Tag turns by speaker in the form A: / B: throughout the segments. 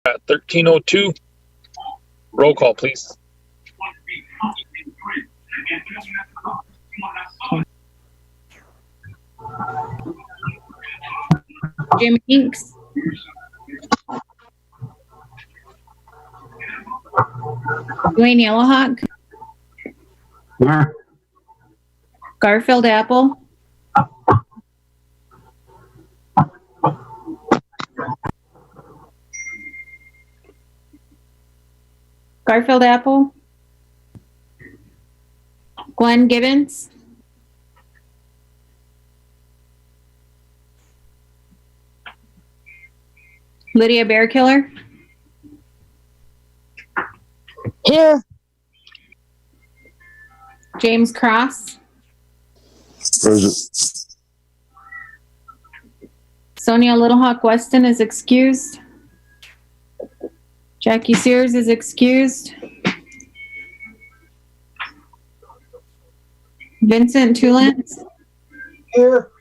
A: at 13:02. Roll call, please.
B: Jim Hinks. Dwayne Yellowhawk.
C: Yeah.
B: Garfield Apple. Garfield Apple. Glenn Gibbons. Lydia Bearkiller.
D: Here.
B: James Cross.
C: Present.
B: Sonia Littlehawk Weston is excused. Jackie Sears is excused. Vincent Tulance.
D: Here.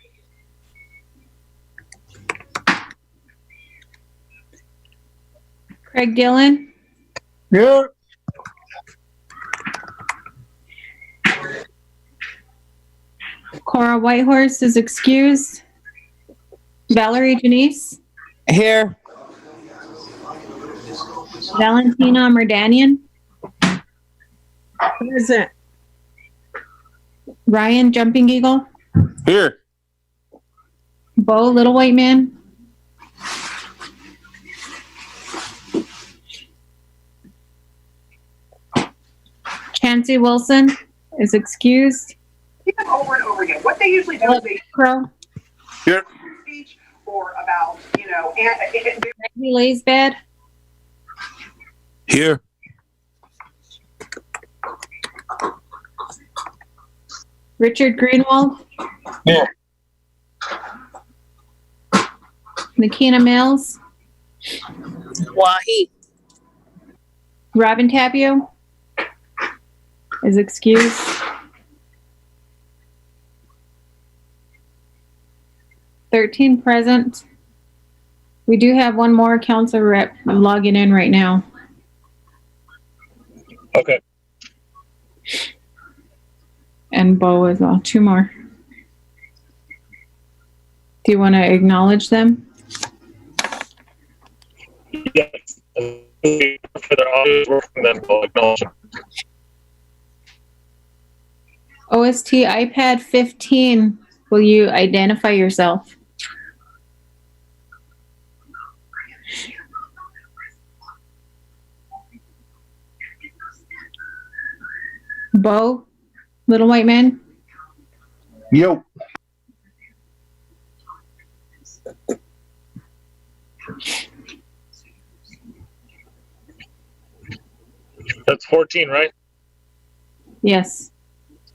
B: Craig Dillon.
D: Here.
B: Cora Whitehorse is excused. Valerie Janice.
D: Here.
B: Valentina Merdanian.
D: Present.
B: Ryan Jumping Eagle.
C: Here.
B: Bo Little White Man. Chancey Wilson is excused.
E: Over and over again. What they usually do is they
B: Crow.
C: Here.
E: speech or about,
B: Maggie Laysbad.
C: Here.
B: Richard Greenwald.
C: Here.
B: Nikina Mills.
D: Wahi.
B: Robin Tapio is excused. $13 present. We do have one more council rep logging in right now.
A: Okay.
B: And Bo as well. Two more. Do you want to acknowledge them?
A: Yes. For their audio working, then we'll acknowledge them.
B: OST iPad 15. Will you identify yourself? Bo, Little White Man.
C: Yo.
A: That's 14, right?
B: Yes.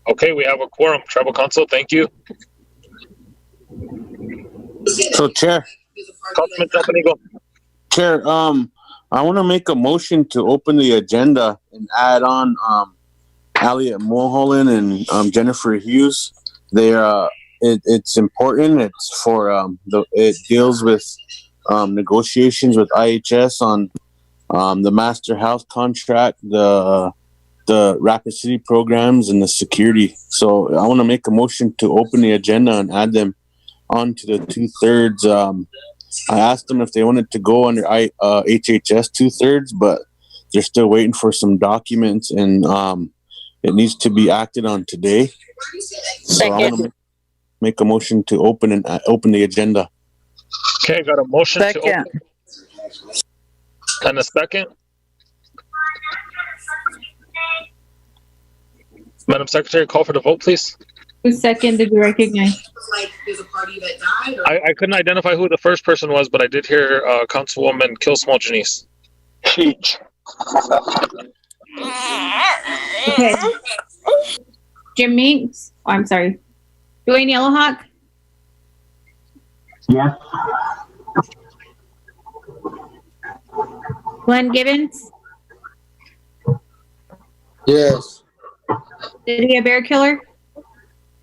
A: Okay, we have a quorum. Tribal Council, thank you.
C: So, Chair.
A: Councilman Jumping Eagle.
C: Chair, I want to make a motion to open the agenda and add on Elliot Mulholland and Jennifer Hughes. It's important. It's for it deals with negotiations with IHS on the master health contract, the Rapid City programs, and the security. So I want to make a motion to open the agenda and add them onto the 2/3. I asked them if they wanted to go under HHS 2/3, but they're still waiting for some documents, and it needs to be acted on today. So I want to make a motion to open the agenda.
A: Okay, got a motion to
D: Second.
A: open. And a second. Madam Secretary, call for the vote, please.
B: Who seconded you recognize?
A: I couldn't identify who the first person was, but I did hear Councilwoman Killsmall Janice.
C: Sheesh.
B: Okay. Jim Meeks. Oh, I'm sorry. Dwayne Yellowhawk.
C: Yes.
B: Glenn Gibbons.
C: Yes.
B: Lydia Bearkiller.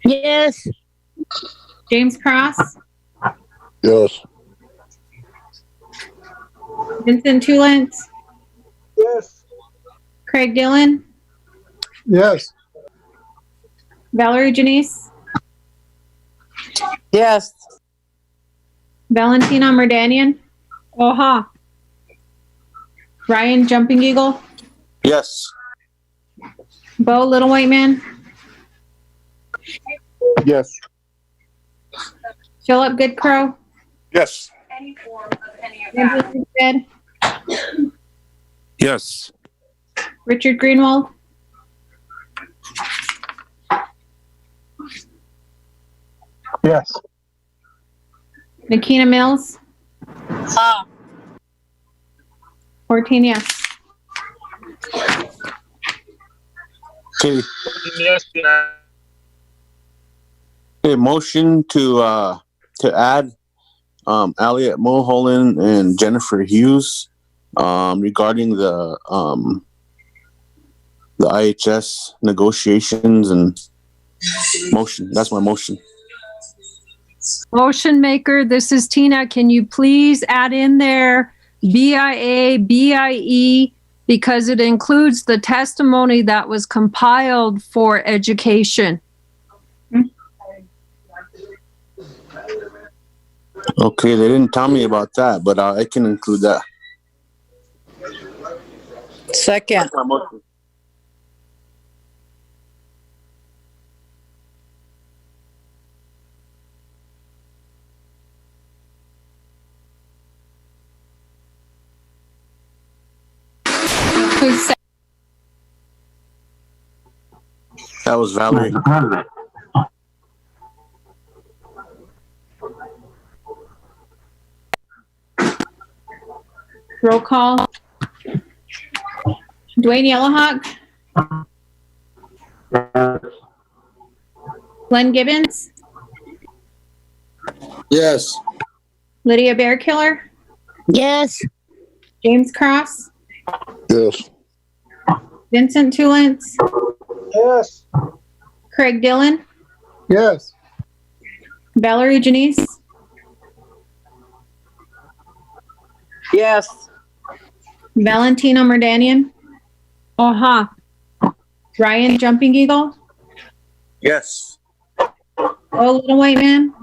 D: Yes.
B: James Cross.
C: Yes.
B: Vincent Tulance,
D: Yes.
B: Craig Dillon,
D: Yes.
B: Valerie Janice,
D: Yes.
B: Valentina Merdanian, Oha, Ryan Jumping Eagle,
C: Yes.
B: Bo Little White Man,
D: Yes.
B: Philip Goodcrow,
A: Yes.
E: Any form of any of that.
B: Andrew Reed,
C: Yes.
B: Richard Greenwald,
D: Yes.
B: Nikita Mills, 14 yes.
C: Okay.
A: Yes. Yeah.
C: Okay, motion to add Elliot Mulholland and Jennifer Hughes regarding the IHS negotiations and motion. That's my motion.
F: Motion maker, this is Tina. Can you please add in there BIA, BIE, because it includes the testimony that was compiled for education.
C: Okay, they didn't tell me about that, but I can include that.
D: Second.
C: That's my motion.
B: Who's second?
C: That was Valerie.
B: Roll call. Dwayne Yellowhawk, Glenn Gibbons,
C: Yes.
B: Lydia Bearkiller,
D: Yes.
B: James Cross,
C: Yes.
B: Vincent Tulance,
D: Yes.
B: Craig Dillon,
D: Yes.
B: Valerie Janice,
D: Yes.
B: Valentina Merdanian,
F: Oha.
B: Ryan Jumping Eagle,
C: Yes.
B: Oh Little White Man,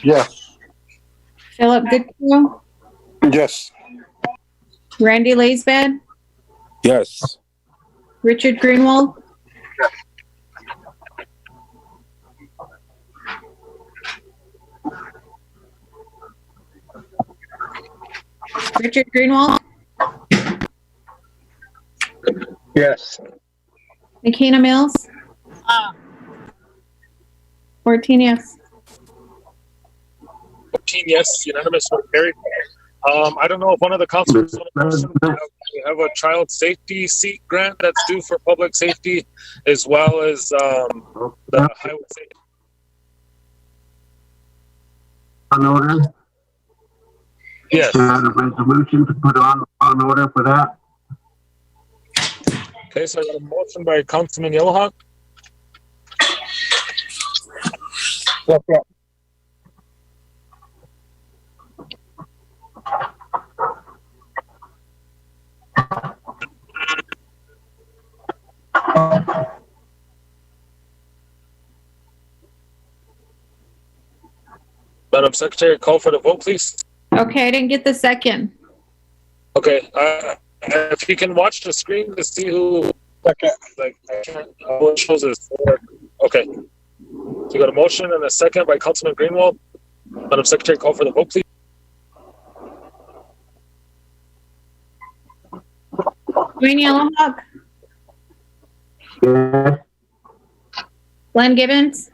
D: Yes.
B: Philip Goodcrow,
A: Yes.
B: Randy Laysbed,
C: Yes.
B: Richard Greenwald, Richard Greenwald,
D: Yes.
B: Nikita Mills, 14 yes.
A: 14 yes, unanimous vote carried. I don't know if one of the councilors we have a child safety seat grant that's due for public safety, as well as the highway safety.
G: On order,
A: Yes.
G: a resolution to put on order for that.
A: Okay, so I got a motion by Councilman Yellowhawk. Madam Secretary, call for the vote, please.
B: Okay, I didn't get the second.
A: Okay, if you can watch the screen to see who,
D: Second.
A: like, I can't, all it shows is four. Okay. So you got a motion and a second by Councilman Greenwald. Madam Secretary, call for the vote, please.
B: Dwayne Yellowhawk,
G: Yes.
B: Glenn Gibbons,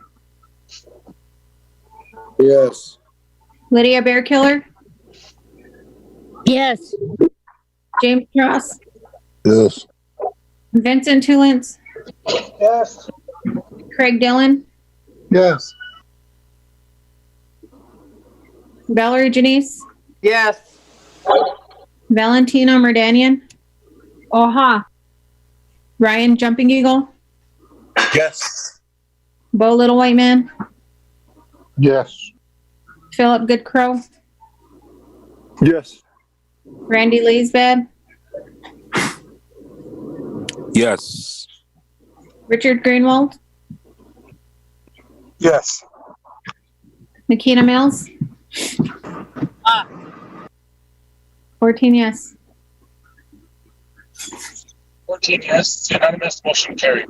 C: Yes.
B: Lydia Bearkiller,
D: Yes.
B: James Cross,
C: Yes.
B: Vincent Tulance,
D: Yes.
B: Craig Dillon,
D: Yes.
B: Valerie Janice,
D: Yes.
B: Valentina Merdanian,
F: Oha.
B: Ryan Jumping Eagle,
C: Yes.
B: Bo Little White Man,
D: Yes.
B: Philip Goodcrow,
D: Yes.
B: Randy Leesbad,
C: Yes.
B: Richard Greenwald,
D: Yes.
B: Makina Mills. 14 yes.
A: 14 yes, unanimous, motion carried.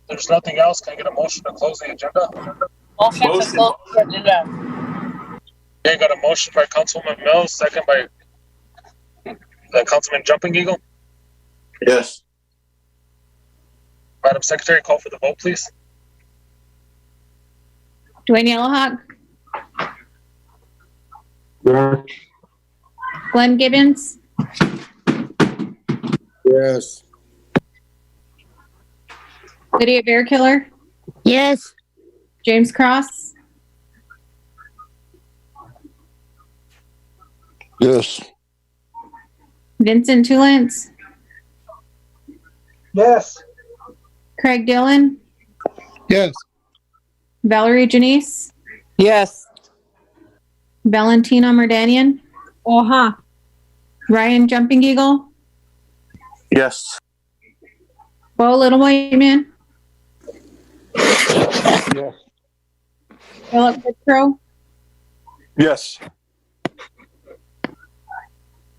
A: There's nothing else. Can I get a motion to close the agenda?
E: Motion to close the agenda.
A: Okay, got a motion by Councilwoman Mills, second by Councilman Jumping Eagle.
C: Yes.
A: Madam Secretary, call for the vote, please.
B: Dwayne Yellowhawk,
G: Yes.
B: Glenn Gibbons,
C: Yes.
B: Lydia Bearkiller,
H: Yes.
B: James Cross,
C: Yes.
B: Vincent Tulance,
D: Yes.
B: Craig Dillon,
C: Yes.
B: Valerie Janice,
D: Yes.
B: Valentina Merdanian,
F: Uh-huh.
B: Ryan Jumping Eagle,
C: Yes.
B: Bo Little White Man,
D: Yes.
B: Philip Fitzrow,
C: Yes.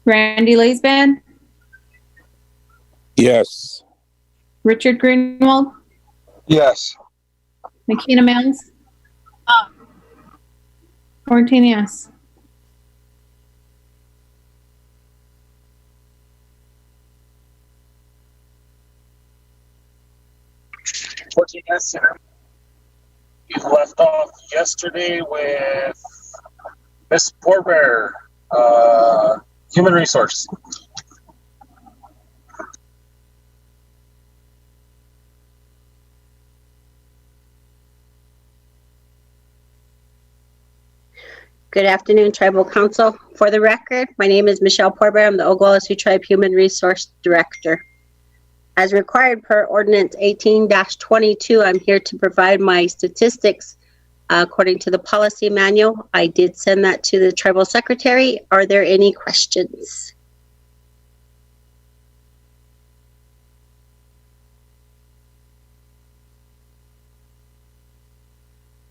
B: Randy Leesbad,
C: Yes.
B: Richard Greenwald,
D: Yes.
B: Makina Mills. 14 yes.
A: Yes. You left off yesterday with Miss Porbear, Human Resource.
H: Good afternoon, Tribal Council. For the record, my name is Michelle Porbear. I'm the Oglala Sioux Tribe Human Resource Director. As required per Ordinance 18-22, I'm here to provide my statistics according to the policy manual. I did send that to the Tribal Secretary. Are there any questions?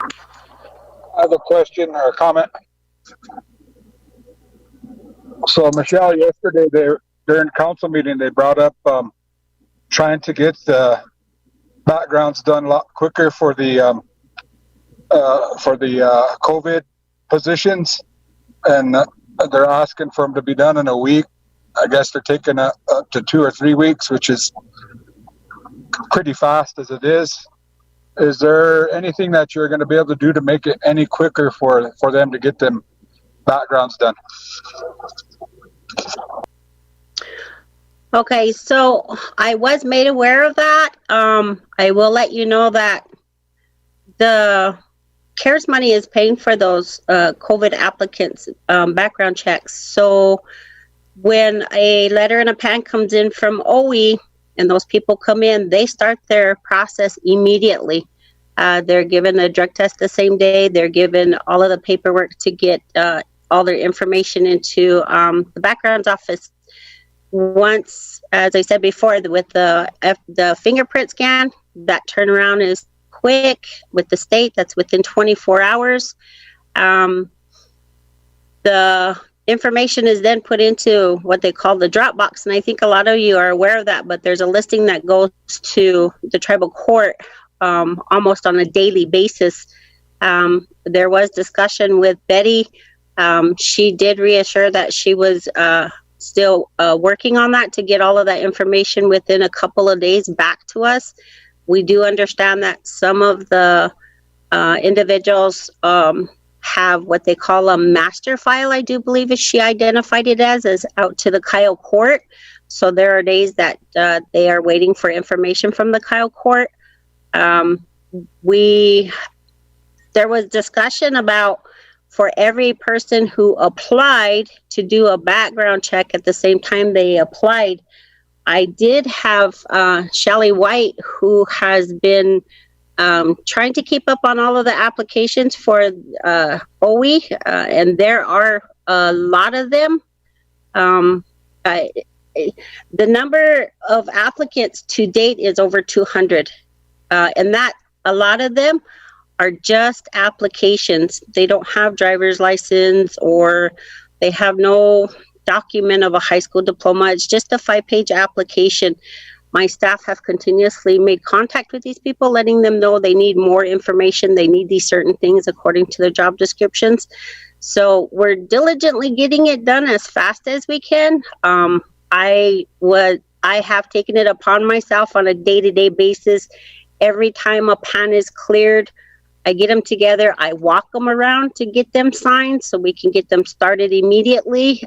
D: I have a question or a comment. So Michelle, yesterday during council meeting, they brought up trying to get the backgrounds done a lot quicker for the COVID positions, and they're asking for them to be done in a week. I guess they're taking up to 2 or 3 weeks, which is pretty fast as it is. Is there anything that you're going to be able to do to make it any quicker for them to get them backgrounds done?
H: Okay, so I was made aware of that. I will let you know that the CARES money is paying for those COVID applicants' background checks. So when a letter and a PAN comes in from OE and those people come in, they start their process immediately. They're given a drug test the same day. They're given all of the paperwork to get all their information into the backgrounds office. Once, as I said before, with the fingerprint scan, that turnaround is quick. With the state, that's within 24 hours. The information is then put into what they call the Dropbox, and I think a lot of you are aware of that, but there's a listing that goes to the tribal court almost on a daily basis. There was discussion with Betty. She did reassure that she was still working on that to get all of that information within a couple of days back to us. We do understand that some of the individuals have what they call a master file, I do believe she identified it as out to the Kyle court. So there are days that they are waiting for information from the Kyle court. There was discussion about, for every person who applied to do a background check at the same time they applied, I did have Shelly White, who has been trying to keep up on all of the applications for OE, and there are a lot of them. The number of applicants to date is over 200, and that a lot of them are just applications. They don't have driver's license, or they have no document of a high school diploma. It's just a 5-page application. My staff have continuously made contact with these people, letting them know they need more information. They need these certain things according to their job descriptions. So we're diligently getting it done as fast as we can. I have taken it upon myself on a day-to-day basis. Every time a pan is cleared, I get them together. I walk them around to get them signed so we can get them started immediately.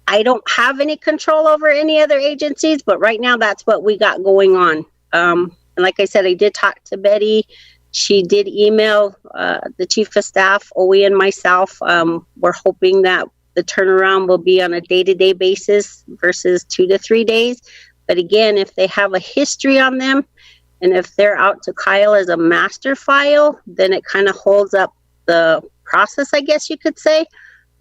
H: I don't have any control over any other agencies, but right now that's what we got going on. And like I said, I did talk to Betty. She did email the chief of staff, OE, and myself. We're hoping that the turnaround will be on a day-to-day basis versus 2 to 3 days. But again, if they have a history on them, and if they're out to Kyle as a master file, then it kind of holds up the process, I guess you could say.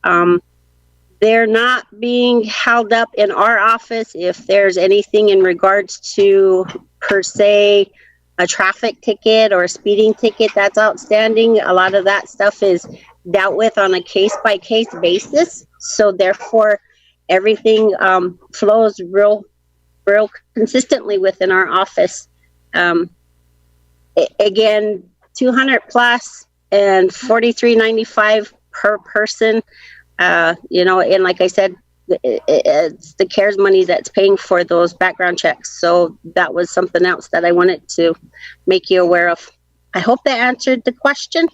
H: They're not being held up in our office if there's anything in regards to, per se, a traffic ticket or a speeding ticket that's outstanding. A lot of that stuff is dealt with on a case-by-case basis. So therefore, everything flows real consistently within our office. Again, 200 plus and $43.95 per person. And like I said, it's the CARES money that's paying for those background checks. So that was something else that I wanted to make you aware of. I hope that answered the question.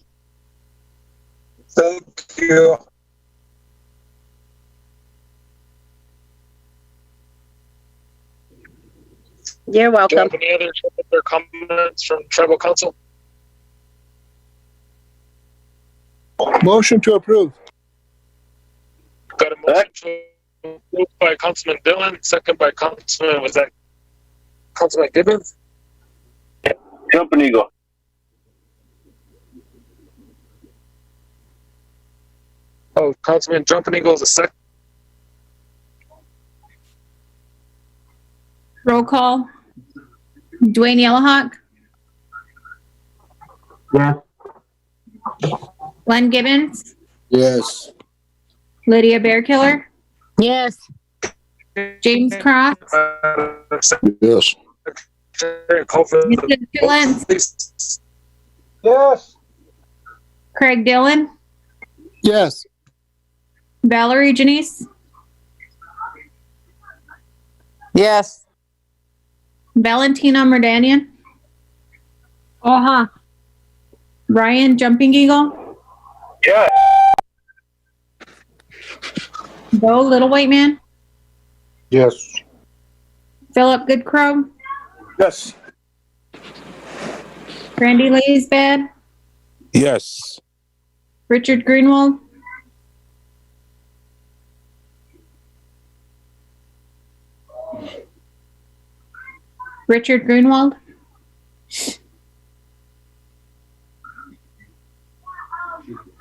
D: Thank you.
H: You're welcome.
A: Do you have any other comments from Tribal Council?
D: Motion to approve.
A: Got a motion to approve by Councilman Dillon, second by Councilman Gibbons?
C: Jumping Eagle.
A: Oh, Councilman Jumping Eagle is a second.
B: Roll call. Dwayne Yellowhawk,
G: Yes.
B: Glenn Gibbons,
C: Yes.
B: Lydia Bearkiller,
E: Yes.
B: James Cross,
C: Yes.
B: Mrs. Tulance,
D: Yes.
B: Craig Dillon,
D: Yes.
B: Valerie Janice,
E: Yes.
B: Valentina Merdanian,
F: Uh-huh.
B: Ryan Jumping Eagle,
C: Yeah.
B: Bo Little White Man,
C: Yes.
B: Philip Goodcrow,
C: Yes.
B: Randy Laysbad,
C: Yes.
B: Richard Greenwald,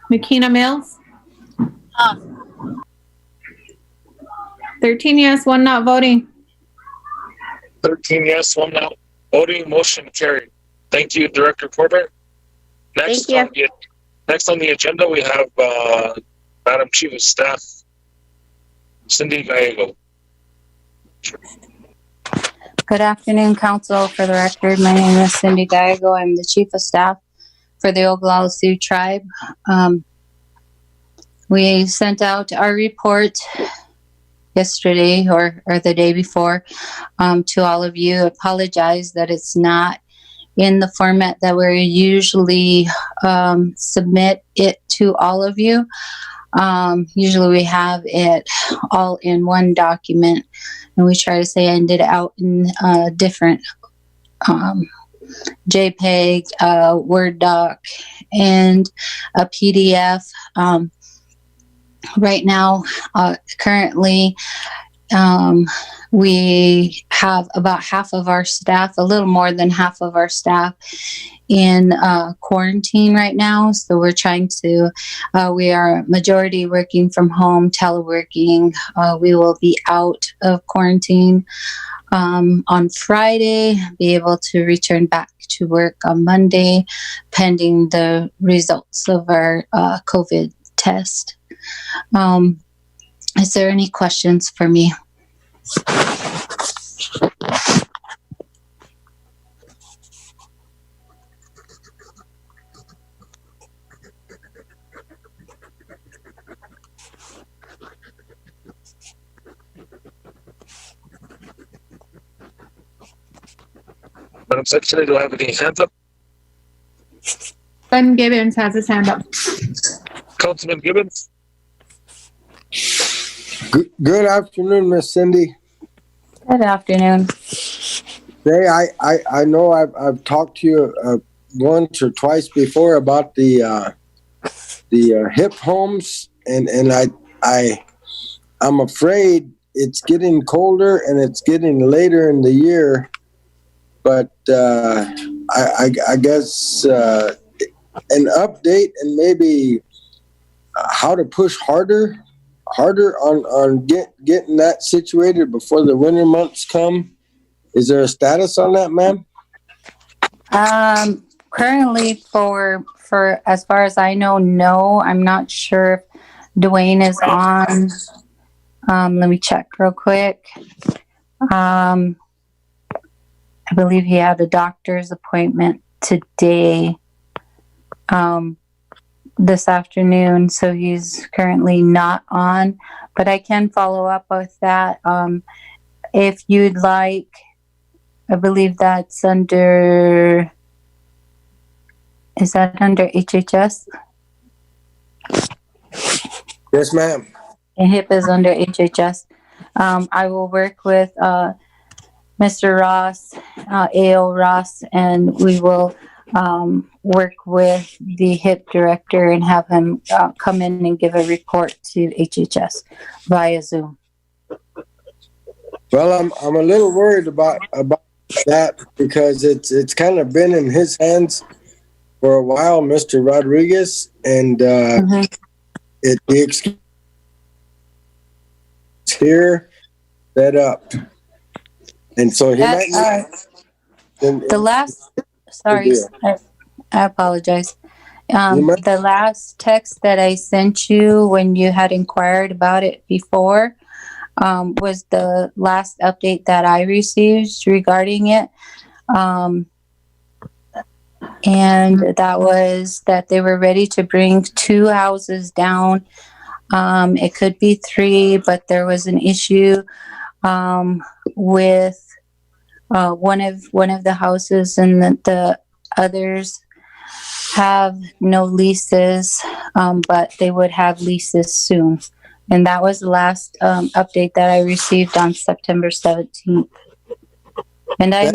B: McKenna Mills, 13 yes, 1 not voting.
A: 13 yes, 1 no. Voting, motion carried. Thank you, Director Corbett. Next
H: Thank
A: on the agenda, we have Madam Chief of Staff, Cindy Gallego.
I: Good afternoon, Council. For the record, my name is Cindy Gallego. I'm the Chief of Staff for the Oglala Sioux Tribe. We sent out our report yesterday or the day before to all of you. Apologize that it's not in the format that we usually submit it to all of you. Usually we have it all in one document, and we try to send it out in different JPEG, Word doc, and a PDF. Right now, currently, We have about half of our staff, a little more than half of our staff, in quarantine right now. So we're trying to, we are majority working from home, teleworking. We will be out of quarantine on Friday, be able to return back to work on Monday, pending the results of our COVID test. Is there any questions for me?
A: Madam Secretary, do I have any hands up?
B: Ben Gibbons has his hand up.
A: Councilman Gibbons?
J: Good afternoon, Miss Cindy.
I: Good afternoon.
J: Say, I know I've talked to you once or twice before about the hip homes, and I'm afraid it's getting colder and it's getting later in the year. But I guess an update and maybe how to push harder on getting that situated before the winter months come. Is there a status on that, ma'am?
I: Currently, for as far as I know, no. I'm not sure if Dwayne is on. Let me check real quick. I believe he had a doctor's appointment today, this afternoon, so he's currently not on, but I can follow up with that. If you'd like, I believe that's under, is that under HHS?
J: Yes, ma'am.
I: And HIP is under HHS. I will work with Mr. Ross, A.O. Ross, and we will work with the HIP director and have him come in and give a report to HHS via Zoom.
J: Well, I'm a little worried about that because it's kind of been in his hands for a while, Mr. Rodriguez, and the excuse here set up. And so he might
I: the last, sorry, I apologize. The last text that I sent you when you had inquired about it before was the last update that I received regarding it. And that was that they were ready to bring 2 houses down. It could be 3, but there was an issue with one of the houses, and the others have no leases, but they would have leases soon. And that was the last update that I received on September 17th. And I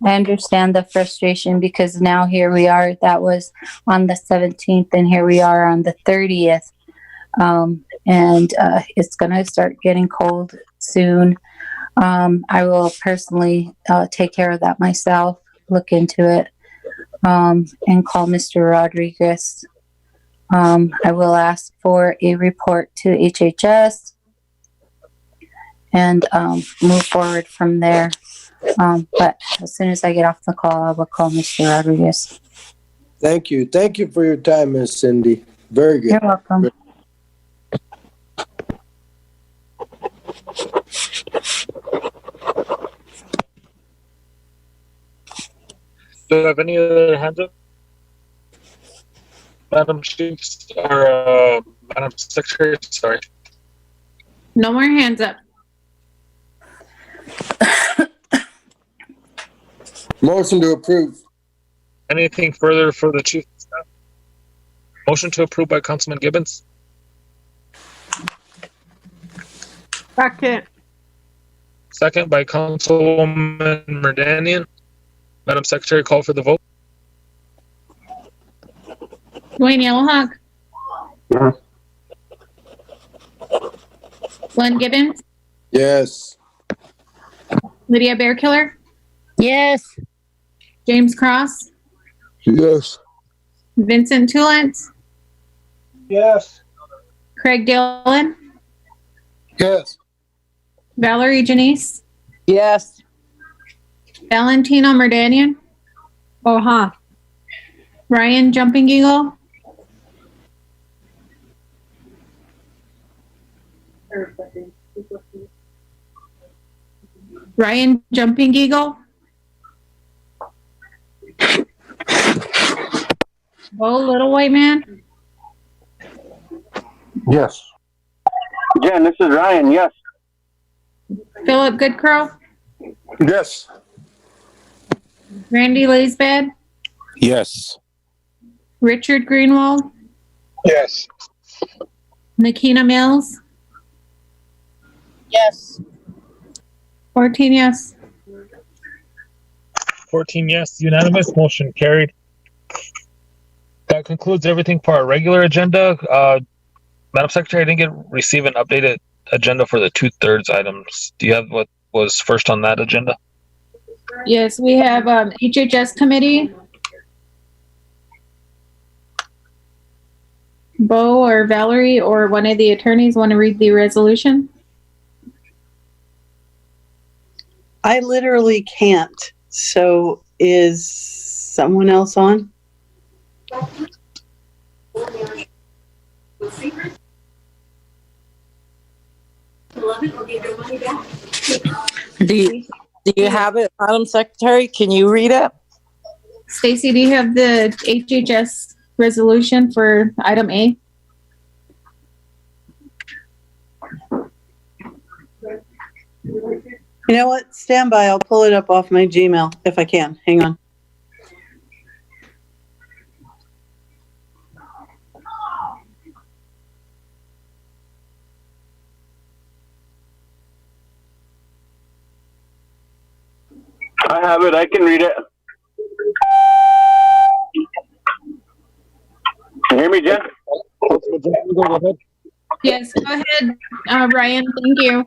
I: understand the frustration because now here we are. That was on the 17th, and here we are on the 30th. And it's going to start getting cold soon. I will personally take care of that myself, look into it, and call Mr. Rodriguez. I will ask for a report to HHS and move forward from there. But as soon as I get off the call, I will call Mr. Rodriguez.
J: Thank you. Thank you for your time, Miss Cindy. Very good.
I: You're welcome.
A: Do you have any other hands up? Madam Chief, or Madam Secretary, sorry.
B: No more hands up.
J: Motion to approve.
A: Anything further for the Chief of Staff? Motion to approve by Councilman Gibbons.
B: Second.
A: Second by Councilwoman Merdanian. Madam Secretary, call for the vote.
B: Dwayne Yellowhawk.
G: Yes.
B: Glenn Gibbons,
J: Yes.
B: Lydia Bearkiller,
E: Yes.
B: James Cross,
J: Yes.
B: Vincent Tulance,
D: Yes.
B: Craig Dillon,
J: Yes.
B: Valerie Janice,
E: Yes.
B: Valentino Merdanian,
F: Oh, huh.
B: Ryan Jumping Eagle, Ryan Jumping Eagle, Bo Little White Man,
G: Yes.
C: Jen, this is Ryan. Yes.
B: Philip Goodcrow,
J: Yes.
B: Randy Laysbed,
C: Yes.
B: Richard Greenwald,
D: Yes.
B: Nikina Mills,
E: Yes.
B: 14 yes.
A: 14 yes, unanimous, motion carried. That concludes everything for our regular agenda. Madam Secretary, I didn't receive an updated agenda for the 2/3 items. Do you have what was first on that agenda?
B: Yes, we have HHS committee. Bo or Valerie or one of the attorneys want to read the resolution?
K: I literally can't. So is someone else on?
E: Do you have it, Madam Secretary? Can you read it?
B: Stacy, do you have the HHS resolution for item A?
K: You know what? Stand by. I'll pull it up off my Gmail if I can. Hang on.
C: I have it. I can read it. Can you hear me, Jen?
B: Yes, go ahead, Ryan. Thank you.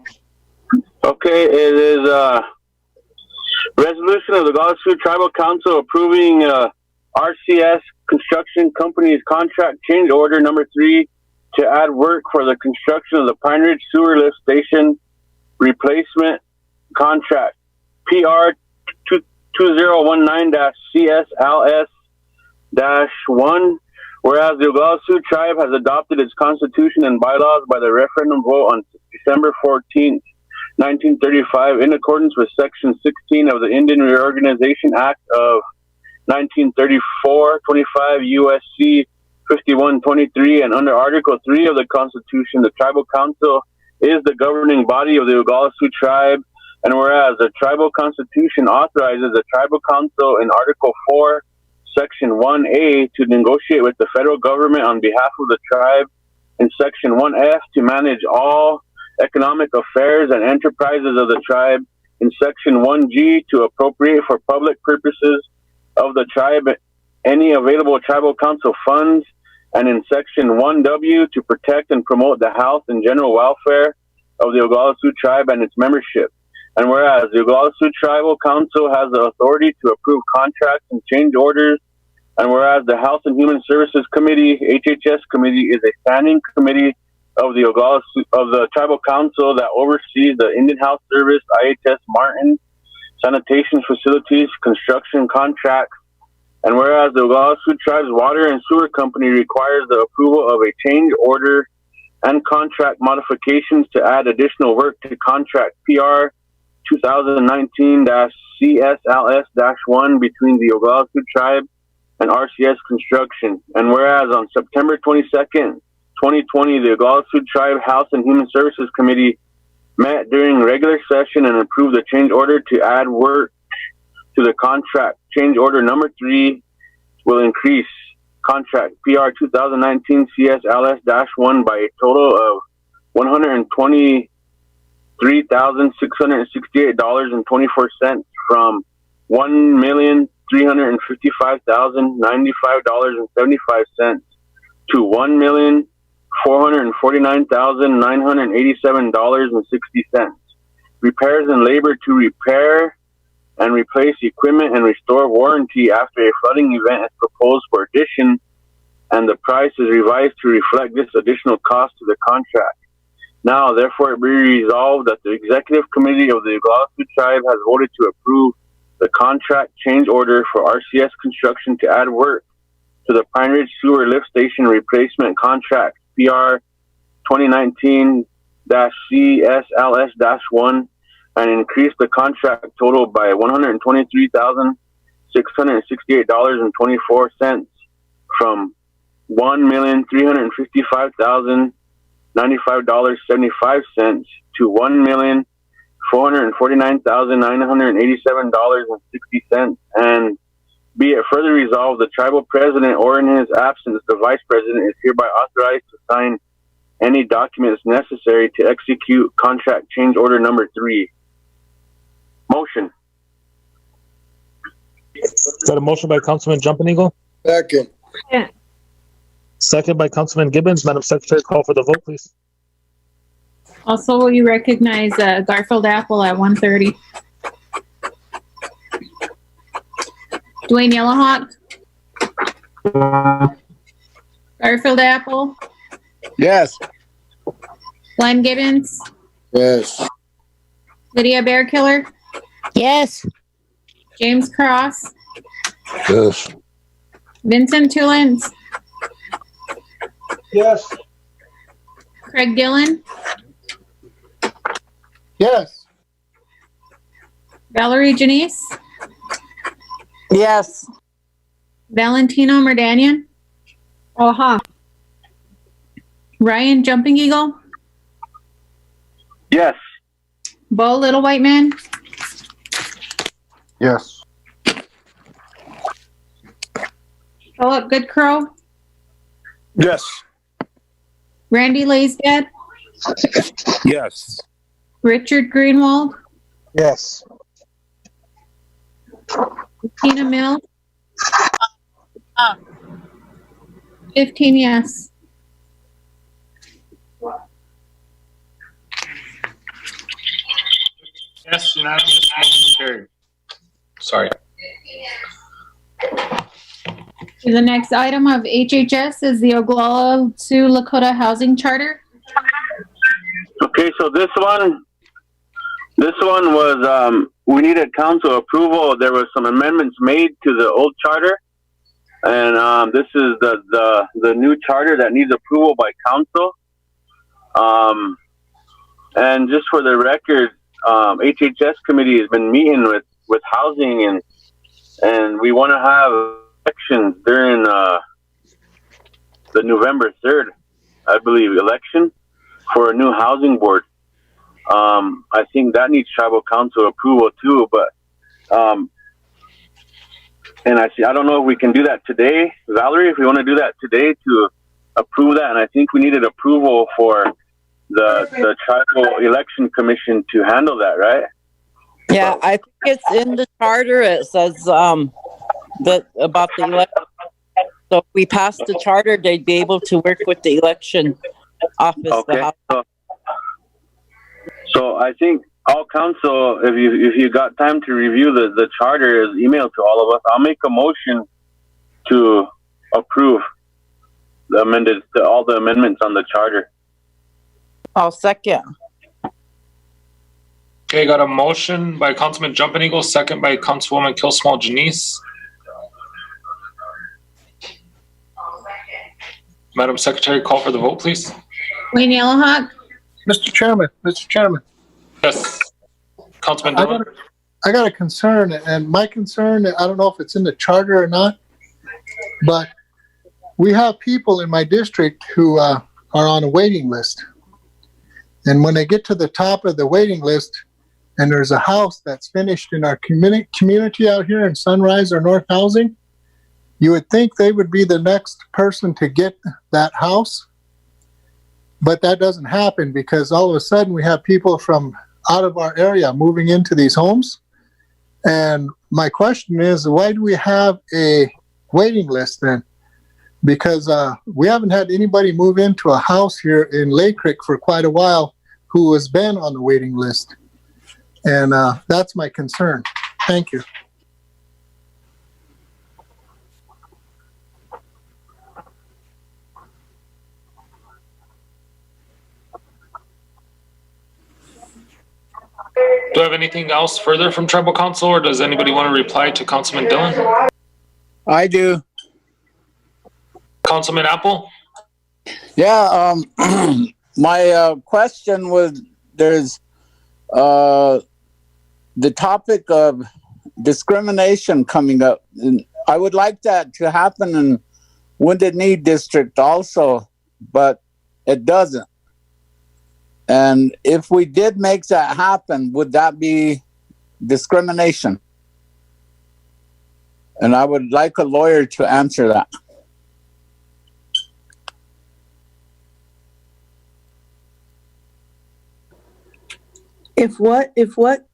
C: Okay, it is resolution of the Oglala Sioux Tribal Council approving RCS Construction Company's contract change order number 3 to add work for the construction of the Pine Ridge Sewer Lift Station replacement contract PR 2019-CSLS-1, whereas the Oglala Sioux Tribe has adopted its constitution and bylaws by the referendum vote on December 14th, 1935, in accordance with Section 16 of the Indian Reorganization Act of 1934, 25 U.S.C. 5123, and under Article 3 of the Constitution, the Tribal Council is the governing body of the Oglala Sioux Tribe, and whereas the Tribal Constitution authorizes the Tribal Council in Article 4, Section 1A to negotiate with the federal government on behalf of the tribe, in Section 1F to manage all economic affairs and enterprises of the tribe, in Section 1G to appropriate for public purposes of the tribe any available Tribal Council funds, and in Section 1W to protect and promote the health and general welfare of the Oglala Sioux Tribe and its membership. And whereas the Oglala Sioux Tribal Council has the authority to approve contracts and change orders, and whereas the Health and Human Services Committee, HHS Committee, is a standing committee of the Tribal Council that oversees the Indian Health Service, IHS Martin, sanitation facilities, construction contracts, and whereas the Oglala Sioux Tribe's Water and Sewer Company requires the approval of a change order and contract modifications to add additional work to contract PR 2019-CSLS-1 between the Oglala Sioux Tribe and RCS Construction. And whereas on September 22nd, 2020, the Oglala Sioux Tribe Health and Human Services Committee met during regular session and approved the change order to add work to the contract. Change order number 3 will increase contract PR 2019-CSLS-1 by a total of $123,668.24 from $1,355,095.75 to $1,455,000 $449,987.60. Repairs and labor to repair and replace equipment and restore warranty after a flooding event is proposed for addition, and the price is revised to reflect this additional cost to the contract. Now, therefore, it be resolved that the Executive Committee of the Oglala Sioux Tribe has voted to approve the contract change order for RCS Construction to add work to the Pine Ridge Sewer Lift Station Replacement Contract, PR 2019-CSLS-1, and increase the contract total by $123,668.24 from $1,355,095.75 to $1,449,987.60. And be it further resolved, the tribal president, or in his absence, the vice president, is hereby authorized to sign any documents necessary to execute contract change order number 3. Motion.
A: Got a motion by Councilman Jumping Eagle,
J: Second.
A: second by Councilman Gibbons. Madam Secretary, call for the vote, please.
B: Also, will you recognize Garfield Apple at 1:30? Dwayne Yellowhawk, Garfield Apple,
J: Yes.
B: Glenn Gibbons,
J: Yes.
B: Lydia Bearkiller,
E: Yes.
B: James Cross,
J: Yes.
B: Vincent Tulens,
J: Yes.
B: Craig Dillon,
J: Yes.
B: Valerie Janice,
E: Yes.
B: Valentino Merdanian,
F: Aha.
B: Ryan Jumping Eagle,
C: Yes.
B: Bo Little White Man,
J: Yes.
B: Philip Goodcrow,
J: Yes.
B: Randy Laysbed,
J: Yes.
B: Richard Greenwald,
J: Yes.
B: Tina Mills, 15 yes.
A: Yes, unanimous. Motion carried. Sorry.
B: The next item of HHS is the Oglala Sioux Lakota Housing Charter.
C: Okay, so this one was, we needed council approval. There was some amendments made to the old charter, and this is the new charter that needs approval by council. And just for the record, HHS committee has been meeting with housing, and we want to have elections during the November 3rd, I believe, election for a new housing board. I think that needs tribal council approval too, but and I don't know if we can do that today, Valerie, if we want to do that today to approve that. And I think we needed approval for the tribal election commission to handle that, right?
E: Yeah, I think it's in the charter. It says that about the election. So if we pass the charter, they'd be able to work with the election office.
C: Okay. So I think all council, if you got time to review the charter, is emailed to all of us. I'll make a motion to approve all the amendments on the charter.
E: I'll second.
A: Okay, got a motion by Councilman Jumping Eagle, second by Councilwoman Killsmall Janice. Madam Secretary, call for the vote, please.
B: Wayne Yellowhawk,
L: Mr. Chairman.
A: Yes. Councilman Dillon.
L: I got a concern, and my concern, I don't know if it's in the charter or not, but we have people in my district who are on a waiting list. And when they get to the top of the waiting list, and there's a house that's finished in our community out here in Sunrise or North Housing, you would think they would be the next person to get that house. But that doesn't happen because all of a sudden we have people from out of our area moving into these homes. And my question is, why do we have a waiting list then? because we haven't had anybody move into a house here in Lake Creek for quite a while who has been on the waiting list. And that's my concern. Thank you.
A: Do I have anything else further from Tribal Council, or does anybody want to reply to Councilman Dillon?
M: I do.
A: Councilman Apple?
M: Yeah, my question was, there's the topic of discrimination coming up. And I would like that to happen in Wounded Knee District also, but it doesn't. And if we did make that happen, would that be discrimination? And I would like a lawyer to answer that.
K: If what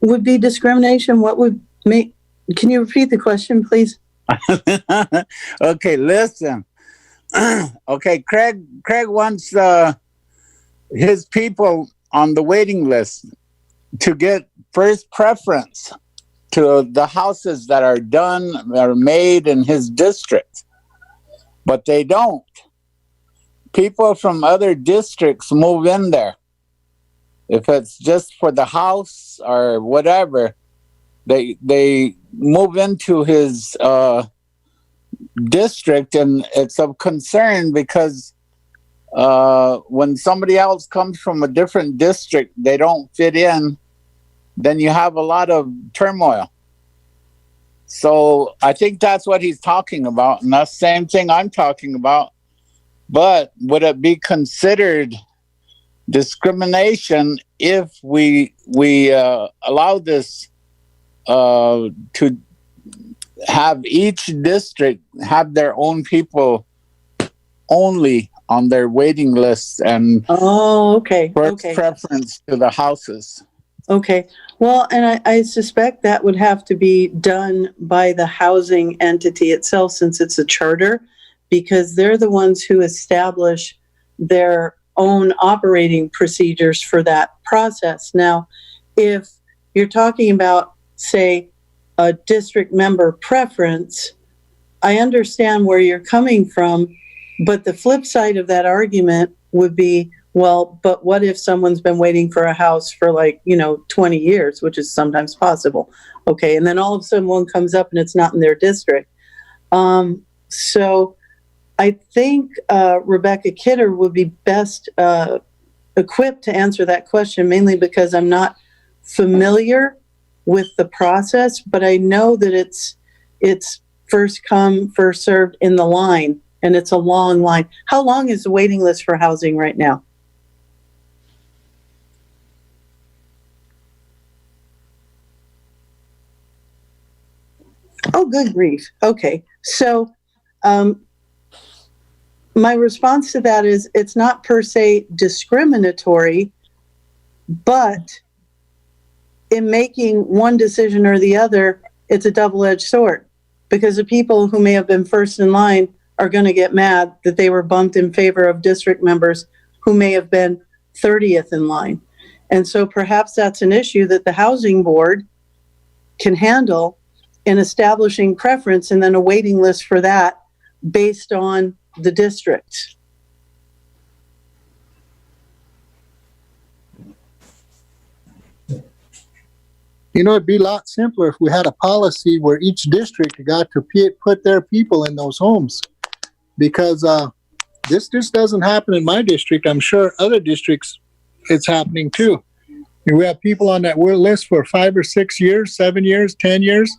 K: would be discrimination? What would make? Can you repeat the question, please?
M: Okay, listen. Okay, Craig wants his people on the waiting list to get first preference to the houses that are made in his district, but they don't. People from other districts move in there. If it's just for the house or whatever, they move into his district, and it's of concern because when somebody else comes from a different district, they don't fit in, then you have a lot of turmoil. So I think that's what he's talking about, and that's the same thing I'm talking about. But would it be considered discrimination if we allow this to have each district have their own people only on their waiting lists and first preference to the houses?
K: Okay. Well, and I suspect that would have to be done by the housing entity itself, since it's a charter, because they're the ones who establish their own operating procedures for that process. Now, if you're talking about, say, a district member preference, I understand where you're coming from, but the flip side of that argument would be, well, but what if someone's been waiting for a house for 20 years, which is sometimes possible. Okay. And then all of a sudden one comes up and it's not in their district. So I think Rebecca Kidder would be best equipped to answer that question, mainly because I'm not familiar with the process, but I know that it's first come, first served in the line, and it's a long line. How long is the waiting list for housing right now? Oh, good grief. Okay. So my response to that is it's not per se discriminatory, but in making one decision or the other, it's a double-edged sword, because the people who may have been first in line are going to get mad that they were bumped in favor of district members who may have been 30th in line. And so perhaps that's an issue that the housing board can handle in establishing preference and then a waiting list for that based on the district.
L: It'd be a lot simpler if we had a policy where each district got to put their people in those homes, because this just doesn't happen in my district. I'm sure other districts it's happening too. And we have people on that list for 5 or 6 years, 7 years, 10 years.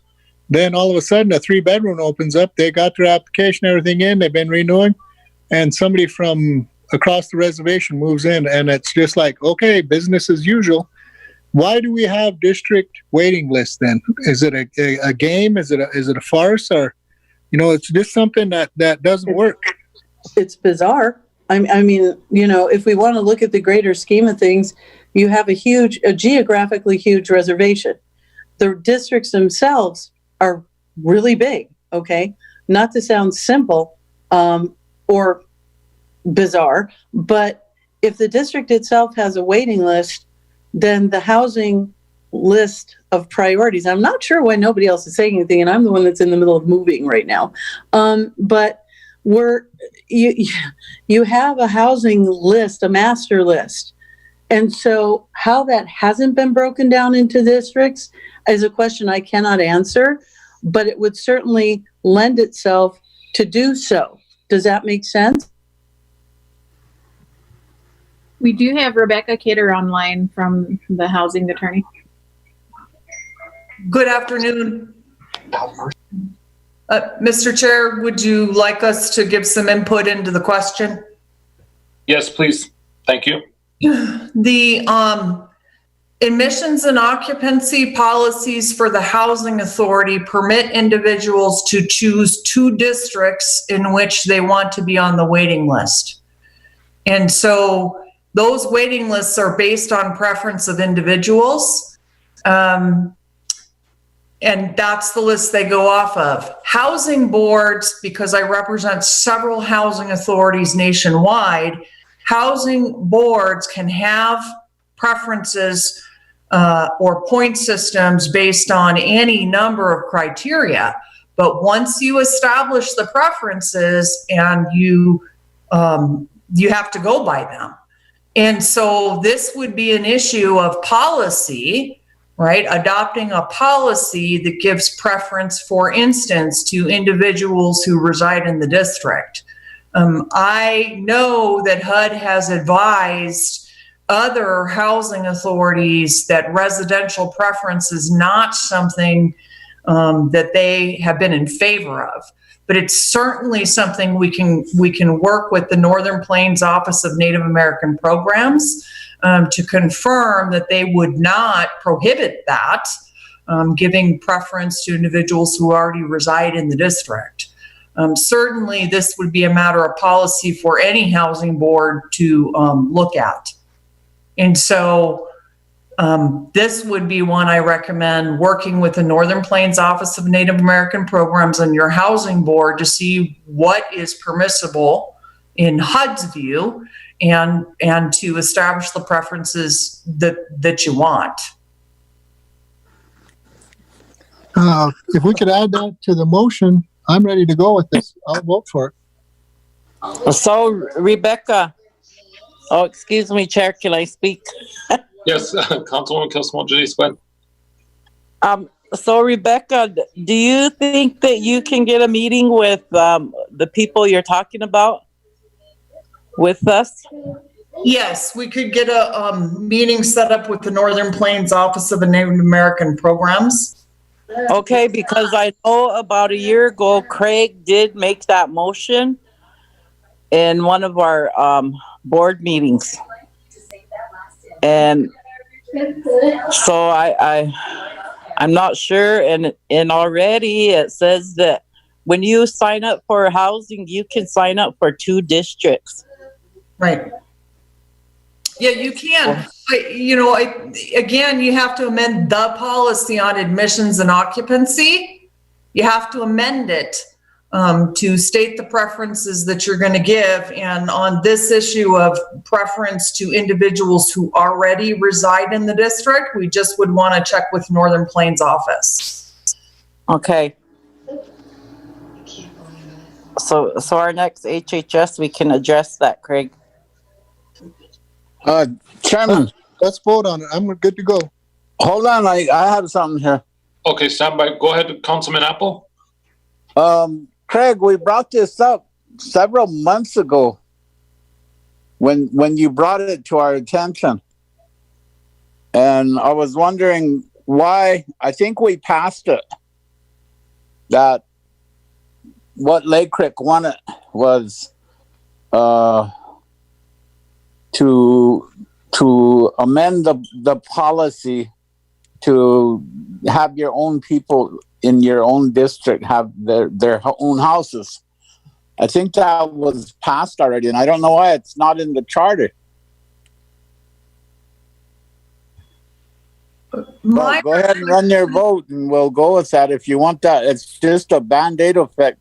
L: Then all of a sudden a 3-bedroom opens up. They got their application, everything in, they've been renewing, and somebody from across the reservation moves in, and it's just like, okay, business as usual. Why do we have district waiting lists then? Is it a game? Is it a farce? Or, it's just something that doesn't work.
K: It's bizarre. I mean, if we want to look at the greater scheme of things, you have a geographically huge reservation. The districts themselves are really big, okay? Not to sound simple, or bizarre. But if the district itself has a waiting list, then the housing list of priorities, I'm not sure why nobody else is saying anything, and I'm the one that's in the middle of moving right now. But you have a housing list, a master list. And so how that hasn't been broken down into districts is a question I cannot answer, but it would certainly lend itself to do so. Does that make sense?
B: We do have Rebecca Kidder online from the housing attorney.
N: Good afternoon. Mr. Chair, would you like us to give some input into the question?
A: Yes, please. Thank you.
N: The admissions and occupancy policies for the housing authority permit individuals to choose 2 districts in which they want to be on the waiting list. And so those waiting lists are based on preference of individuals. And that's the list they go off of. Housing boards, because I represent several housing authorities nationwide, housing boards can have preferences or point systems based on any number of criteria. But once you establish the preferences, and you have to go by them. And so this would be an issue of policy, right? Adopting a policy that gives preference, for instance, to individuals who reside in the district. I know that HUD has advised other housing authorities that residential preference is not something that they have been in favor of. But it's certainly something we can work with the Northern Plains Office of Native American Programs to confirm that they would not prohibit that, giving preference to individuals who already reside in the district. Certainly, this would be a matter of policy for any housing board to look at. And so this would be one I recommend working with the Northern Plains Office of Native American Programs and your housing board to see what is permissible in HUD's view and to establish the preferences that you want.
L: If we could add that to the motion, I'm ready to go with this. I'll vote for it.
E: So, Rebecca, excuse me, Chair, can I speak?
A: Yes, Councilwoman Kilsmo-Janice, go ahead.
E: So, Rebecca, do you think that you can get a meeting with the people you're talking about with us?
N: Yes, we could get a meeting set up with the Northern Plains Office of Native American Programs.
E: Okay, because I know about a year ago, Craig did make that motion in one of our board meetings. And so I'm not sure, and already it says that when you sign up for housing, you can sign up for 2 districts.
N: Right. Yeah, you can. Again, you have to amend the policy on admissions and occupancy. You have to amend it to state the preferences that you're going to give. And on this issue of preference to individuals who already reside in the district, we just would want to check with Northern Plains office.
E: Okay. So our next HHS, we can address that, Craig.
M: Chairman.
L: Let's vote on it. I'm good to go.
M: Hold on, I have something here.
A: Okay, stand by. Go ahead, Councilman Apple.
M: Craig, we brought this up several months ago when you brought it to our attention. And I was wondering why. I think we passed it. That what Lake Creek wanted was to amend the policy to have your own people in your own district have their own houses. I think that was passed already, and I don't know why it's not in the charter. Go ahead and run your vote, and we'll go with that if you want that. It's just a Band-Aid effect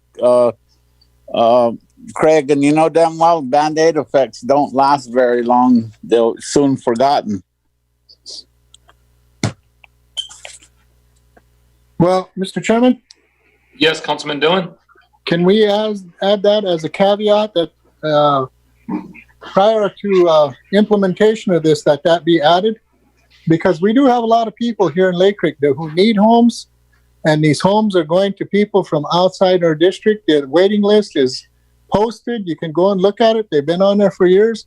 M: Craig, and you know damn well Band-Aid effects don't last very long. They're soon forgotten.
L: Well, Mr. Chairman,
A: Yes, Councilman Dillon?
L: can we add that as a caveat that prior to implementation of this, that be added? Because we do have a lot of people here in Lake Creek who need homes, and these homes are going to people from outside our district. The waiting list is posted. You can go and look at it. They've been on there for years,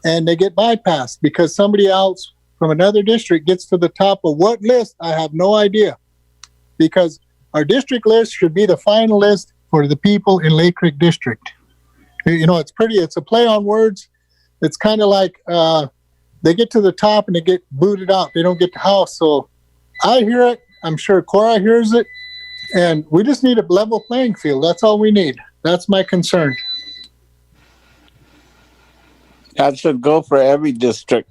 L: and they get bypassed because somebody else from another district gets to the top of what list, I have no idea. Because our district list should be the final list for the people in Lake Creek District. You know, it's a play on words. It's kind of like they get to the top and they get booted out. They don't get the house. So I hear it. I'm sure Cora hears it. And we just need a level playing field. That's all we need. That's my concern.
M: That should go for every district.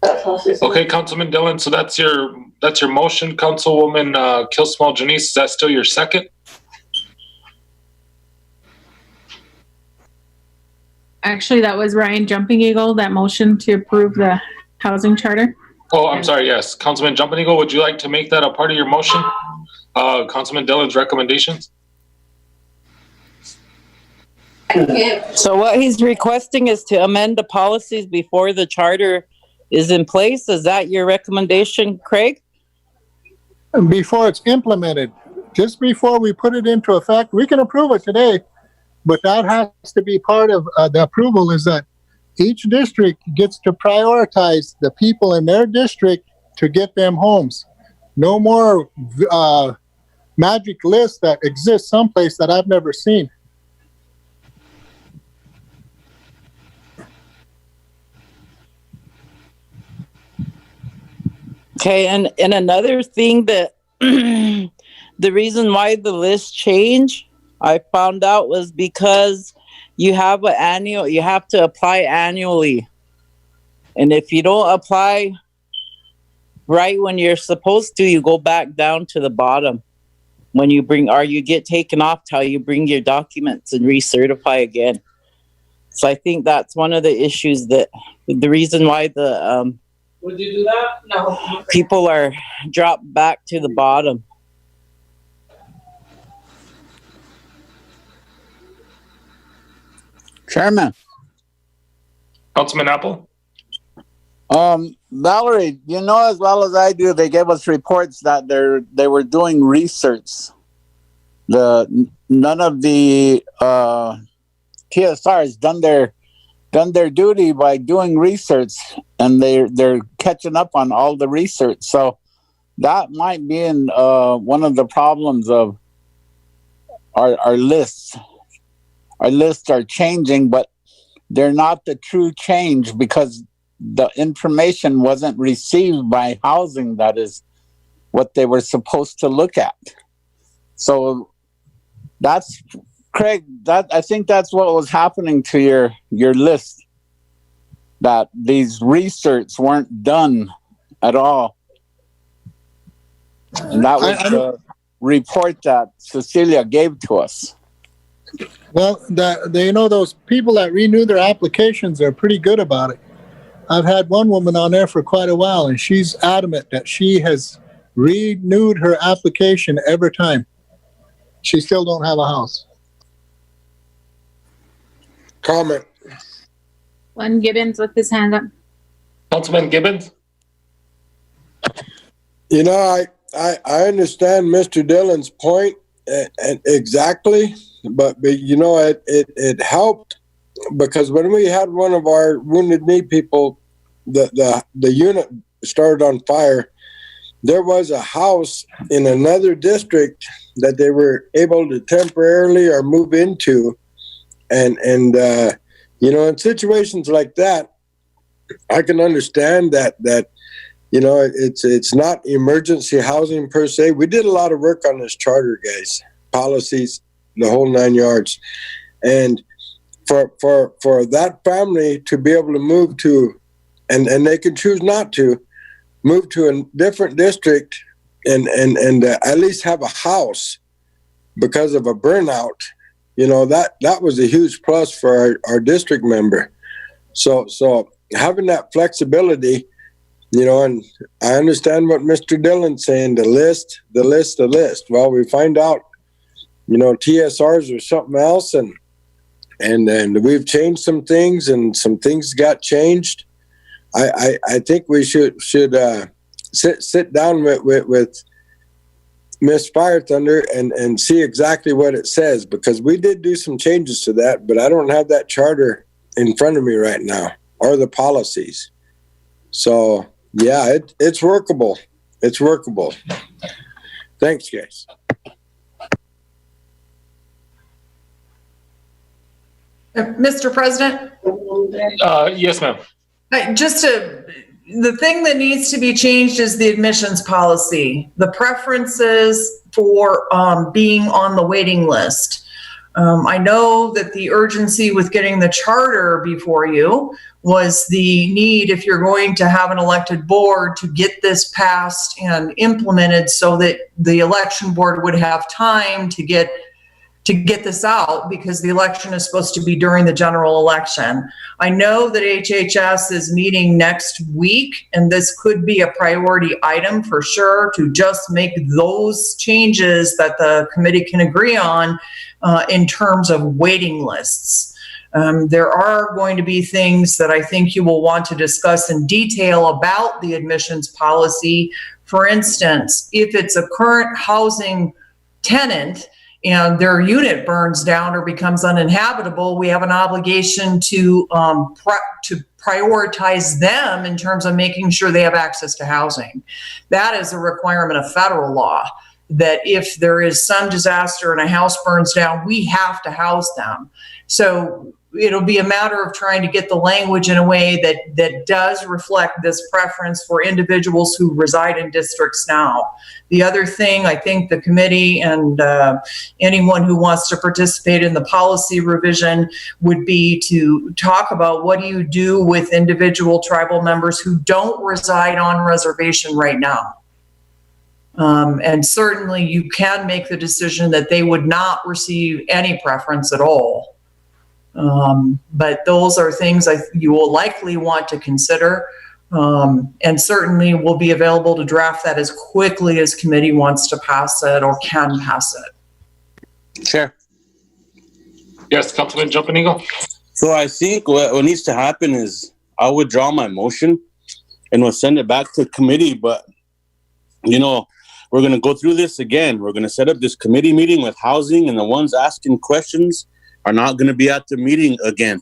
A: Okay, Councilman Dillon, so that's your motion, Councilwoman Kilsmall Janice. Is that still your second?
B: Actually, that was Ryan Jumping Eagle, that motion to approve the housing charter.
A: Oh, I'm sorry, yes. Councilman Jumping Eagle, would you like to make that a part of your motion? Councilman Dillon's recommendations?
E: So what he's requesting is to amend the policies before the charter is in place. Is that your recommendation, Craig?
L: Before it's implemented, just before we put it into effect, we can approve it today, but that has to be part of the approval, is that each district gets to prioritize the people in their district to get them homes. No more magic list that exists someplace that I've never seen.
E: Okay, and another thing that the reason why the list changed, I found out, was because you have to apply annually. And if you don't apply right when you're supposed to, you go back down to the bottom. When you get taken off till you bring your documents and recertify again. So I think that's one of the issues, that the reason why the
O: would you do that? No.
E: people are dropped back to the bottom.
M: Chairman.
A: Councilman Apple?
M: Valerie, you know as well as I do, they gave us reports that they were doing research. None of the TSRs done their duty by doing research, and they're catching up on all the research. So that might be in one of the problems of our lists. Our lists are changing, but they're not the true change because the information wasn't received by housing. That is what they were supposed to look at. So that's, Craig, I think that's what was happening to your list, that these research weren't done at all. And that was the report that Cecilia gave to us.
L: Well, those people that renew their applications are pretty good about it. I've had one woman on there for quite a while, and she's adamant that she has renewed her application every time. She still don't have a house.
J: Comment.
B: Glenn Gibbons with his hand up.
A: Councilman Gibbons?
J: You know, I understand Mr. Dillon's point exactly, but you know, it helped because when we had one of our wounded knee people, the unit started on fire. There was a house in another district that they were able to temporarily or move into, and you know, in situations like that, I can understand that you know, it's not emergency housing per se. We did a lot of work on this charter, guys, policies, the whole 9 yards, and for that family to be able to move to, and they can choose not to move to a different district and at least have a house because of a burnout. that was a huge plus for our district member. So having that flexibility, and I understand what Mr. Dillon's saying, the list. Well, we find out, TSRs or something else, and we've changed some things, and some things got changed. I think we should sit down with Miss Fire Thunder and see exactly what it says, because we did do some changes to that, but I don't have that charter in front of me right now, or the policies. So yeah, it's workable. It's workable. Thanks, guys.
N: Mr. President?
A: Yes, ma'am.
N: The thing that needs to be changed is the admissions policy, the preferences for being on the waiting list. I know that the urgency with getting the charter before you was the need, if you're going to have an elected board, to get this passed and implemented so that the election board would have time to get this out, because the election is supposed to be during the general election. I know that HHS is meeting next week, and this could be a priority item for sure, to just make those changes that the committee can agree on in terms of waiting lists. There are going to be things that I think you will want to discuss in detail about the admissions policy. For instance, if it's a current housing tenant and their unit burns down or becomes uninhabitable, we have an obligation to prioritize them in terms of making sure they have access to housing. That is a requirement of federal law, that if there is some disaster and a house burns down, we have to house them. So it'll be a matter of trying to get the language in a way that does reflect this preference for individuals who reside in districts now. The other thing, I think the committee and anyone who wants to participate in the policy revision would be to talk about, what do you do with individual tribal members who don't reside on reservation right now? And certainly you can make the decision that they would not receive any preference at all. But those are things you will likely want to consider, and certainly will be available to draft that as quickly as committee wants to pass it or can pass it.
C: Sure.
A: Yes, Councilman Jumping Eagle.
C: So I think what needs to happen is I'll withdraw my motion and we'll send it back to committee. But, we're going to go through this again. We're going to set up this committee meeting with housing, and the ones asking questions are not going to be at the meeting again.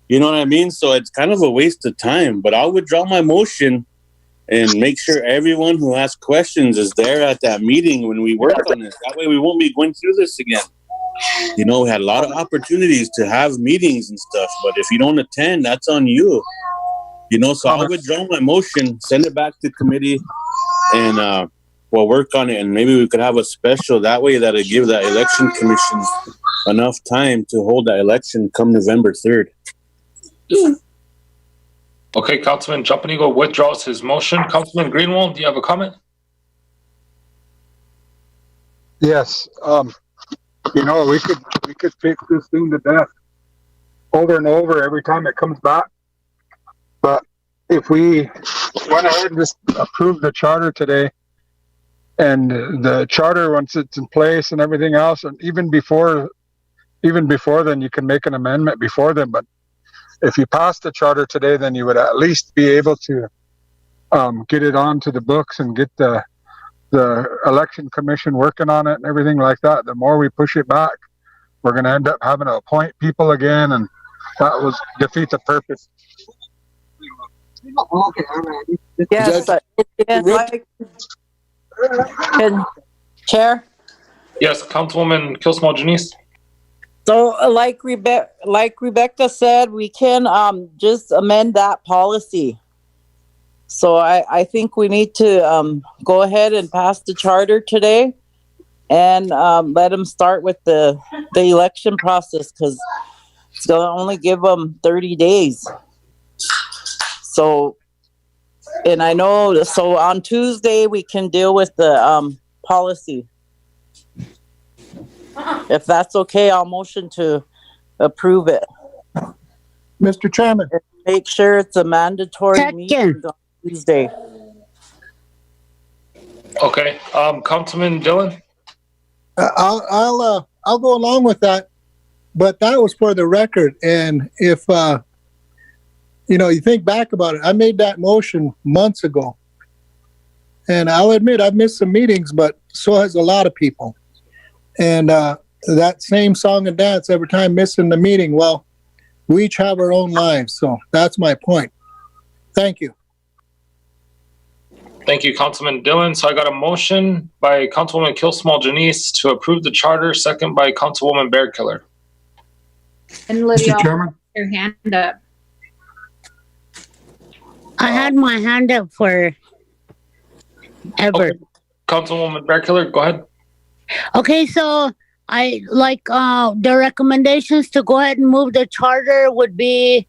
C: You know what I mean? So it's kind of a waste of time, but I'll withdraw my motion and make sure everyone who has questions is there at that meeting when we work on this. That way we won't be going through this again. We had a lot of opportunities to have meetings and stuff, but if you don't attend, that's on you. So I'll withdraw my motion, send it back to committee, and we'll work on it, and maybe we could have a special that way that'll give the election commission enough time to hold that election come November 3rd.
A: Okay, Councilman Jumping Eagle withdraws his motion. Councilman Greenwald, do you have a comment?
D: Yes. We could fix this thing to death over and over every time it comes back. But if we went ahead and just approved the charter today, and the charter, once it's in place and everything else, and even before then, you can make an amendment before then. But if you pass the charter today, then you would at least be able to get it onto the books and get the election commission working on it and everything like that. The more we push it back, we're going to end up having to appoint people again, and that was defeat the purpose.
E: Okay, all right. Yes, Chair?
A: Yes, Councilwoman Kilsmo Janice.
E: So like Rebecca said, we can just amend that policy. So I think we need to go ahead and pass the charter today and let them start with the election process, because it's going to only give them 30 days. So, and I know, so on Tuesday we can deal with the policy. If that's okay, I'll motion to approve it.
L: Mr. Chairman.
E: Make sure it's a mandatory meeting on Tuesday.
A: Okay. Councilman Dillon?
L: I'll go along with that, but that was for the record. And if, you think back about it, I made that motion months ago. And I'll admit I've missed some meetings, but so has a lot of people. And that same song and dance every time missing the meeting, well, we each have our own lives. So that's my point. Thank you.
A: Thank you, Councilman Dillon. So I got a motion by Councilwoman Killsmall Janice to approve the charter, second by Councilwoman Bearkiller.
B: And Lydia,
G: Mr. Chairman?
B: your hand up.
P: I had my hand up for ever.
A: Okay. Councilwoman Bearkiller, go ahead.
P: Okay, so I like the recommendations to go ahead and move the charter would be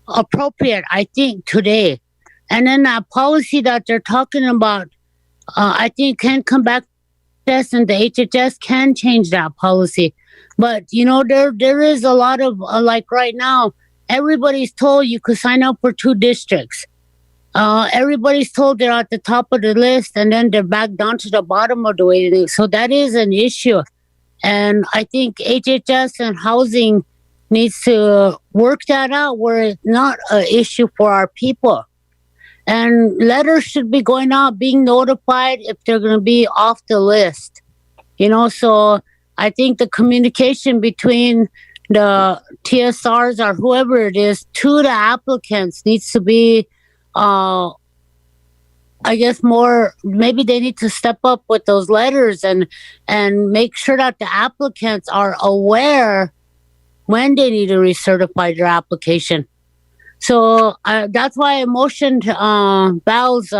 P: appropriate, I think, today. And then that policy that they're talking about, I think can come back to us, and the HHS can change that policy. But, there is a lot of, like right now, everybody's told you could sign up for 2 districts. Everybody's told they're at the top of the list, and then they're back down to the bottom of the waiting list. So that is an issue. And I think HHS and housing needs to work that out where it's not an issue for our people. And letters should be going out, being notified if they're going to be off the list. So I think the communication between the TSRs or whoever it is to the applicants needs to be, I guess, more, maybe they need to step up with those letters and make sure that the applicants are aware when they need to recertify their application. So that's why I motioned Val's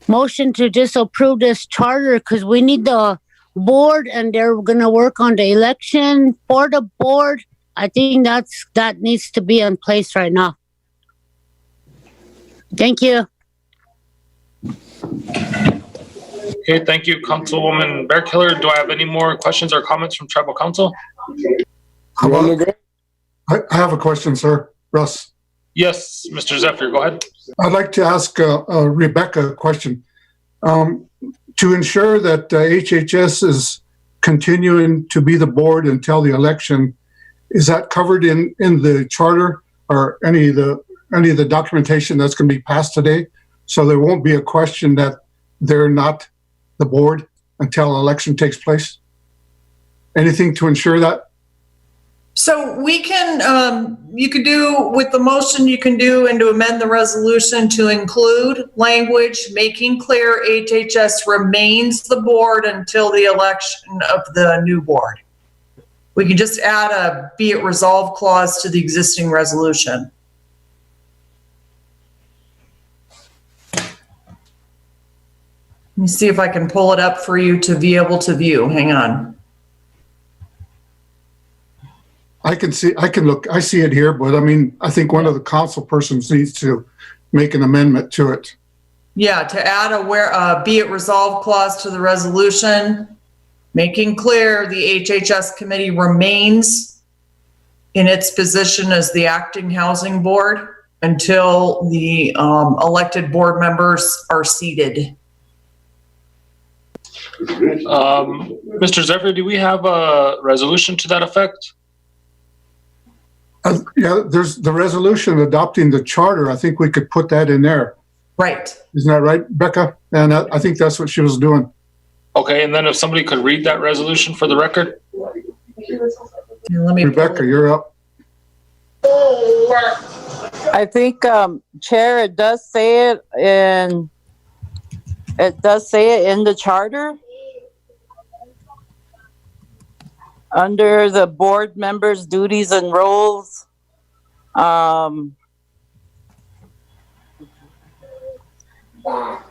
P: motion to just approve this charter, because we need the board, and they're going to work on the election for the board. I think that needs to be in place right now. Thank you.
A: Okay, thank you, Councilwoman Bearkiller. Do I have any more questions or comments from Tribal Council?
G: I have a question, sir. Russ.
A: Yes, Mr. Zephyr, go ahead.
G: I'd like to ask Rebecca a question. To ensure that HHS is continuing to be the board until the election, is that covered in the charter or any of the documentation that's going to be passed today? So there won't be a question that they're not the board until election takes place? Anything to ensure that?
N: So we can, you could do with the motion, you can do and to amend the resolution to include language making clear HHS remains the board until the election of the new board. We can just add a be it resolved clause to the existing resolution. Let me see if I can pull it up for you to be able to view. Hang on.
G: I can look, I see it here, but I mean, I think one of the council persons needs to make an amendment to it.
N: Yeah, to add a be it resolved clause to the resolution, making clear the HHS committee remains in its position as the acting housing board until the elected board members are seated.
A: Mr. Zephyr, do we have a resolution to that effect?
G: Yeah, there's the resolution adopting the charter. I think we could put that in there.
N: Right.
G: Isn't that right, Becca? And I think that's what she was doing.
A: Okay, and then if somebody could read that resolution for the record.
N: Let me
G: Rebecca, you're up.
E: I think, Chair, it does say it in the charter. Under the board members' duties and roles,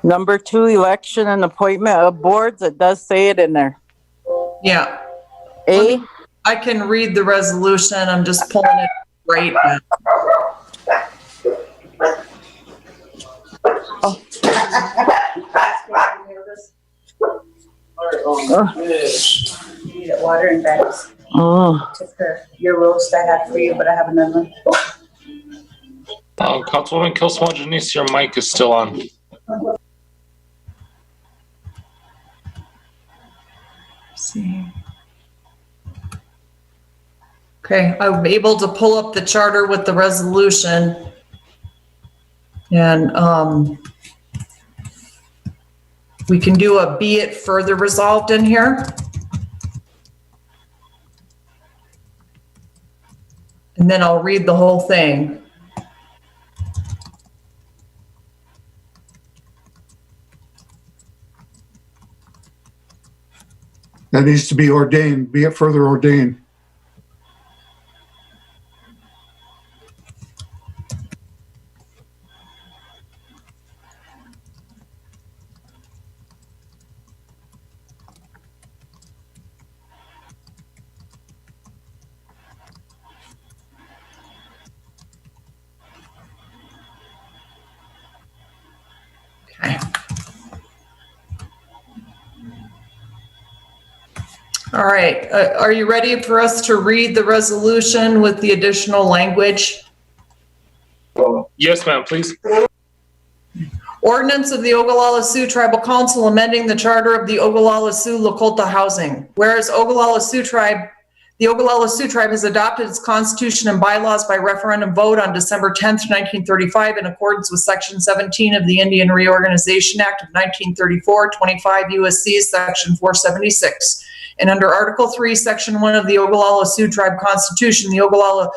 E: number 2, election and appointment of boards, it does say it in there.
N: Yeah.
E: A?
N: I can read the resolution. I'm just pulling it right now.
Q: need it water and bags.
E: Oh.
Q: Took your roast I had for you, but I have another one.
A: Councilwoman Kilsmo-Janice, your mic is still on.
N: Let's see. Okay, I'm able to pull up the charter with the resolution. And we can do a be it further resolved in here. And then I'll read the whole thing.
G: That needs to be ordained, be it further ordained.
N: Okay. All right, are you ready for us to read the resolution with the additional language?
A: Yes, ma'am, please.
N: Ordinance of the Oglala Sioux Tribal Council amending the charter of the Oglala Sioux Lakota Housing. Whereas the Oglala Sioux Tribe has adopted its constitution and bylaws by referendum vote on December 10th, 1935 in accordance with Section 17 of the Indian Reorganization Act of 1934, 25 U.S.C. Section 476. And under Article 3, Section 1 of the Oglala Sioux Tribe Constitution, the Oglala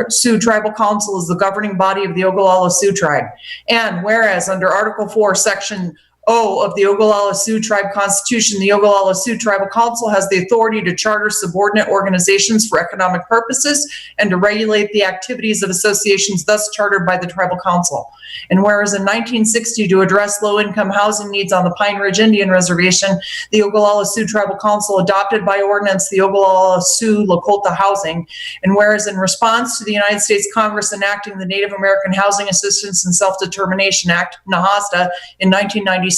N: Sioux Tribal Council is the governing body of the Oglala Sioux Tribe. And whereas under Article 4, Section O of the Oglala Sioux Tribe Constitution, the Oglala Sioux Tribal Council has the authority to charter subordinate organizations for economic purposes and to regulate the activities of associations thus chartered by the Tribal Council. And whereas in 1960, to address low-income housing needs on the Pine Ridge Indian Reservation, the Oglala Sioux Tribal Council adopted by ordinance the Oglala Sioux Lakota Housing. And whereas in response to the United States Congress enacting the Native American Housing Assistance and Self-Determination Act, NAHASDA, in 1996,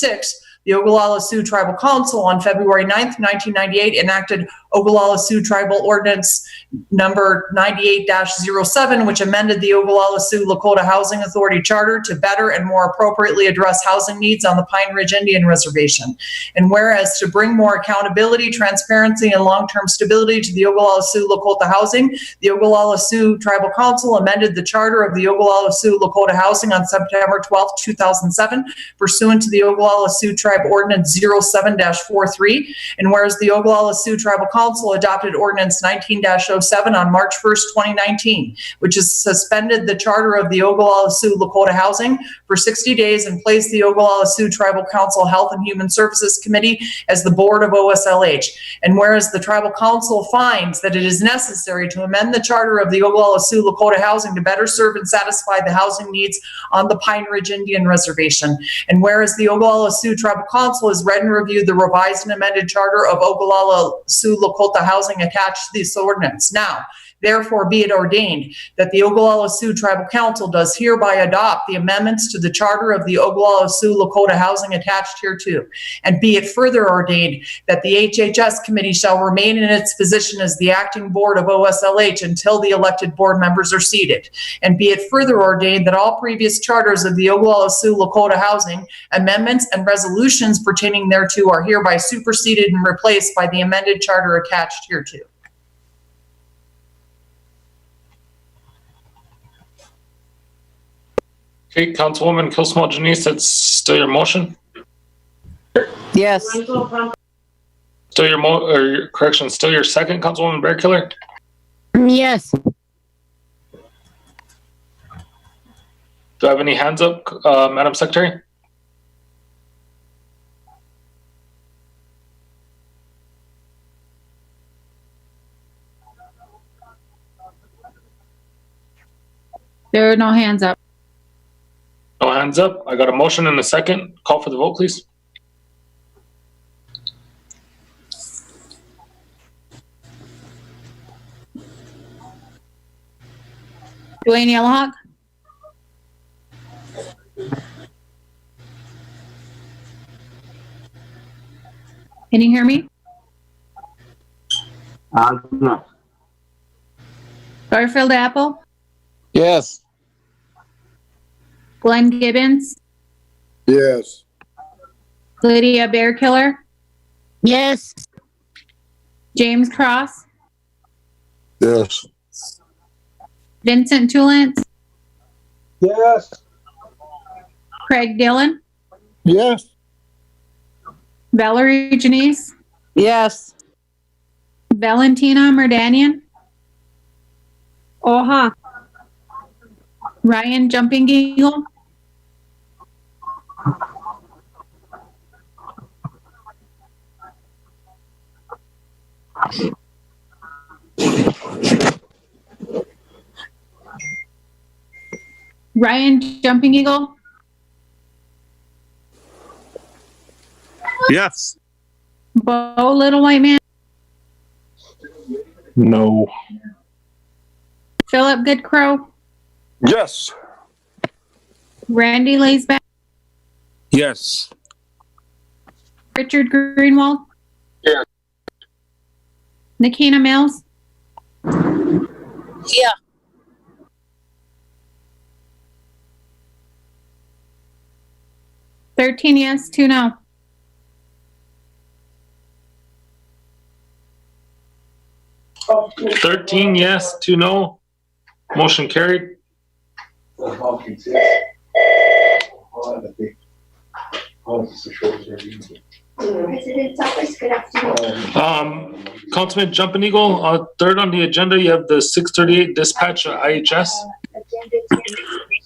N: the Oglala Sioux Tribal Council on February 9th, 1998 enacted Oglala Sioux Tribal Ordinance number 98-07, which amended the Oglala Sioux Lakota Housing Authority Charter to better and more appropriately address housing needs on the Pine Ridge Indian Reservation. And whereas to bring more accountability, transparency, and long-term stability to the Oglala Sioux Lakota Housing, the Oglala Sioux Tribal Council amended the charter of the Oglala Sioux Lakota Housing on September 12, 2007, pursuant to the Oglala Sioux Tribe Ordinance 07-43. And whereas the Oglala Sioux Tribal Council adopted Ordinance 19-07 on March 1st, 2019, which has suspended the charter of the Oglala Sioux Lakota Housing for 60 days and placed the Oglala Sioux Tribal Council Health and Human Services Committee as the board of OSLH. And whereas the Tribal Council finds that it is necessary to amend the charter of the Oglala Sioux Lakota Housing to better serve and satisfy the housing needs on the Pine Ridge Indian Reservation. And whereas the Oglala Sioux Tribal Council has read and reviewed the revised and amended charter of Oglala Sioux Lakota Housing attached to this ordinance. Now, therefore be it ordained that the Oglala Sioux Tribal Council does hereby adopt the amendments to the charter of the Oglala Sioux Lakota Housing attached hereto. And be it further ordained that the HHS committee shall remain in its position as the acting board of OSLH until the elected board members are seated. And be it further ordained that all previous charters of the Oglala Sioux Lakota Housing amendments and resolutions pertaining thereto are hereby superseded and replaced by the amended charter attached hereto.
A: Okay, Councilwoman Kilsmo-Janice, that's still your motion?
E: Yes.
A: Still your correction, still your second, Councilwoman Bearkiller?
P: Yes.
A: Do I have any hands up, Madam Secretary?
B: There are no hands up.
A: No hands up. I got a motion and a second. Call for the vote, please.
B: Dwayne Yellowhawk? Can you hear me?
C: Agna.
B: Garfield Apple,
M: Yes.
B: Glenn Gibbons,
J: Yes.
B: Lydia Bearkiller,
P: Yes.
B: James Cross,
J: Yes.
B: Vincent Tulance,
D: Yes.
B: Craig Dillon,
L: Yes.
B: Valerie Janice,
E: Yes.
B: Valentina Merdanian,
F: Oha.
B: Ryan Jumping Eagle, Ryan Jumping Eagle,
C: Yes.
B: Bo Little White Man,
C: No.
B: Philip Goodcrow,
J: Yes.
B: Randy Laysback,
C: Yes.
B: Richard Greenwald,
J: Yeah.
B: Nikina Mills,
P: Yeah.
B: 13 yes, 2 no.
O: Oh,
A: 13 yes, 2 no. Motion carried.
R: President's office, good afternoon.
A: Councilman Jumping Eagle, third on the agenda, you have the 638 dispatch IHS.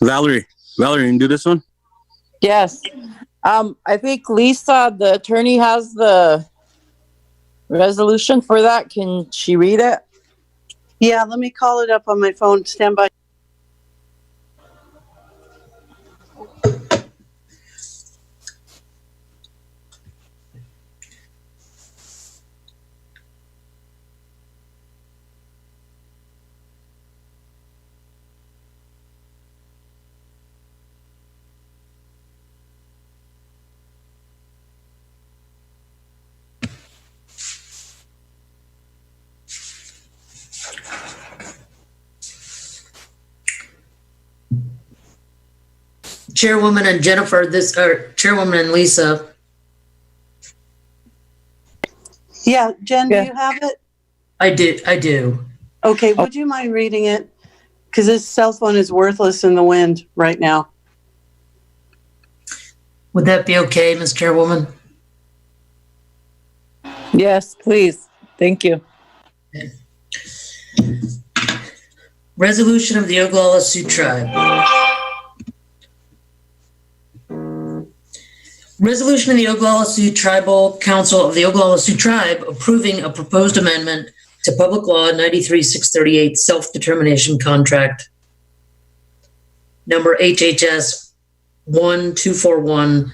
C: Valerie, you can do this one?
E: Yes. I think Lisa, the attorney, has the resolution for that. Can she read it?
K: Yeah, let me call it up on my phone. Stand by.
S: Chairwoman and Jennifer, Chairwoman and Lisa.
K: Yeah, Jen, do you have it?
S: I do.
K: Okay, would you mind reading it? Because this cell phone is worthless in the wind right now.
S: Would that be okay, Ms. Chairwoman?
E: Yes, please. Thank you.
S: Resolution of the Oglala Sioux Tribe. Resolution of the Oglala Sioux Tribal Council of the Oglala Sioux Tribe approving a proposed amendment to Public Law 93-638 Self-Determination Contract number HHS 1241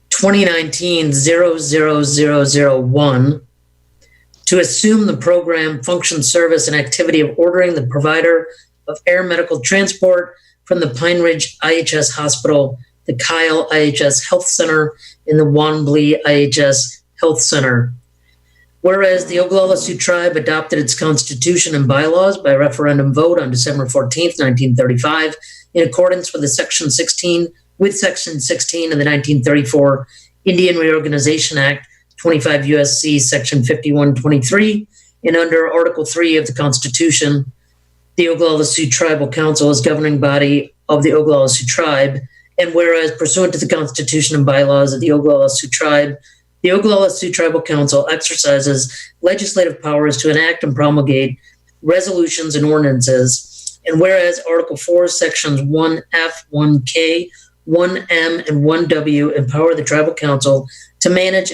S: 2019-00001 to assume the program, function, service, and activity of ordering the provider of air medical transport from the Pine Ridge IHS Hospital, the Kyle IHS Health Center, and the Wanblee IHS Health Center. Whereas the Oglala Sioux Tribe adopted its constitution and bylaws by referendum vote on December 14th, 1935, in accordance with Section 16 of the 1934 Indian Reorganization Act, 25 U.S.C. Section 5123, and under Article 3 of the Constitution, the Oglala Sioux Tribal Council is governing body of the Oglala Sioux Tribe. And whereas pursuant to the Constitution and bylaws of the Oglala Sioux Tribe, the Oglala Sioux Tribal Council exercises legislative powers to enact and promulgate resolutions and ordinances. And whereas Article 4, Sections 1F, 1K, 1M, and 1W empower the Tribal Council to manage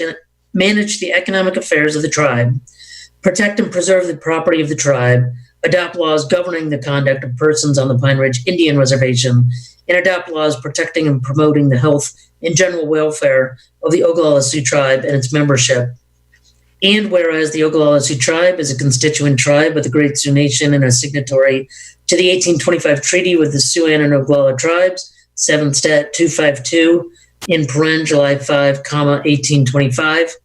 S: the economic affairs of the tribe, protect and preserve the property of the tribe, adopt laws governing the conduct of persons on the Pine Ridge Indian Reservation, and adopt laws protecting and promoting the health and general welfare of the Oglala Sioux Tribe and its membership. And whereas the Oglala Sioux Tribe is a constituent tribe of the Great Sioux Nation and a signatory to the 1825 Treaty with the Siouan and Oglala Tribes, 7 Stat 252, in paren July 5, 1825,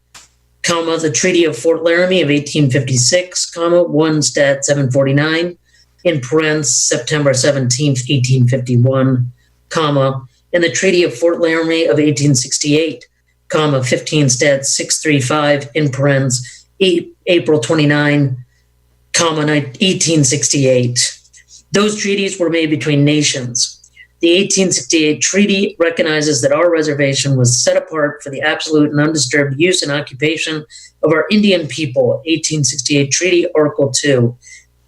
S: comma, the Treaty of Fort Laramie of 1856, comma, 1 Stat 749, in parentheses, September 17th, 1851, comma, and the Treaty of Fort Laramie of 1868, comma, 15 Stat 635, in parentheses, April 29, comma, 1868. Those treaties were made between nations. The 1868 treaty recognizes that our reservation was set apart for the absolute and undisturbed use and occupation of our Indian people, 1868 Treaty, Article 2.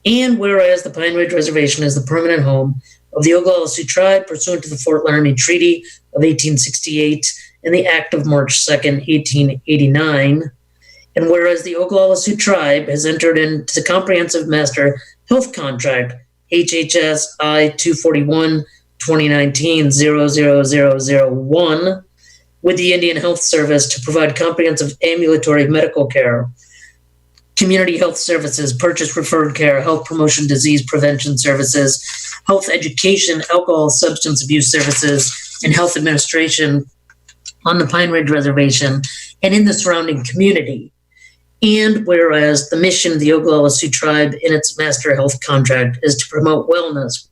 S: And whereas the Pine Ridge Reservation is the permanent home of the Oglala Sioux Tribe pursuant to the Fort Laramie Treaty of 1868 and the Act of March 2nd, 1889, and whereas the Oglala Sioux Tribe has entered into the Comprehensive Master Health Contract, HHS I-241, 2019-00001, with the Indian Health Service to provide comprehensive ambulatory medical care, community health services, purchase referred care, health promotion, disease prevention services, health education, alcohol, substance abuse services, and health administration on the Pine Ridge Reservation and in the surrounding community. And whereas the mission of the Oglala Sioux Tribe in its master health contract is to promote wellness,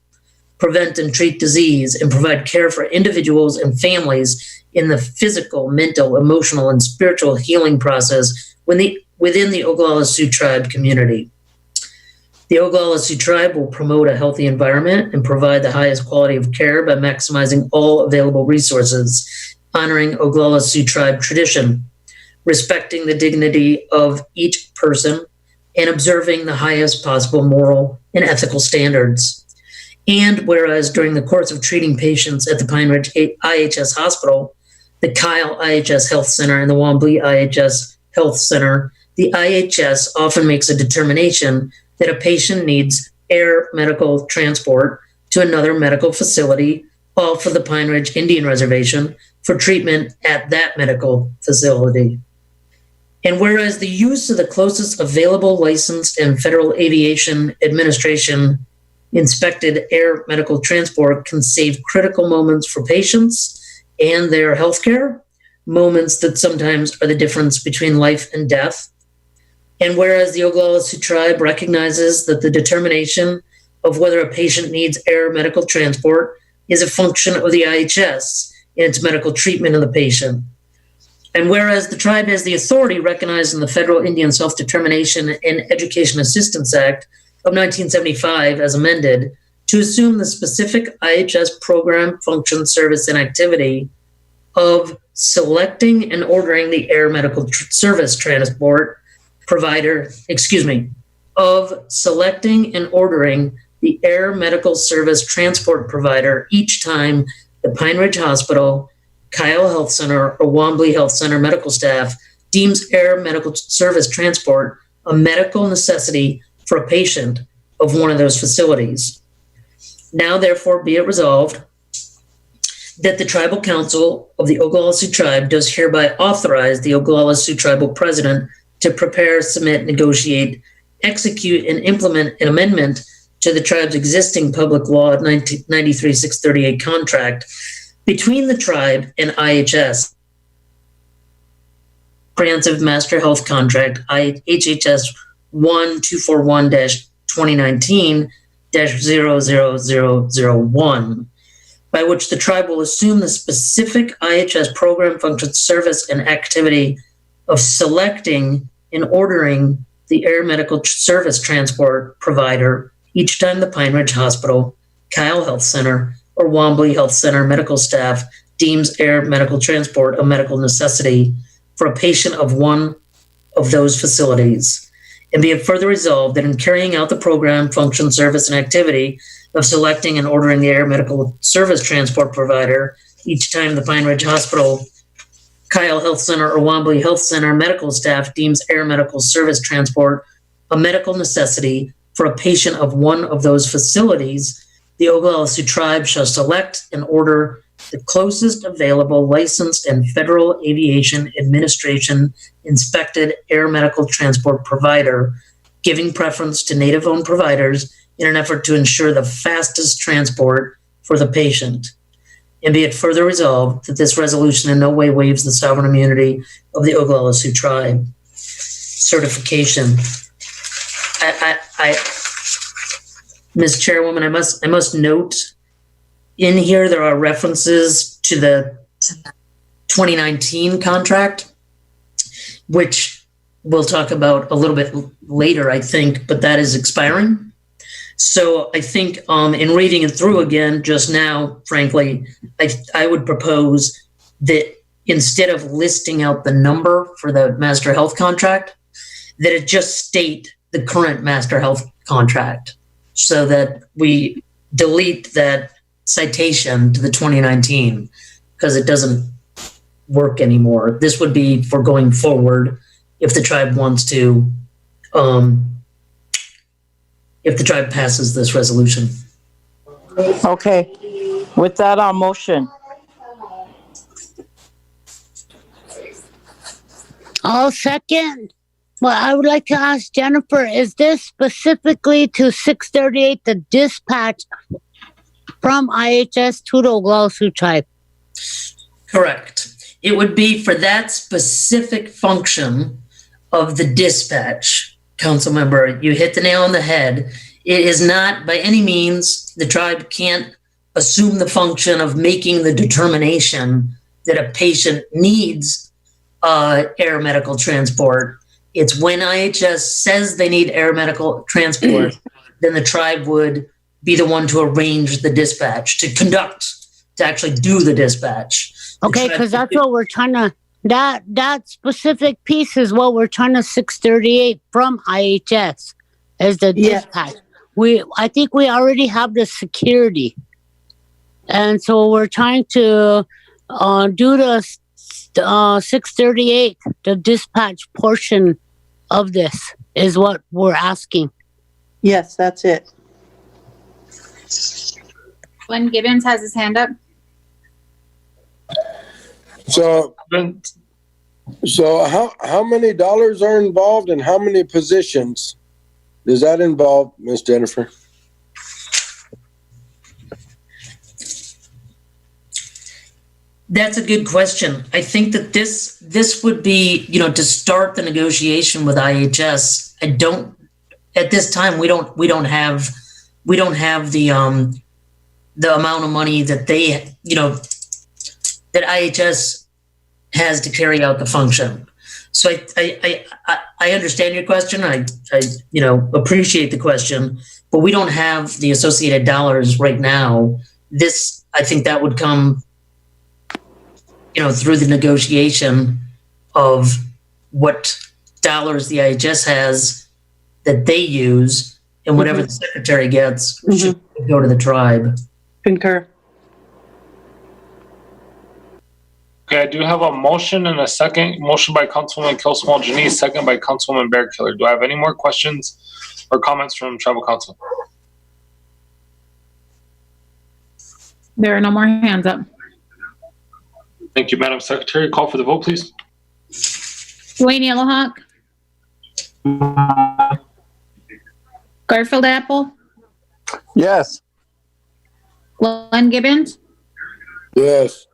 S: prevent and treat disease, and provide care for individuals and families in the physical, mental, emotional, and spiritual healing process within the Oglala Sioux Tribe community. The Oglala Sioux Tribe will promote a healthy environment and provide the highest quality of care by maximizing all available resources, honoring Oglala Sioux Tribe tradition, respecting the dignity of each person, and observing the highest possible moral and ethical standards. And whereas during the course of treating patients at the Pine Ridge IHS Hospital, the Kyle IHS Health Center, and the Wombly IHS Health Center, the IHS often makes a determination that a patient needs air medical transport to another medical facility, all for the Pine Ridge Indian Reservation, for treatment at that medical facility. And whereas the use of the closest available licensed and Federal Aviation Administration inspected air medical transport can save critical moments for patients and their healthcare, moments that sometimes are the difference between life and death. And whereas the Oglala Sioux Tribe recognizes that the determination of whether a patient needs air medical transport is a function of the IHS in its medical treatment of the patient. And whereas the tribe has the authority recognized in the Federal Indian Self-Determination and Education Assistance Act of 1975 as amended to assume the specific IHS program, function, service, and activity of selecting and ordering the air medical service transport provider, of selecting and ordering the air medical service transport provider each time the Pine Ridge Hospital, Kyle Health Center, or Wombly Health Center medical staff deems air medical service transport a medical necessity for a patient of one of those facilities. Now, therefore, be it resolved that the Tribal Council of the Oglala Sioux Tribe does hereby authorize the Oglala Sioux Tribal President to prepare, submit, negotiate, execute, and implement an amendment to the tribe's existing Public Law 93-638 contract between the tribe and IHS. Comprehensive Master Health Contract, HHS 1241-2019-00001, by which the tribe will assume the specific IHS program, function, service, and activity of selecting and ordering the air medical service transport provider each time the Pine Ridge Hospital, Kyle Health Center, or Wombly Health Center medical staff deems air medical transport a medical necessity for a patient of one of those facilities. And be it further resolved that in carrying out the program, function, service, and activity of selecting and ordering the air medical service transport provider each time the Pine Ridge Hospital, Kyle Health Center, or Wombly Health Center medical staff deems air medical service transport a medical necessity for a patient of one of those facilities, the Oglala Sioux Tribe shall select and order the closest available licensed and Federal Aviation Administration inspected air medical transport provider, giving preference to native-owned providers in an effort to ensure the fastest transport for the patient. And be it further resolved that this resolution in no way waives the sovereign immunity of the Oglala Sioux Tribe. certification. Ms. Chairwoman, I must note in here there are references to the 2019 contract, which we'll talk about a little bit later, I think, but that is expiring. So I think in reading it through again just now, frankly, I would propose that instead of listing out the number for the master health contract, that it just state the current master health contract so that we delete that citation to the 2019 because it doesn't work anymore. This would be for going forward if the tribe wants to, if the tribe passes this resolution.
E: Okay. With that, I'll motion.
P: I'll second. Well, I would like to ask Jennifer, is this specifically to 638, the dispatch from IHS to the Oglala Sioux tribe?
S: Correct. It would be for that specific function of the dispatch. Council member, you hit the nail on the head. It is not by any means, the tribe can't assume the function of making the determination that a patient needs air medical transport. It's when IHS says they need air medical transport, then the tribe would be the one to arrange the dispatch, to actually do the dispatch.
P: Okay, because that's what we're trying to, that specific piece is what we're trying to 638 from IHS as the dispatch. I think we already have the security. And so we're trying to do the 638, the dispatch portion of this is what we're asking.
K: Yes, that's it.
B: Glenn Gibbons has his hand up.
J: So how many dollars are involved and how many positions does that involve, Miss Jennifer?
S: That's a good question. I think that this would be, to start the negotiation with IHS. At this time, we don't have the amount of money that they, that IHS has to carry out the function. So I understand your question. I appreciate the question, but we don't have the associated dollars right now. I think that would come, through the negotiation of what dollars the IHS has that they use, and whatever the secretary gets should go to the tribe.
K: Concur.
A: Okay, I do have a motion and a second. Motion by Councilwoman Kelsmal Janice, second by Councilwoman Bearkiller. Do I have any more questions or comments from Tribal Council?
B: There are no more hands up.
A: Thank you, Madam Secretary. Call for the vote, please.
B: Dwayne Yellowhawk. Garfield Apple.
M: Yes.
B: Glenn Gibbons.
J: Yes.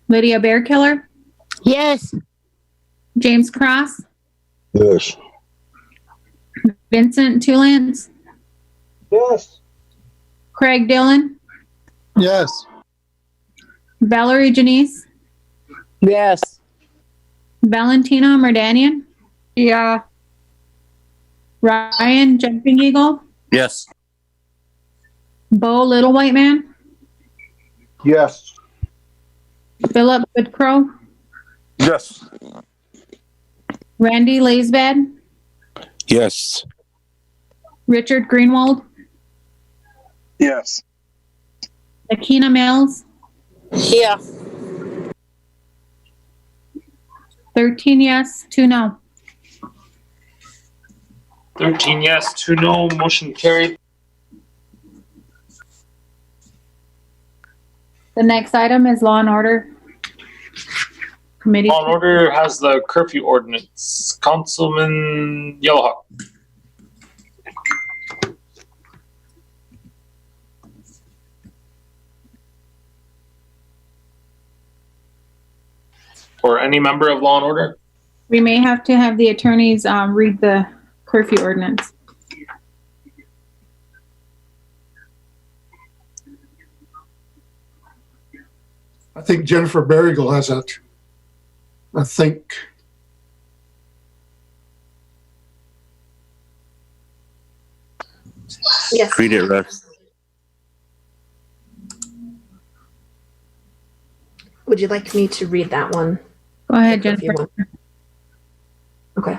B: Lydia Bearkiller.
P: Yes.
B: James Cross.
J: Yes.
B: Vincent Tulance.
J: Yes.
B: Craig Dillon.
L: Yes.
B: Valerie Janice.
E: Yes.
B: Valentina Merdanian.
F: Yeah.
B: Ryan Jumping Eagle.
C: Yes.
B: Bo Little White Man.
J: Yes.
B: Philip Goodcrow.
J: Yes.
B: Randy Laysbad.
C: Yes.
B: Richard Greenwald.
J: Yes.
B: Akina Mills.
E: Yeah.
B: 13 yes, 2 no.
A: 13 yes, 2 no. Motion carried.
B: The next item is Law and Order Committee.
A: Law and Order has the curfew ordinance. Councilman Yellowhawk. Or any member of Law and Order?
B: We may have to have the attorneys read the curfew ordinance.
G: I think Jennifer Barrigal has that. I think.
T: Yes.
C: Read it, Russ.
T: Would you like me to read that one?
B: Go ahead, Jennifer.
T: Okay.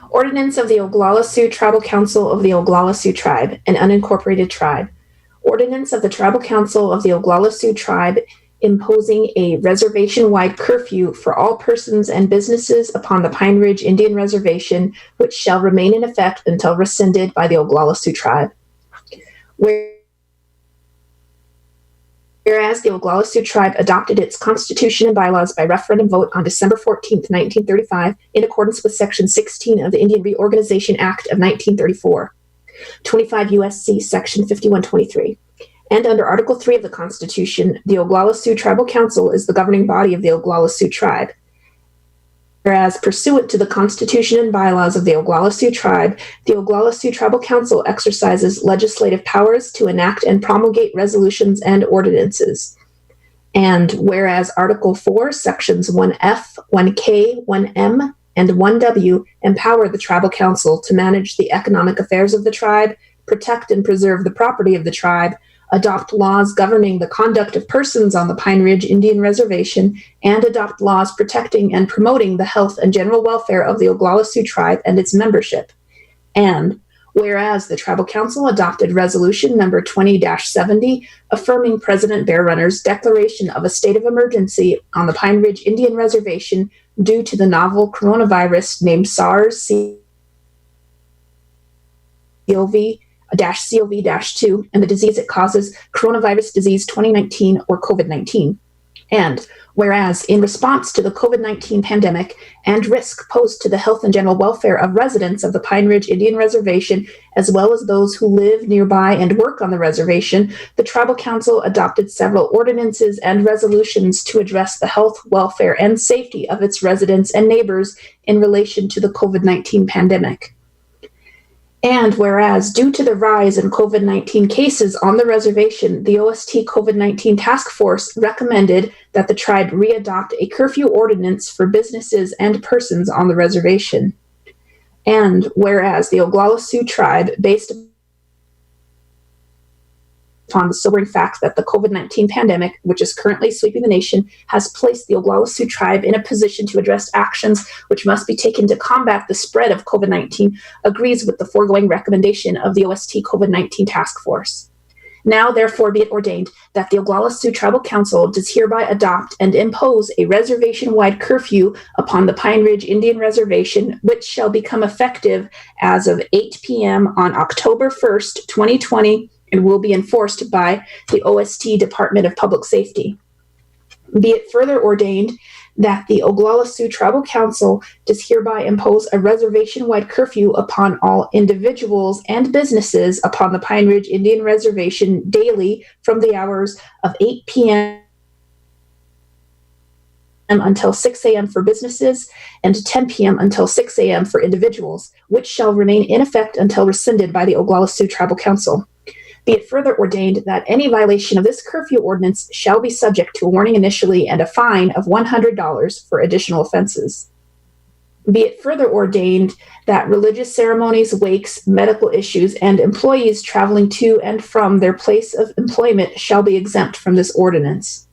T: Ordinance of the Oglala Sioux Tribal Council of the Oglala Sioux Tribe, an unincorporated tribe. Ordinance of the Tribal Council of the Oglala Sioux Tribe imposing a reservation-wide curfew for all persons and businesses upon the Pine Ridge Indian Reservation, which shall remain in effect until rescinded by the Oglala Sioux Tribe. Whereas the Oglala Sioux Tribe adopted its constitution and bylaws by referendum vote on December 14th, 1935, in accordance with Section 16 of the Indian Reorganization Act of 1934, 25 U.S.C. Section 5123. And under Article 3 of the Constitution, the Oglala Sioux Tribal Council is the governing body of the Oglala Sioux Tribe. Whereas, pursuant to the Constitution and bylaws of the Oglala Sioux Tribe, the Oglala Sioux Tribal Council exercises legislative powers to enact and promulgate resolutions and ordinances. And whereas Article 4, Sections 1F, 1K, 1M, and 1W empower the Tribal Council to manage the economic affairs of the tribe, protect and preserve the property of the tribe, adopt laws governing the conduct of persons on the Pine Ridge Indian Reservation, and adopt laws protecting and promoting the health and general welfare of the Oglala Sioux Tribe and its membership. And whereas the Tribal Council adopted Resolution Number 20-70, affirming President Bear Runner's declaration of a state of emergency on the Pine Ridge Indian Reservation due to the novel coronavirus named SARS-CoV-2 and the disease it causes, coronavirus disease 2019 or COVID-19. And whereas in response to the COVID-19 pandemic and risk posed to the health and general welfare of residents of the Pine Ridge Indian Reservation, as well as those who live nearby and work on the reservation, the Tribal Council adopted several ordinances and resolutions to address the health, welfare, and safety of its residents and neighbors in relation to the COVID-19 pandemic. And whereas, due to the rise in COVID-19 cases on the reservation, the OST COVID-19 Task Force recommended that the tribe readopt a curfew ordinance for businesses and persons on the reservation. And whereas the Oglala Sioux Tribe, based upon the sobering fact that the COVID-19 pandemic, which is currently sweeping the nation, has placed the Oglala Sioux Tribe in a position to address actions which must be taken to combat the spread of COVID-19, agrees with the foregoing recommendation of the OST COVID-19 Task Force. Now, therefore, be it ordained that the Oglala Sioux Tribal Council does hereby adopt and impose a reservation-wide curfew upon the Pine Ridge Indian Reservation, which shall become effective as of 8 p.m. on October 1st, 2020, and will be enforced by the OST Department of Public Safety. Be it further ordained that the Oglala Sioux Tribal Council does hereby impose a reservation-wide curfew upon all individuals and businesses upon the Pine Ridge Indian Reservation daily from the hours of 8 p.m. until 6 a.m. for businesses and 10 p.m. until 6 a.m. for individuals, which shall remain in effect until rescinded by the Oglala Sioux Tribal Council. Be it further ordained that any violation of this curfew ordinance shall be subject to a warning initially and a fine of $100 for additional offenses. Be it further ordained that religious ceremonies, wakes, medical issues, and employees traveling to and from their place of employment shall be exempt from this ordinance.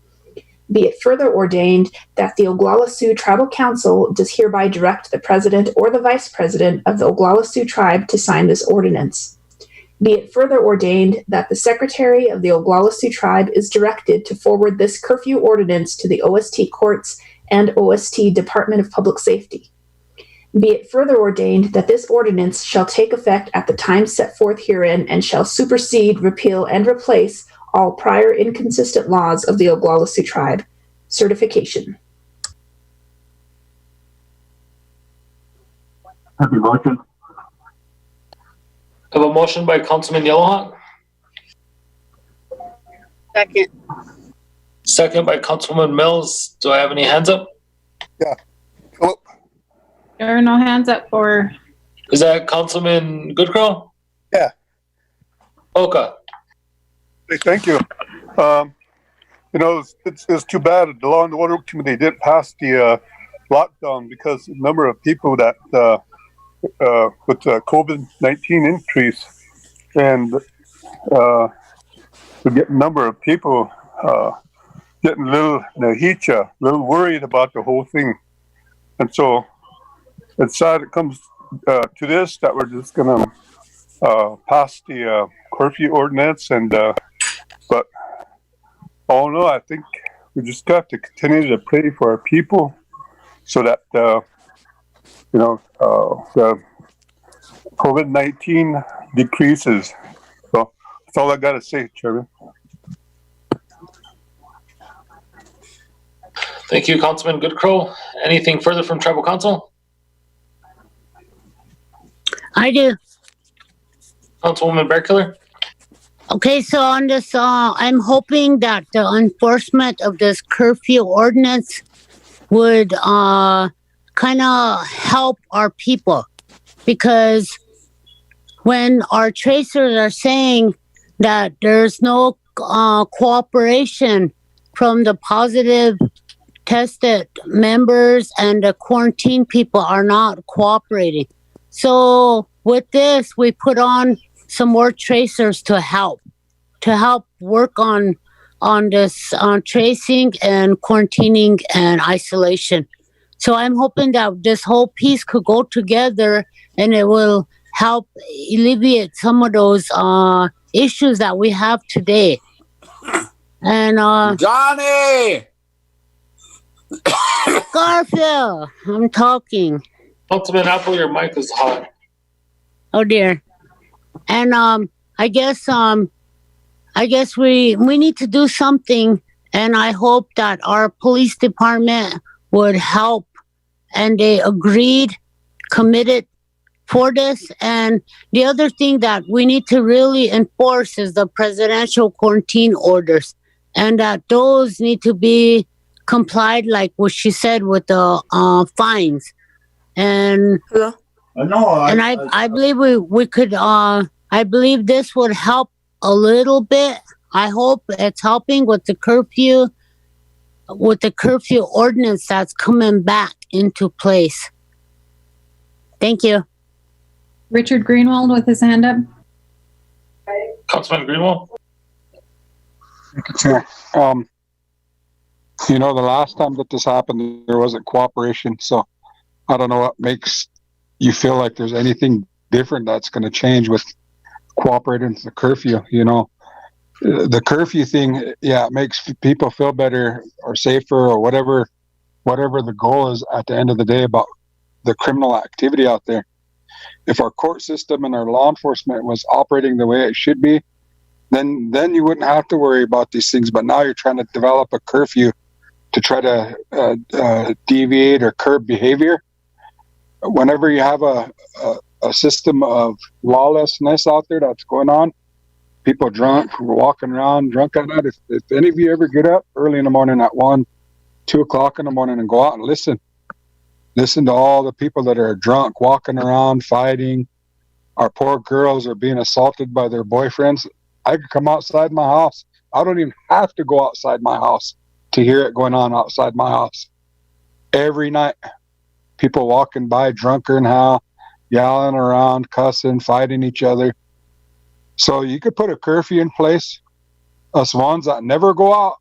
T: Be it further ordained that the Oglala Sioux Tribal Council does hereby direct the President or the Vice President of the Oglala Sioux Tribe to sign this ordinance. Be it further ordained that the Secretary of the Oglala Sioux Tribe is directed to forward this curfew ordinance to the OST courts and OST Department of Public Safety. Be it further ordained that this ordinance shall take effect at the time set forth herein and shall supersede, repeal, and replace all prior inconsistent laws of the Oglala Sioux Tribe. Certification.
C: Happy motion.
A: I have a motion by Councilman Yellowhawk,
H: Second.
A: second by Councilwoman Mills. Do I have any hands up?
L: Yeah. Philip.
B: There are no hands up for.
A: Is that Councilman Goodcrow?
D: Yeah.
A: Oka.
U: Hey, thank you. It's too bad the Law and Order Committee didn't pass the lockdown because the number of people that with the COVID-19 increase and we get a number of people getting a little nahicha, a little worried about the whole thing. And so it's sad it comes to this, that we're just going to pass the curfew ordinance. And but all in all, I think we just got to continue to pray for our people so that, the COVID-19 decreases. So that's all I got to say, Chairman.
A: Thank you, Councilman Goodcrow. Anything further from Tribal Council?
P: I do.
A: Councilwoman Bearkiller?
P: Okay, so on this, I'm hoping that the enforcement of this curfew ordinance would kind of help our people, because when our tracers are saying that there's no cooperation from the positive tested members and the quarantine people are not cooperating. So with this, we put on some more tracers to help work on this tracing and quarantining and isolation. So I'm hoping that this whole piece could go together and it will help alleviate some of those issues that we have today. And
M: Johnny!
P: Garfield, I'm talking.
A: Councilman Apple, your mic is hot.
P: Oh dear. And I guess we need to do something, and I hope that our police department would help, and they agreed, committed for this. And the other thing that we need to really enforce is the presidential quarantine orders, and that those need to be complied, like what she said, with the fines. And I believe we could I believe this would help a little bit. I hope it's helping with the curfew ordinance that's coming back into place. Thank you.
B: Richard Greenwald with his hand up.
A: Councilman Greenwald?
D: Thank you, Chair. The last time that this happened, there wasn't cooperation. So I don't know what makes you feel like there's anything different that's going to change with cooperating with the curfew. The curfew thing, yeah, it makes people feel better or safer or whatever the goal is at the end of the day about the criminal activity out there. If our court system and our law enforcement was operating the way it should be, then you wouldn't have to worry about these things. But now you're trying to develop a curfew to try to deviate or curb behavior. Whenever you have a system of lawlessness out there that's going on, people drunk, walking around drunk at night. If any of you ever get up early in the morning at 1, 2 o'clock in the morning and go out and listen to all the people that are drunk, walking around, fighting. Our poor girls are being assaulted by their boyfriends. I could come outside my house. I don't even have to go outside my house to hear it going on outside my house. Every night, people walking by drunker and how, yelling around, cussing, fighting each other. So you could put a curfew in place. Us ones that never go out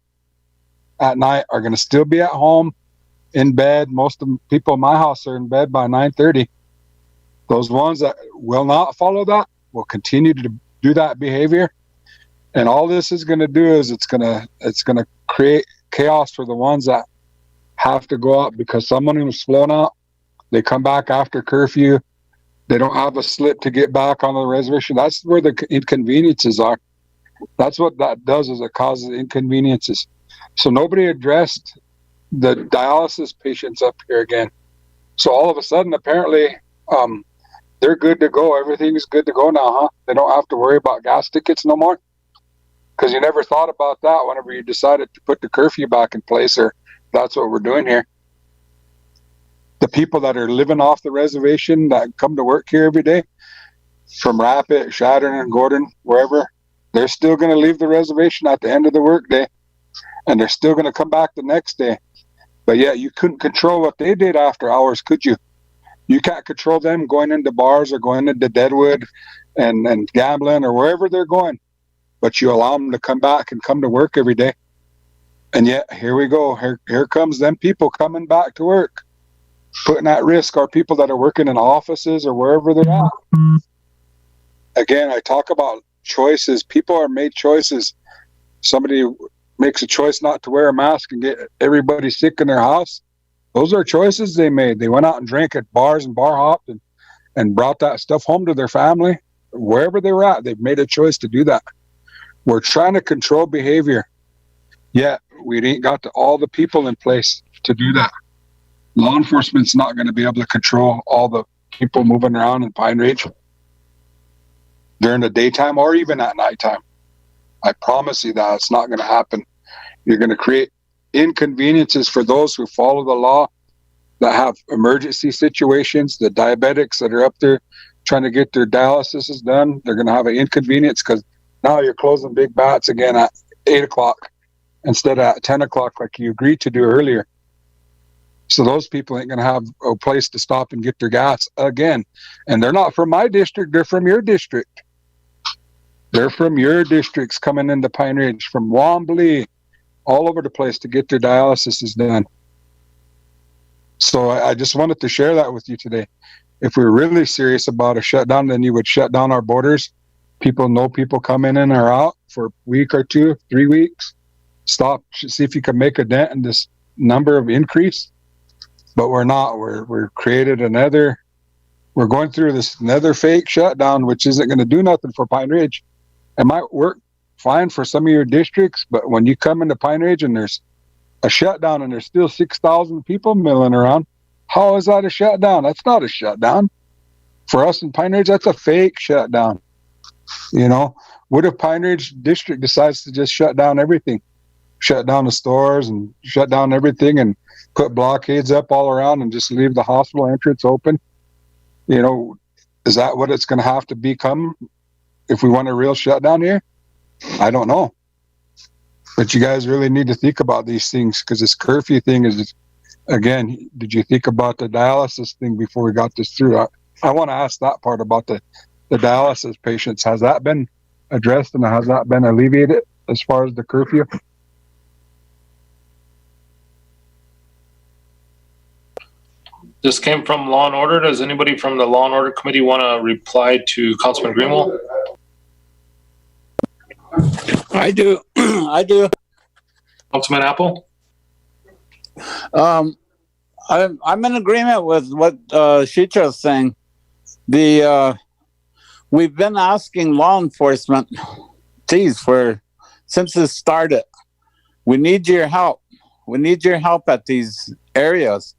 D: at night are going to still be at home in bed. Most of the people in my house are in bed by 9:30. Those ones that will not follow that will continue to do that behavior. And all this is going to do is it's going to create chaos for the ones that have to go out because someone was flown out. They come back after curfew. They don't have a slip to get back on the reservation. That's where the inconveniences are. That's what that does, is it causes inconveniences. So nobody addressed the dialysis patients up here again. So all of a sudden, apparently, they're good to go. Everything's good to go now, huh? They don't have to worry about gas tickets no more? Because you never thought about that whenever you decided to put the curfew back in place, or that's what we're doing here. The people that are living off the reservation that come to work here every day, from Rapid, Chadron, and Gordon, wherever, they're still going to leave the reservation at the end of the workday, and they're still going to come back the next day. But yeah, you couldn't control what they did after hours, could you? You can't control them going into bars or going into Deadwood and gambling or wherever they're going. But you allow them to come back and come to work every day. And yet, here we go. Here comes them people coming back to work, putting at risk our people that are working in offices or wherever they're at. Again, I talk about choices. People are made choices. Somebody makes a choice not to wear a mask and get everybody sick in their house. Those are choices they made. They went out and drank at bars and bar hopped and brought that stuff home to their family. Wherever they were at, they've made a choice to do that. We're trying to control behavior. Yet, we ain't got all the people in place to do that. Law enforcement's not going to be able to control all the people moving around in Pine Ridge during the daytime or even at nighttime. I promise you that it's not going to happen. You're going to create inconveniences for those who follow the law, that have emergency situations, the diabetics that are up there trying to get their dialysis done. They're going to have an inconvenience because now you're closing big bats again at 8 o'clock instead of at 10 o'clock like you agreed to do earlier. So those people ain't going to have a place to stop and get their gas again. And they're not from my district. They're from your district. They're from your districts coming into Pine Ridge, from Wombly, all over the place to get their dialysis done. So I just wanted to share that with you today. If we're really serious about a shutdown, then you would shut down our borders. People know people come in and are out for a week or 2, 3 weeks. Stop, see if you can make a dent in this number of increase. But we're not. We're created another. We're going through this another fake shutdown, which isn't going to do nothing for Pine Ridge. It might work fine for some of your districts, but when you come into Pine Ridge and there's a shutdown and there's still 6,000 people milling around, how is that a shutdown? That's not a shutdown. For us in Pine Ridge, that's a fake shutdown. You know, what if Pine Ridge District decides to just shut down everything? Shut down the stores and shut down everything and put blockades up all around and just leave the hospital entrance open? You know, is that what it's going to have to become if we want a real shutdown here? I don't know. But you guys really need to think about these things, because this curfew thing is, again, did you think about the dialysis thing before we got this through? I want to ask that part about the dialysis patients. Has that been addressed and has that been alleviated as far as the curfew?
A: This came from Law and Order. Does anybody from the Law and Order Committee want to reply to Councilman Greenwald?
M: I do. I do.
A: Councilman Apple?
M: I'm in agreement with what Shicha's saying. We've been asking law enforcement, since this started. We need your help. We need your help at these areas.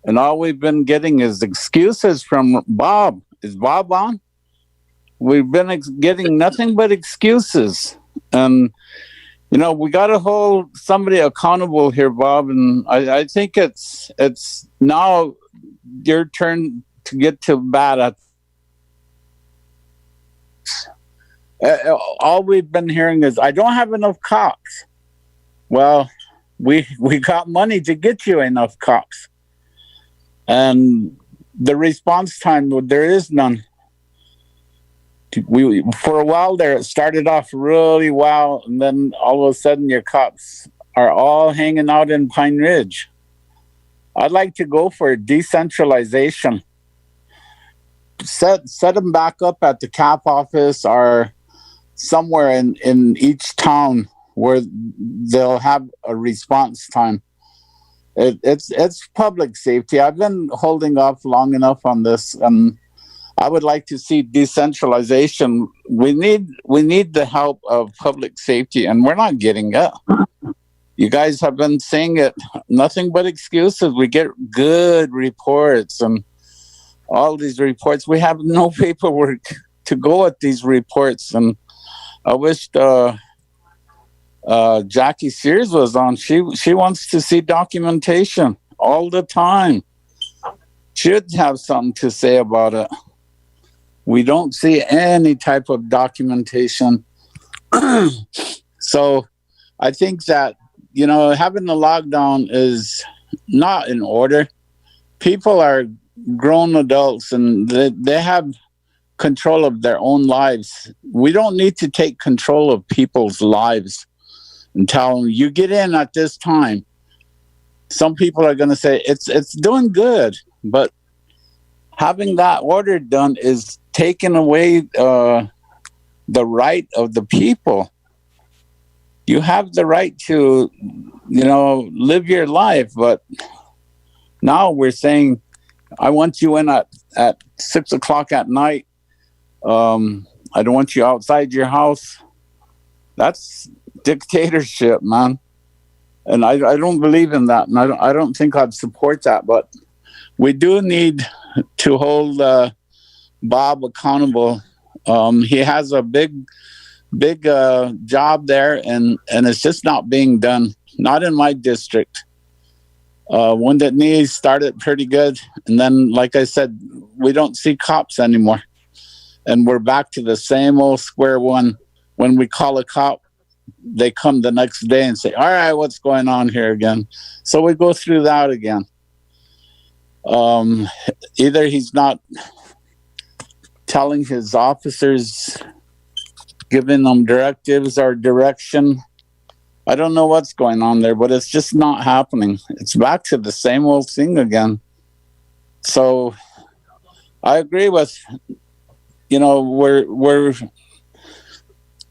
M: And all we've been getting is excuses from Bob. Is Bob on? We've been getting nothing but excuses. And, you know, we got to hold somebody accountable here, Bob. And I think it's now your turn to get to bat at. All we've been hearing is, I don't have enough cops. Well, we got money to get you enough cops. And the response time, there is none. For a while there, it started off really well, and then all of a sudden your cops are all hanging out in Pine Ridge. I'd like to go for decentralization. Set them back up at the CAP office or somewhere in each town where they'll have a response time. It's public safety. I've been holding off long enough on this, and I would like to see decentralization. We need the help of public safety, and we're not getting it. You guys have been saying it. Nothing but excuses. We get good reports and all these reports. We have no paperwork to go at these reports, and I wish Jackie Sears was on. She wants to see documentation all the time. should have something to say about it. We don't see any type of documentation. So I think that, having the lockdown is not in order. People are grown adults and they have control of their own lives. We don't need to take control of people's lives and tell them, you get in at this time. Some people are going to say it's doing good, but having that order done is taking away the right of the people. You have the right to, live your life, but now we're saying, I want you in at 6 o'clock at night. I don't want you outside your house. That's dictatorship, man. And I don't believe in that. And I don't think I'd support that. But we do need to hold Bob accountable. He has a big job there, and it's just not being done. Not in my district. One that needs started pretty good. And then, like I said, we don't see cops anymore. And we're back to the same old square one. When we call a cop, they come the next day and say, all right, what's going on here again? So we go through that again. Either he's not telling his officers, giving them directives or direction. I don't know what's going on there, but it's just not happening. It's back to the same old thing again. So I agree with,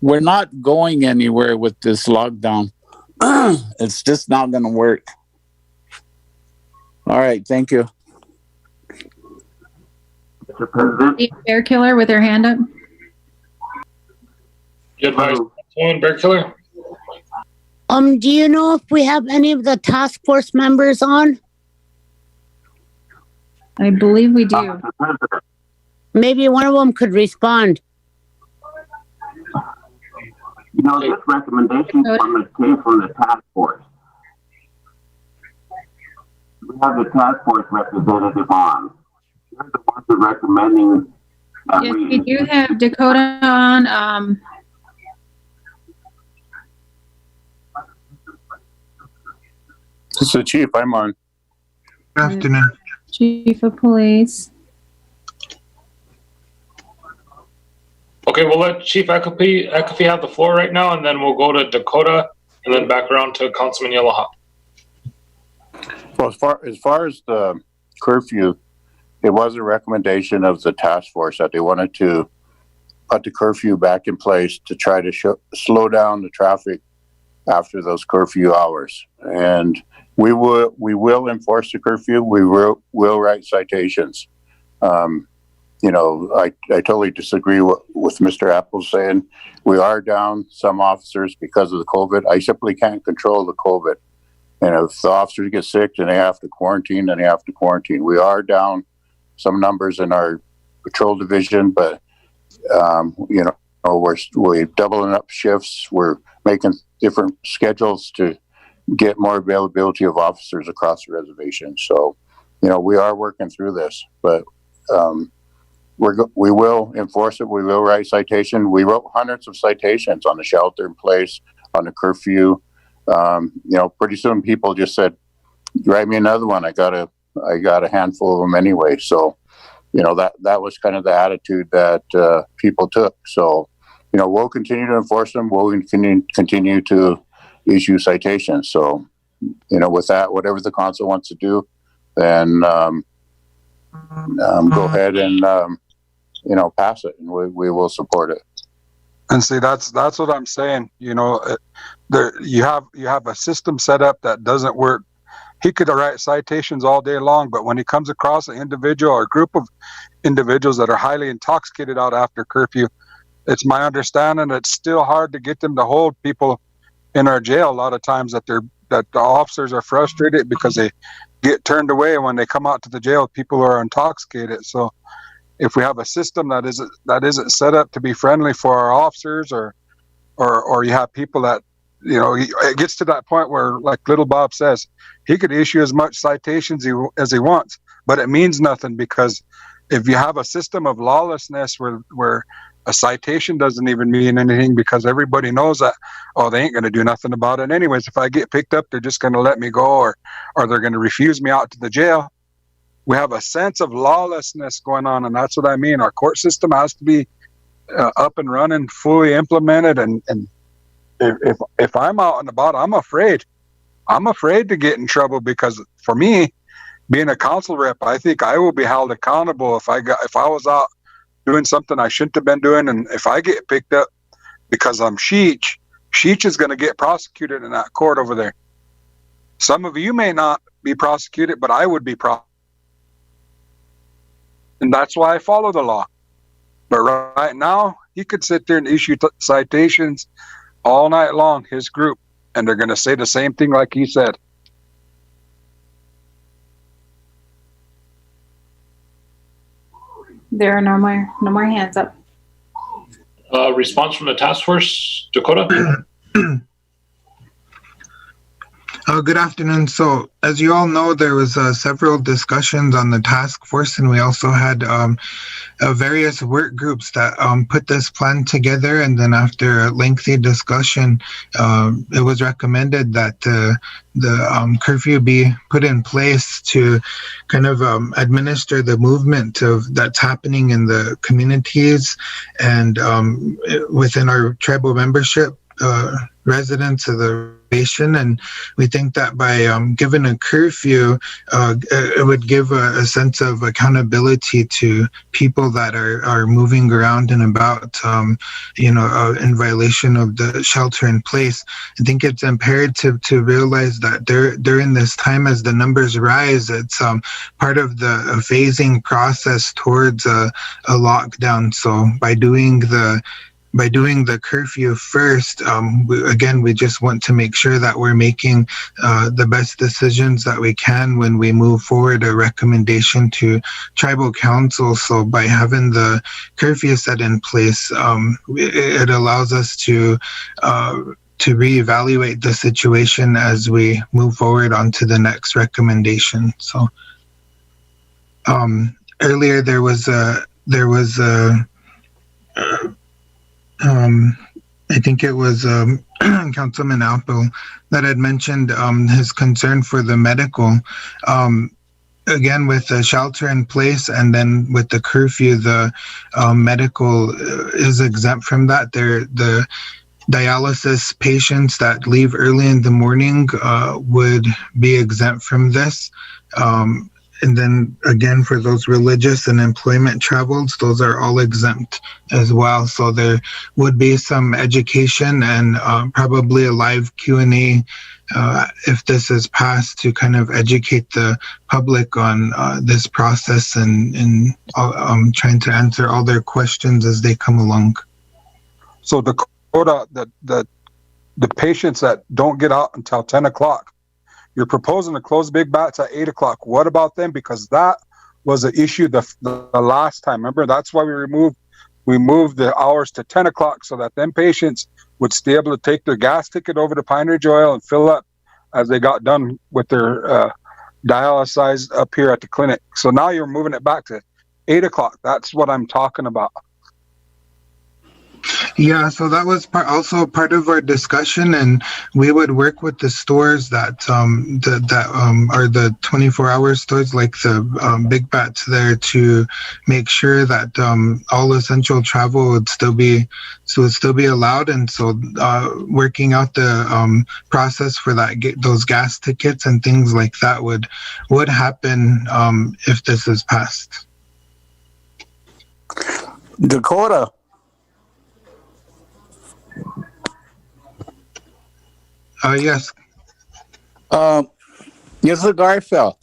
M: we're not going anywhere with this lockdown. It's just not going to work. All right, thank you.
B: Bear Killer with her hand up.
A: Good advice. Bear Killer.
P: Do you know if we have any of the task force members on?
B: I believe we do.
P: Maybe one of them could respond.
C: This recommendation came from the task force. We have the task force representative on. They're the ones that are recommending.
B: Yes, we do have Dakota on.
U: This is the chief. I'm on.
D: Good afternoon.
B: Chief of Police.
A: Okay, we'll let Chief Akafy have the floor right now, and then we'll go to Dakota, and then back around to Councilman Yalaha.
U: Well, as far as the curfew, it was a recommendation of the task force that they wanted to put the curfew back in place to try to slow down the traffic after those curfew hours. And we will enforce the curfew. We will write citations. I totally disagree with Mr. Apple saying we are down some officers because of the COVID. I simply can't control the COVID. And if the officers get sick, then they have to quarantine, then they have to quarantine. We are down some numbers in our patrol division, but, we're doubling up shifts. We're making different schedules to get more availability of officers across the reservation. So, we are working through this, but we will enforce it. We will write citation. We wrote hundreds of citations on the shelter in place, on the curfew. Pretty soon people just said, write me another one. I got a handful of them anyway. So, that was kind of the attitude that people took. So, we'll continue to enforce them. We'll continue to issue citations. So, with that, whatever the council wants to do, then go ahead and pass it, and we will support it.
D: And see, that's what I'm saying. There you have a system set up that doesn't work. He could write citations all day long, but when he comes across an individual or a group of individuals that are highly intoxicated out after curfew, it's my understanding it's still hard to get them to hold people in our jail. A lot of times that the officers are frustrated because they get turned away when they come out to the jail. People are intoxicated. So if we have a system that isn't set up to be friendly for our officers, or you have people that, it gets to that point where, like Little Bob says, he could issue as much citations as he wants. but it means nothing, because if you have a system of lawlessness where a citation doesn't even mean anything, because everybody knows that, oh, they ain't going to do nothing about it anyways. If I get picked up, they're just going to let me go, or they're going to refuse me out to the jail. We have a sense of lawlessness going on, and that's what I mean. Our court system has to be up and running, fully implemented, and if I'm out and about, I'm afraid. I'm afraid to get in trouble, because for me, being a council rep, I think I will be held accountable if I was out doing something I shouldn't have been doing, and if I get picked up because I'm Sheech is going to get prosecuted in that court over there. Some of you may not be prosecuted, but I would be prosecuted. And that's why I follow the law. But right now, he could sit there and issue citations all night long, his group, and they're going to say the same thing like he said.
B: There are no more hands up.
I: Response from the task force, Dakota?
V: Good afternoon. So, as you all know, there was several discussions on the task force, and we also had various work groups that put this plan together. And then after a lengthy discussion, it was recommended that the curfew be put in place to kind of administer the movement that's happening in the communities and within our tribal membership, residents of the nation. And we think that by giving a curfew, it would give a sense of accountability to people that are moving around and about, in violation of the shelter in place. I think it's imperative to realize that during this time, as the numbers rise, it's part of the phasing process towards a lockdown. So by doing the curfew first, we just want to make sure that we're making the best decisions that we can when we move forward a recommendation to tribal council. So by having the curfew set in place, it allows us to reevaluate the situation as we move forward onto the next recommendation. So earlier there was I think it was Councilman Apple that had mentioned his concern for the medical. Again, with the shelter in place and then with the curfew, the medical is exempt from that. The dialysis patients that leave early in the morning would be exempt from this. And then again, for those religious and employment travels, those are all exempt as well. So there would be some education and probably a live Q&A if this is passed, to kind of educate the public on this process and trying to answer all their questions as they come along.
D: So the quota, the patients that don't get out until 10 o'clock, you're proposing to close big bats at 8 o'clock. What about them? Because that was an issue the last time. Remember, that's why we moved the hours to 10 o'clock so that them patients would stay able to take their gas ticket over to Pine Ridge Oil and fill up as they got done with their dialysis up here at the clinic. So now you're moving it back to 8 o'clock. That's what I'm talking about.
V: Yeah, so that was also part of our discussion, and we would work with the stores that are the 24-hour stores, like the big bats there, to make sure that all essential travel would still be allowed. And so working out the process for that, those gas tickets and things like that would happen if this is passed.
M: Dakota.
V: Yes.
M: Yes, Garfield.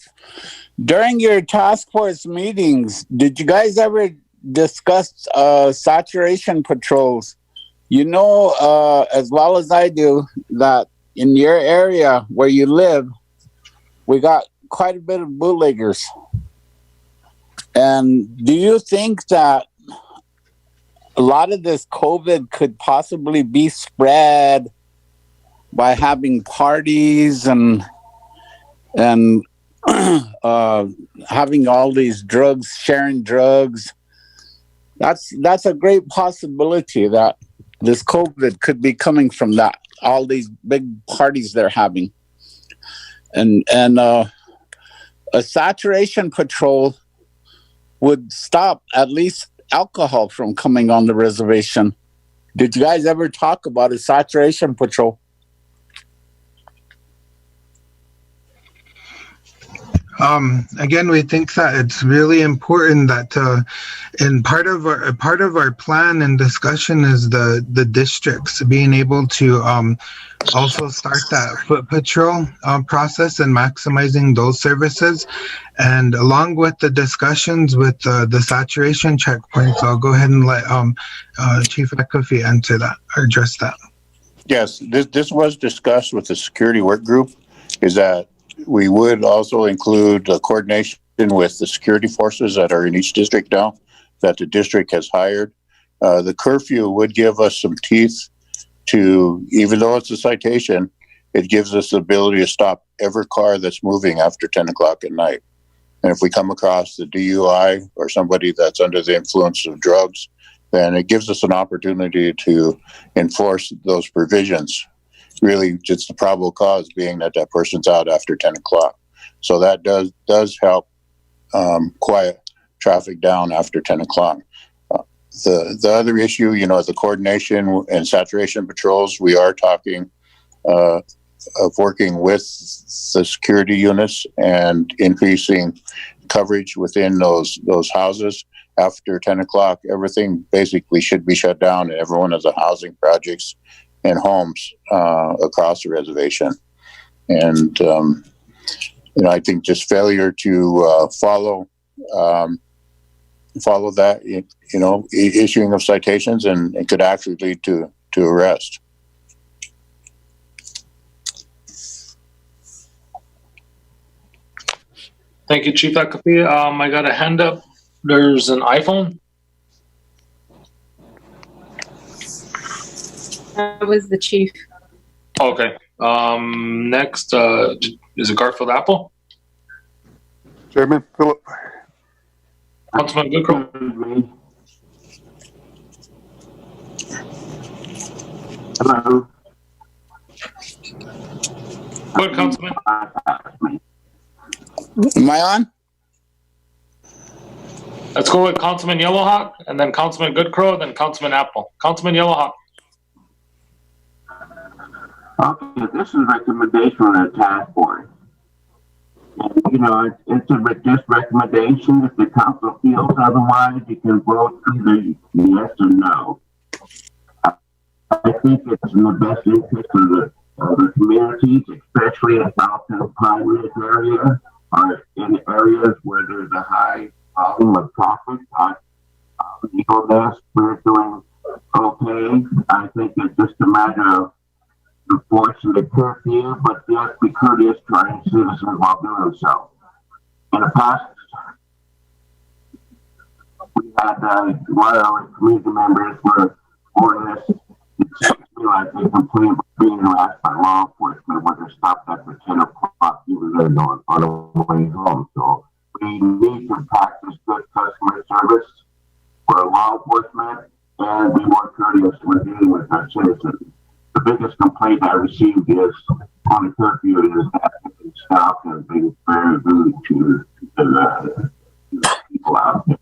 M: During your task force meetings, did you guys ever discuss saturation patrols? You know, as well as I do, that in your area where you live, we got quite a bit of bootleggers. And do you think that a lot of this COVID could possibly be spread by having parties and having all these drugs, sharing drugs. That's a great possibility that this COVID could be coming from that. All these big parties they're having, and a saturation patrol would stop at least alcohol from coming on the reservation. Did you guys ever talk about a saturation patrol?
V: Again, we think that it's really important that, and part of our plan and discussion is the districts being able to also start that foot patrol process and maximizing those services. And along with the discussions with the saturation checkpoints, I'll go ahead and let Chief McAfee answer that or address that.
N: Yes, this was discussed with the security work group, is that we would also include coordination with the security forces that are in each district now, that the district has hired. The curfew would give us some teeth to, even though it's a citation, it gives us the ability to stop every car that's moving after 10 o'clock at night. And if we come across the DUI or somebody that's under the influence of drugs, then it gives us an opportunity to enforce those provisions. Really, just the probable cause being that that person's out after 10 o'clock. So that does help quiet traffic down after 10 o'clock. The other issue, the coordination and saturation patrols, we are talking of working with the security units and increasing coverage within those houses. After 10 o'clock, everything basically should be shut down, and everyone has a housing projects and homes across the reservation. And, I think just failure to follow that, issuing of citations, and it could actually lead to arrest.
I: Thank you, Chief McAfee. I got a hand up. There's an iPhone.
B: That was the chief.
I: Okay. Next, is it Garfield Apple?
U: Chairman Philip.
I: Councilman Goodcrow.
Q: Hello.
I: Good, Councilman.
M: Am I on?
I: Let's go with Councilman Yellowhawk, and then Councilman Goodcrow, then Councilman Apple. Councilman Yellowhawk.
Q: Okay, this is a recommendation from the task force. And, it's a just recommendation. If the council feels otherwise, you can vote either yes or no. I think it's in the best interest of the communities, especially in South and Pine Ridge area, or in areas where there's a high volume of traffic. Eagle Nest, we're doing okay. I think it's just a matter of enforcing the curfew, but yet be courteous to our citizens while doing so. In the past, we had a lot of our community members were more or less, it seems to me like they complained about being harassed by law enforcement when they're stopped after 10 o'clock, even though on the way home. So we need to practice good customer service for law enforcement and be more courteous when dealing with our citizens. The biggest complaint I received is on the curfew is that the staff has been very rude to the people out there.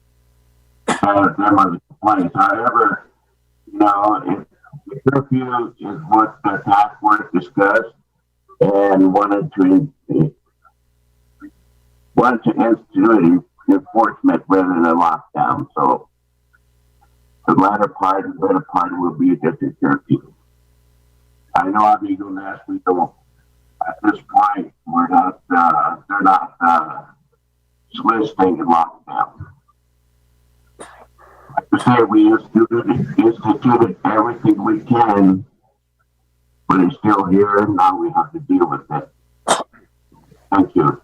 Q: Them are the complaints. However, if the curfew is what the task force discussed and wanted to institute enforcement rather than a lockdown. So the latter part and the better part will be a district curfew. I know at Eagle Nest, we don't, at this point, they're not soliciting a lockdown. Like I say, we instituted everything we can, but it's still here, and now we have to deal with it. Thank you.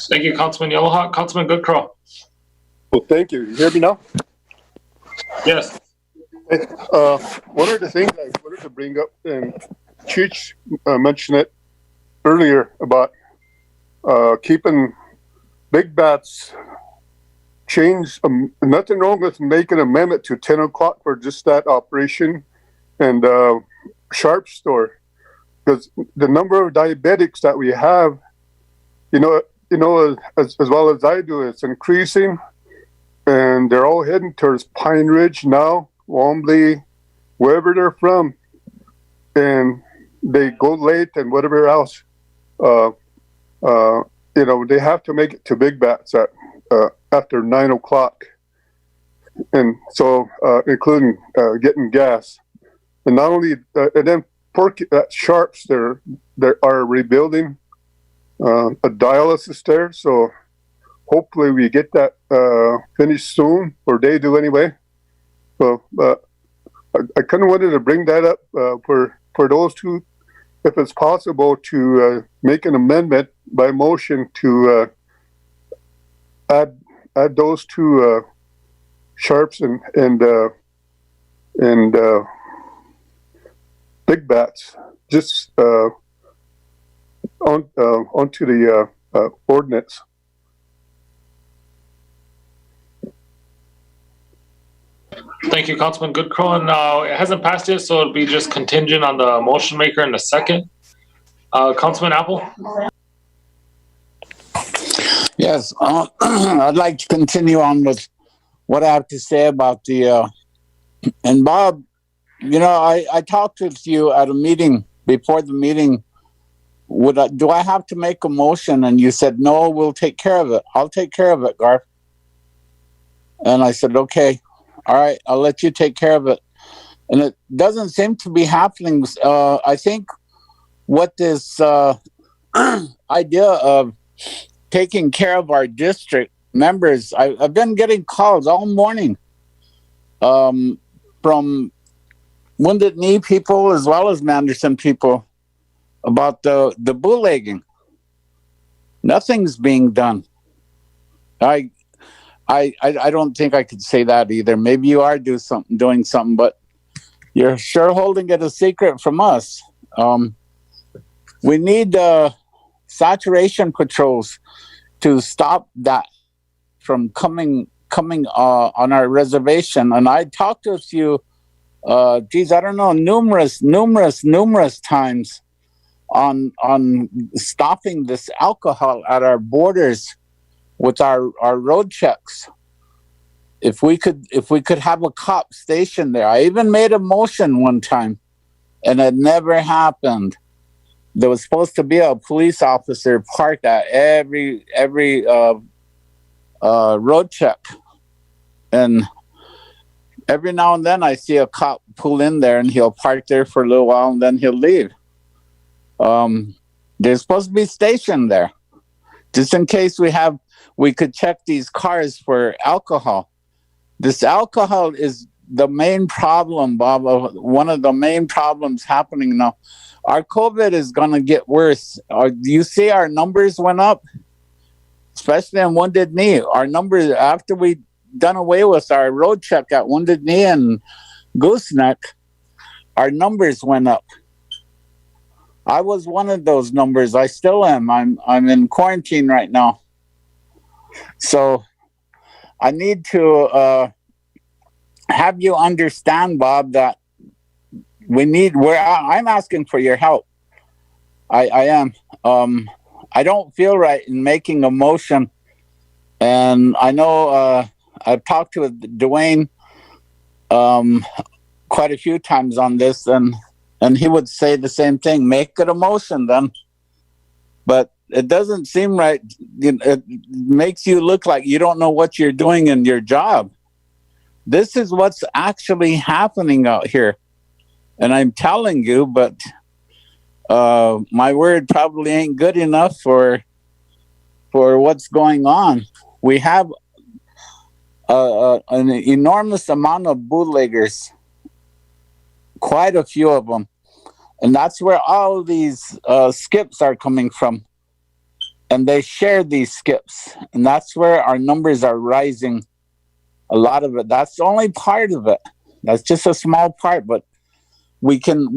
I: Thank you, Councilman Yellowhawk. Councilman Goodcrow.
U: Well, thank you. You hear me now?
I: Yes.
U: One of the things I wanted to bring up, and Cheech mentioned it earlier about keeping Big Bats change, nothing wrong with making an amendment to 10 o'clock for just that operation and Sharp store, because the number of diabetics that we have, as well as I do, it's increasing, and they're all heading towards Pine Ridge now, Wombly, wherever they're from, and they go late and whatever else. They have to make it to Big Bats at after 9 o'clock, and so including getting gas, and not only and then at Sharps they are rebuilding a dialysis there, so hopefully we get that finished soon, or they do anyway. So I kind of wanted to bring that up for those two, if it's possible, to make an amendment by motion to add those two Sharps and Big Bats just onto the ordinance.
I: Thank you, Councilman Goodcrow. And it hasn't passed yet, so it'll be just contingent on the motion maker in a second. Councilman Apple?
M: Yes, I'd like to continue on with what I have to say about the, and Bob, I talked with you at a meeting before the meeting. Do I have to make a motion? And you said, no, we'll take care of it. I'll take care of it, Garth. And I said, okay, all right, I'll let you take care of it. And it doesn't seem to be happening. I think what this idea of taking care of our district members, I've been getting calls all morning from Wounded Knee people as well as Manderson people about the bootlegging. Nothing's being done. I don't think I could say that either. Maybe you are doing something, but you're sure holding it a secret from us. We need saturation patrols to stop that from coming on our reservation. And I talked to a few, I don't know, numerous times on stopping this alcohol at our borders with our road checks. If we could have a cop stationed there. I even made a motion one time, and it never happened. There was supposed to be a police officer parked at every road check, and every now and then I see a cop pull in there, and he'll park there for a little while, and then he'll leave. They're supposed to be stationed there, just in case we could check these cars for alcohol. This alcohol is the main problem, Bob, one of the main problems happening now. Our COVID is going to get worse. You see our numbers went up, especially on Wounded Knee. Our numbers, after we done away with our road check at Wounded Knee and Gooseneck, our numbers went up. I was one of those numbers. I still am. I'm in quarantine right now. So I need to have you understand, Bob, that I'm asking for your help. I am. I don't feel right in making a motion. And I know I've talked to Dwayne quite a few times on this, and he would say the same thing. Make it a motion then. But it doesn't seem right. It makes you look like you don't know what you're doing in your job. This is what's actually happening out here. And I'm telling you, but my word probably ain't good enough for what's going on. We have an enormous amount of bootleggers, quite a few of them. And that's where all these skips are coming from. And they share these skips. And that's where our numbers are rising. A lot of it. That's only part of it. That's just a small part. But we can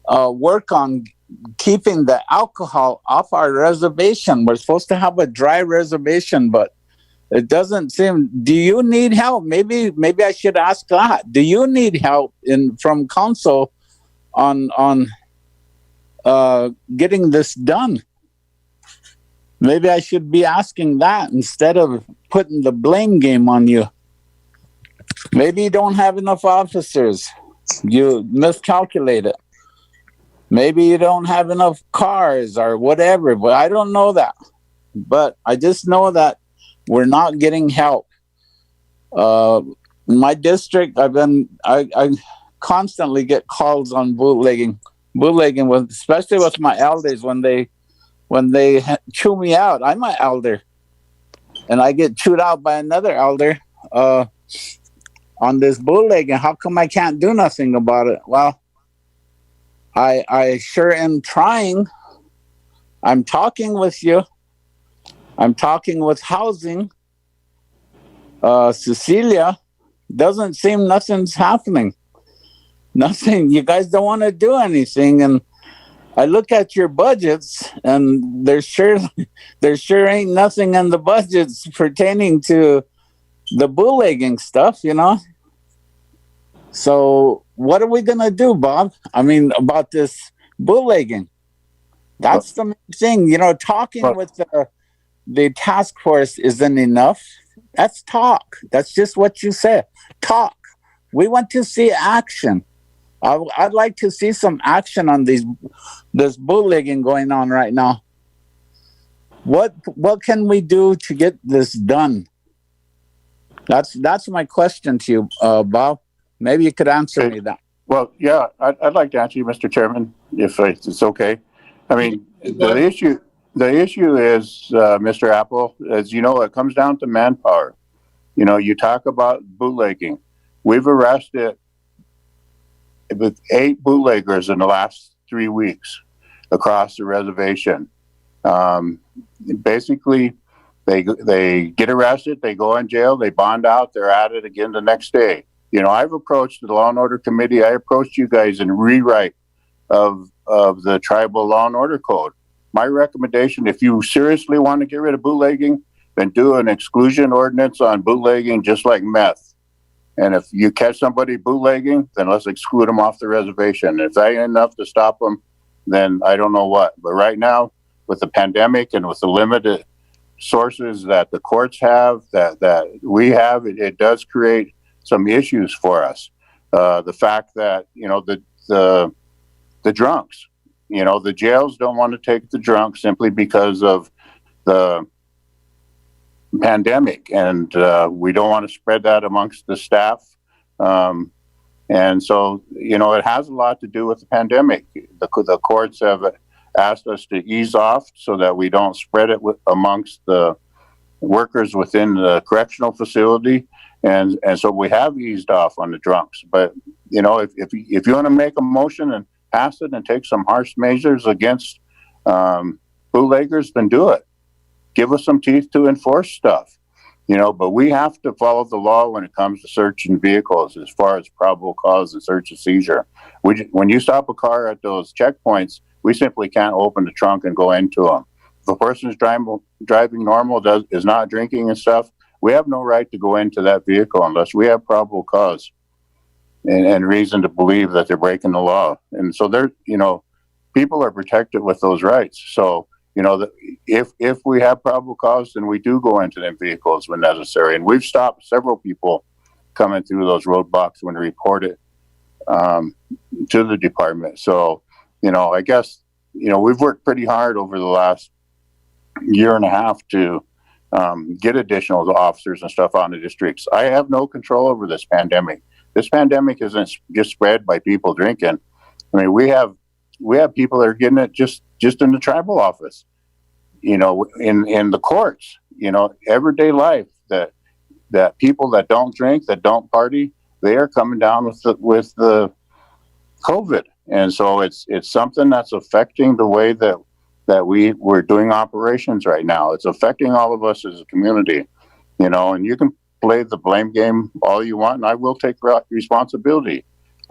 M: work on keeping the alcohol off our reservation. We're supposed to have a dry reservation, but it doesn't seem. Do you need help? Maybe I should ask that. Do you need help from council on getting this done? Maybe I should be asking that instead of putting the blame game on you. Maybe you don't have enough officers. You miscalculate it. Maybe you don't have enough cars or whatever, but I don't know that. But I just know that we're not getting help. In my district, I constantly get calls on bootlegging, especially with my elders when they chew me out. I'm an elder, and I get chewed out by another elder on this bootlegging. How come I can't do nothing about it? Well, I sure am trying. I'm talking with you. I'm talking with housing. Cecilia, doesn't seem nothing's happening. Nothing. You guys don't want to do anything. And I look at your budgets, and there sure ain't nothing in the budgets pertaining to the bootlegging stuff, you know? So what are we going to do, Bob? I mean, about this bootlegging? That's the main thing. You know, talking with the task force isn't enough. That's talk. That's just what you said. Talk. We want to see action. I'd like to see some action on this bootlegging going on right now. What can we do to get this done? That's my question to you, Bob. Maybe you could answer me that.
N: Well, yeah, I'd like to answer you, Mr. Chairman, if it's okay. I mean, the issue is, Mr. Apple, as you know, it comes down to manpower. You know, you talk about bootlegging. We've arrested with 8 bootleggers in the last 3 weeks across the reservation. Basically, they get arrested, they go in jail, they bond out, they're at it again the next day. You know, I've approached the Law and Order Committee. I approached you guys in rewrite of the Tribal Law and Order Code. My recommendation, if you seriously want to get rid of bootlegging, then do an exclusion ordinance on bootlegging just like meth. And if you catch somebody bootlegging, then let's exclude them off the reservation. If that ain't enough to stop them, then I don't know what. But right now, with the pandemic and with the limited sources that the courts have, that we have, it does create some issues for us. The fact that, you know, the drunks, you know, the jails don't want to take the drunks simply because of the pandemic, and we don't want to spread that amongst the staff. And so, you know, it has a lot to do with the pandemic. The courts have asked us to ease off so that we don't spread it amongst the workers within the correctional facility. And so we have eased off on the drunks. But, you know, if you want to make a motion and pass it and take some harsh measures against bootleggers, then do it. Give us some teeth to enforce stuff, you know, but we have to follow the law when it comes to searching vehicles as far as probable cause and search and seizure. When you stop a car at those checkpoints, we simply can't open the trunk and go into them. If a person's driving normal, is not drinking and stuff, we have no right to go into that vehicle unless we have probable cause and reason to believe that they're breaking the law. And so you know, people are protected with those rights. So, you know, if we have probable cause, then we do go into them vehicles when necessary. And we've stopped several people coming through those roadblocks when reported to the department. So, you know, I guess, you know, we've worked pretty hard over the last year and a half to get additional officers and stuff out in the districts. I have no control over this pandemic. This pandemic isn't just spread by people drinking. I mean, we have people that are getting it just in the tribal office, you know, in the courts, you know, everyday life, that people that don't drink, that don't party, they are coming down with the COVID. And so it's something that's affecting the way that we're doing operations right now. It's affecting all of us as a community, you know, and you can play the blame game all you want, and I will take responsibility.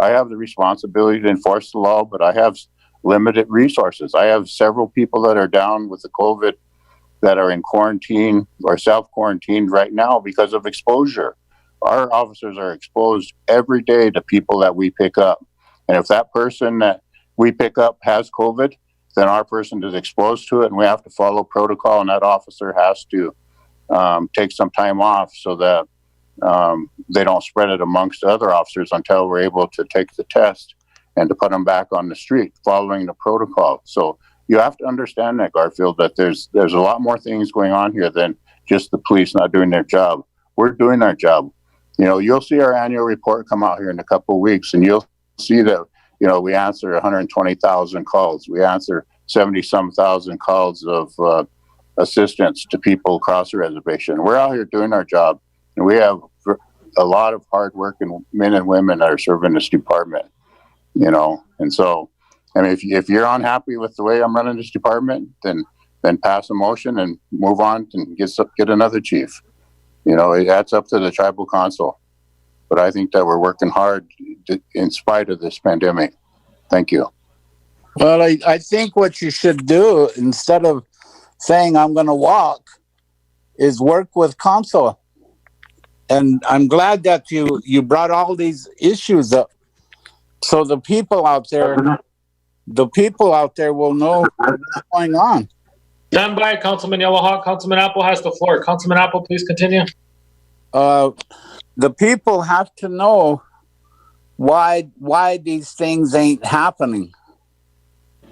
N: I have the responsibility to enforce the law, but I have limited resources. I have several people that are down with the COVID that are in quarantine or self-quarantined right now because of exposure. Our officers are exposed every day to people that we pick up. And if that person that we pick up has COVID, then our person is exposed to it and we have to follow protocol, and that officer has to take some time off so that they don't spread it amongst other officers until we're able to take the test and to put them back on the street following the protocol. So you have to understand that, Garfield, that there's a lot more things going on here than just the police not doing their job. We're doing our job. You know, you'll see our annual report come out here in a couple of weeks, and you'll see that, you know, we answer 120,000 calls. We answer 70-some thousand calls of assistance to people across the reservation. We're out here doing our job, and we have a lot of hardworking men and women that are serving this department, you know. And so, I mean, if you're unhappy with the way I'm running this department, then pass a motion and move on and get another chief. You know, that's up to the tribal council. But I think that we're working hard in spite of this pandemic. Thank you.
M: Well, I think what you should do, instead of saying I'm going to walk, is work with council. And I'm glad that you brought all these issues up, so the people out there will know what's going on.
I: Stand by, Councilman Yellowhawk. Councilman Apple has the floor. Councilman Apple, please continue.
M: The people have to know why these things ain't happening.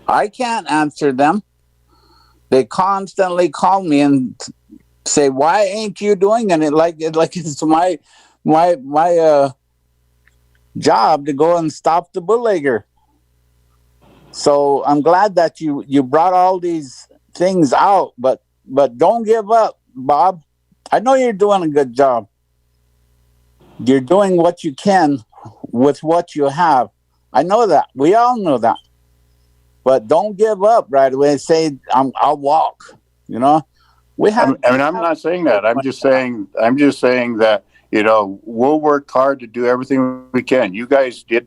M: I can't answer them. They constantly call me and say, "Why ain't you doing it?" Like it's my job to go and stop the bootlegger. So I'm glad that you brought all these things out, but don't give up, Bob. I know you're doing a good job. You're doing what you can with what you have. I know that. We all know that. But don't give up right away and say, I'll walk. You know, I'm
N: not saying that. I'm just saying that, you know, we'll work hard to do everything we can. You guys did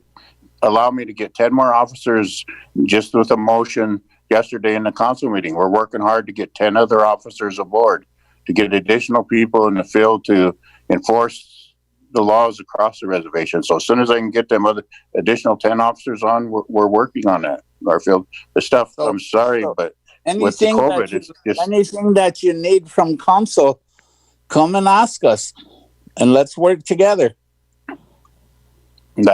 N: allow me to get 10 more officers just with a motion yesterday in the council meeting. We're working hard to get 10 other officers aboard, to get additional people in the field to enforce the laws across the reservation. So as soon as I can get them additional 10 officers on, we're working on that, Garfield. The stuff, I'm sorry, but with the COVID, it's just...
M: Anything that you need from council, come and ask us, and let's work together.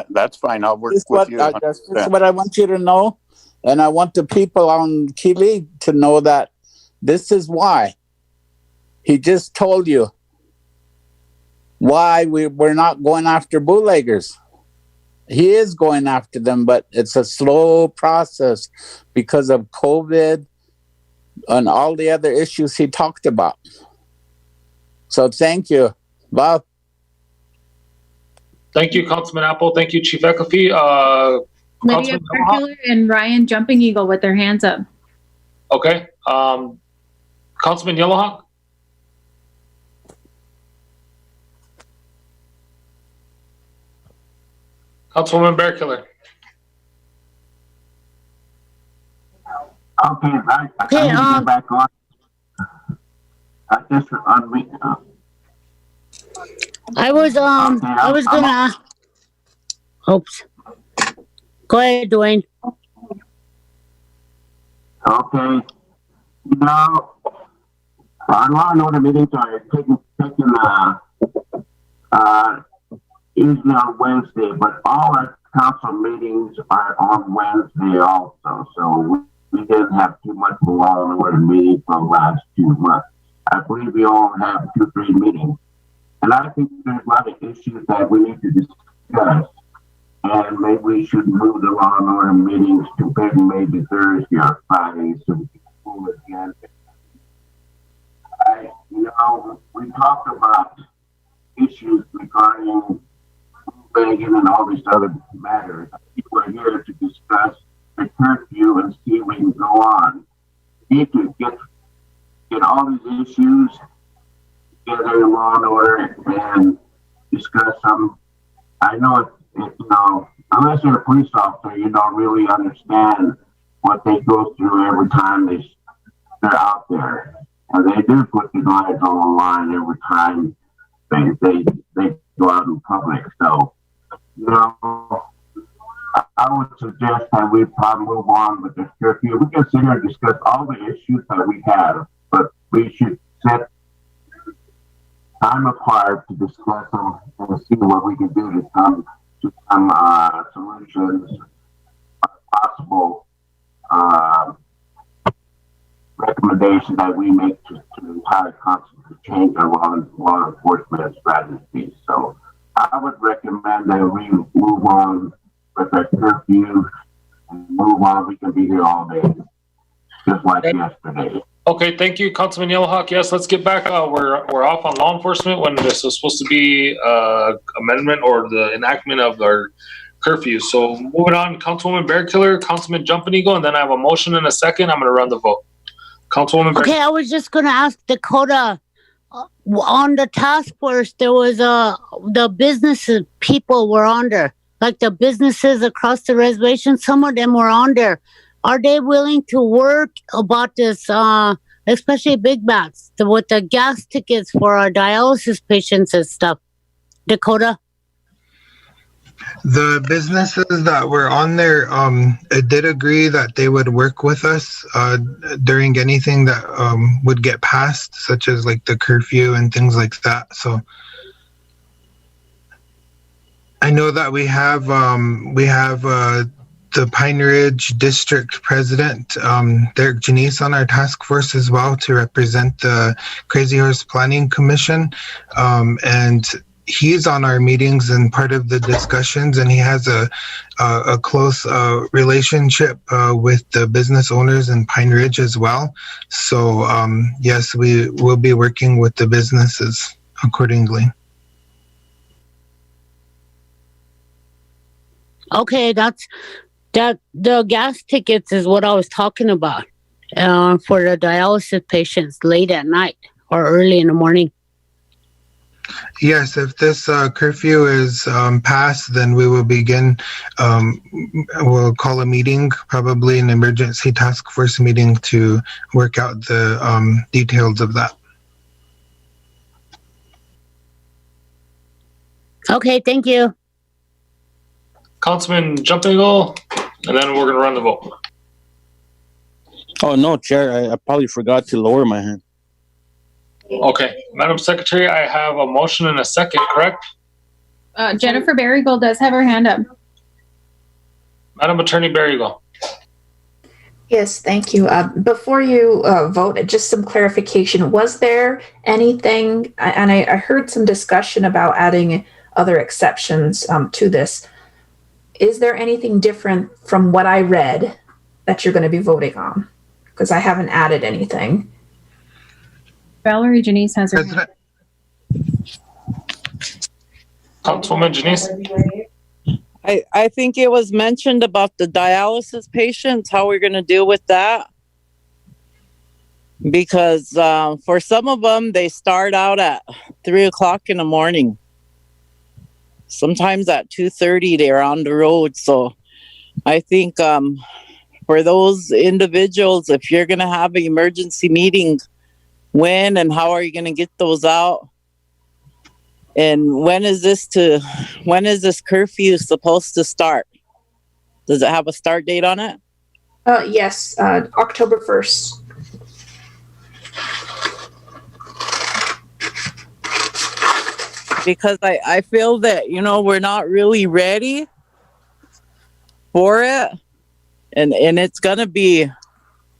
N: That's fine. I'll work with you.
M: That's what I want you to know. And I want the people on KILI to know that this is why. He just told you why we're not going after bootleggers. He is going after them, but it's a slow process because of COVID and all the other issues he talked about. So thank you, Bob.
I: Thank you, Councilman Apple. Thank you, Chief Ekafi.
B: Lydia Parkular and Ryan Jumping Eagle with their hands up.
I: Okay. Councilman Yellowhawk? Councilwoman Bearkiller?
Q: Okay, I get back on. I just unmute.
P: I was gonna. Oops. Go ahead, Dwayne.
Q: Okay. You know, our law and order meetings are taking usually on Wednesday, but all our council meetings are on Wednesday also. So we didn't have too much of a law and order meeting for the last 2 months. I believe we all have 2-3 meetings. And I think there's a lot of issues that we need to discuss. And maybe we should move the law and order meetings to maybe Thursday or Friday so we can pull it again. We talked about issues regarding begging and all these other matters. People are here to discuss the curfew and see if we can go on. We need to get all these issues together in law and order and discuss them. I know unless you're a police officer, you don't really understand what they go through every time they're out there. And they do put their lives on the line every time they go out in public. So, I would suggest that we probably move on with the curfew. We can sit here and discuss all the issues that we have, but we should set time apart to discuss them and see what we can do to come to some solutions, possible recommendations that we make to the entire council to change our law enforcement strategy. So I would recommend that we move on with our curfew and move on. We can be here all day, just like yesterday.
I: Okay, thank you, Councilman Yellowhawk. Yes, let's get back. We're off on law enforcement when this was supposed to be amendment or the enactment of our curfew. So moving on, Councilwoman Bearkiller, Councilman Jumping Eagle, and then I have a motion and a second. I'm going to run the vote. Councilwoman Bearkiller.
P: Okay, I was just going to ask Dakota, on the task force, there was the businesses people were on there, like the businesses across the reservation. Some of them were on there. Are they willing to work about this, especially Big Bats, with the gas tickets for our dialysis patients and stuff? Dakota?
V: The businesses that were on there did agree that they would work with us during anything that would get passed, such as like the curfew and things like that. So I know that we have the Pine Ridge District President, Derek Janice, on our task force as well to represent the Crazy Horse Planning Commission. And he's on our meetings and part of the discussions, and he has a close relationship with the business owners in Pine Ridge as well. So yes, we will be working with the businesses accordingly.
P: Okay, the gas tickets is what I was talking about for the dialysis patients late at night or early in the morning.
V: Yes, if this curfew is passed, then we will begin, we'll call a meeting, probably an emergency task force meeting, to work out the details of that.
P: Okay, thank you.
I: Councilman Jumping Eagle, and then we're going to run the vote.
C: Oh, no, Chair. I probably forgot to lower my hand.
I: Okay. Madam Secretary, I have a motion and a second, correct?
B: Jennifer Berrygold does have her hand up.
I: Madam Attorney Berrygold.
T: Yes, thank you. Before you vote, just some clarification. Was there anything, and I heard some discussion about adding other exceptions to this. Is there anything different from what I read that you're going to be voting on? Because I haven't added anything.
B: Valerie Janice has her hand.
I: Councilwoman Janice.
E: I think it was mentioned about the dialysis patients, how we're going to deal with that. Because for some of them, they start out at 3 o'clock in the morning. Sometimes at 2:30, they're on the road. So I think for those individuals, if you're going to have an emergency meeting, when and how are you going to get those out? And when is this curfew supposed to start? Does it have a start date on it?
T: Yes, October 1st.
E: Because I feel that, we're not really ready for it. And it's going to be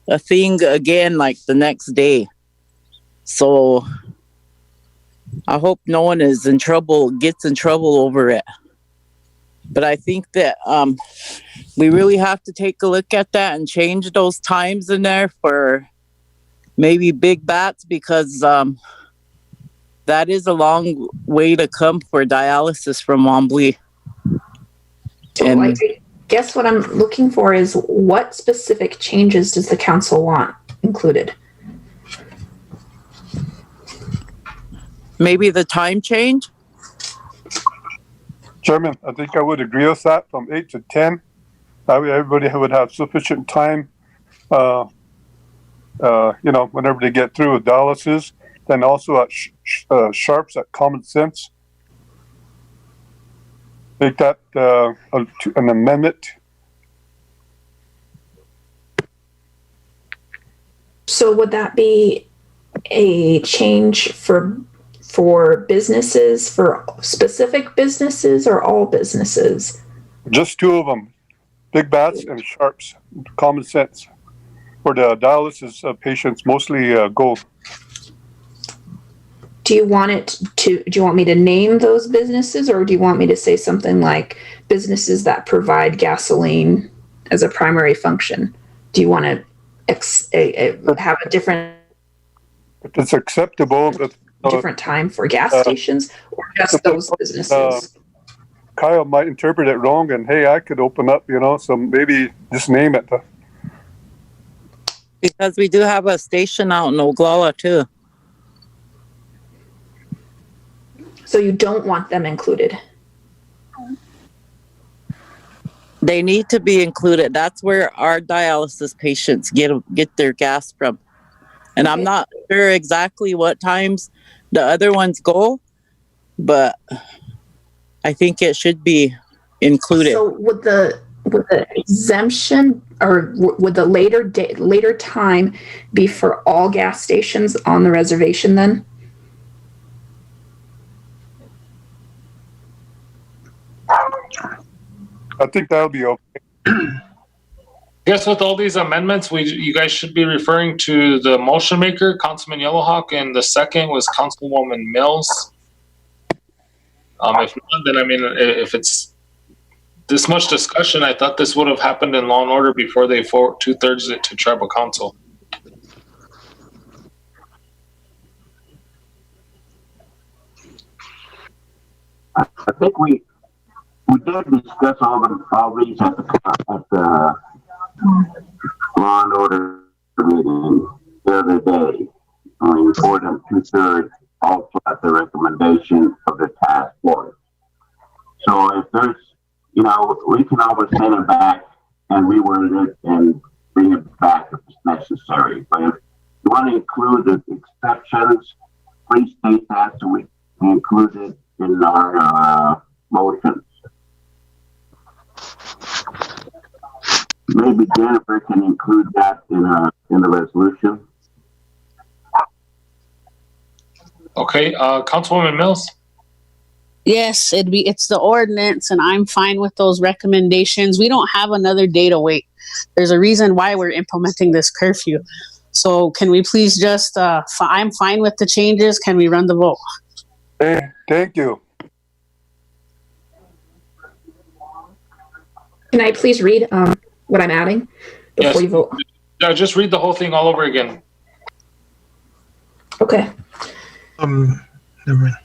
E: a thing again, like the next day. So I hope no one gets in trouble over it. But I think that we really have to take a look at that and change those times in there for maybe Big Bats, because that is a long way to come for dialysis from Wombly.
T: And I guess what I'm looking for is, what specific changes does the council want included?
E: Maybe the time change?
U: Chairman, I think I would agree with that from 8 to 10. That way everybody would have sufficient time, whenever they get through with dialysis. Then also at Sharps at Common Sense. Make that an amendment.
T: So would that be a change for businesses, for specific businesses, or all businesses?
U: Just two of them, Big Bats and Sharps, Common Sense, where the dialysis patients mostly go.
T: Do you want me to name those businesses, or do you want me to say something like businesses that provide gasoline as a primary function? Do you want to have a different?
U: If it's acceptable,
T: different time for gas stations, or just those businesses?
U: Kyle might interpret it wrong, and hey, I could open up, so maybe just name it.
E: Because we do have a station out in Oglala too.
T: So you don't want them included?
E: They need to be included. That's where our dialysis patients get their gas from. And I'm not sure exactly what times the other ones go, but I think it should be included.
T: So would the exemption, or would the later time be for all gas stations on the reservation then?
U: I think that'll be okay.
I: I guess with all these amendments, you guys should be referring to the motion maker, Councilman Yellowhawk, and the second was Councilwoman Mills. If not, then if it's this much discussion, I thought this would have happened in Law and Order before they 2/3 it to Tribal Council.
Q: I think we did discuss all these at the Law and Order meeting the other day. More than 2/3 also at the recommendation of the task force. So if there's, we can always send it back and reword it and bring it back if it's necessary. But if you want to include the exceptions, please state that so we can include it in our motions. Maybe Jennifer can include that in the resolution.
I: Okay, Councilwoman Mills.
O: Yes, it's the ordinance, and I'm fine with those recommendations. We don't have another day to wait. There's a reason why we're implementing this curfew. So can we please just, I'm fine with the changes. Can we run the vote?
U: Hey, thank you.
T: Can I please read what I'm adding before you vote?
I: Yeah, just read the whole thing all over again.
T: Okay.
V: Never mind.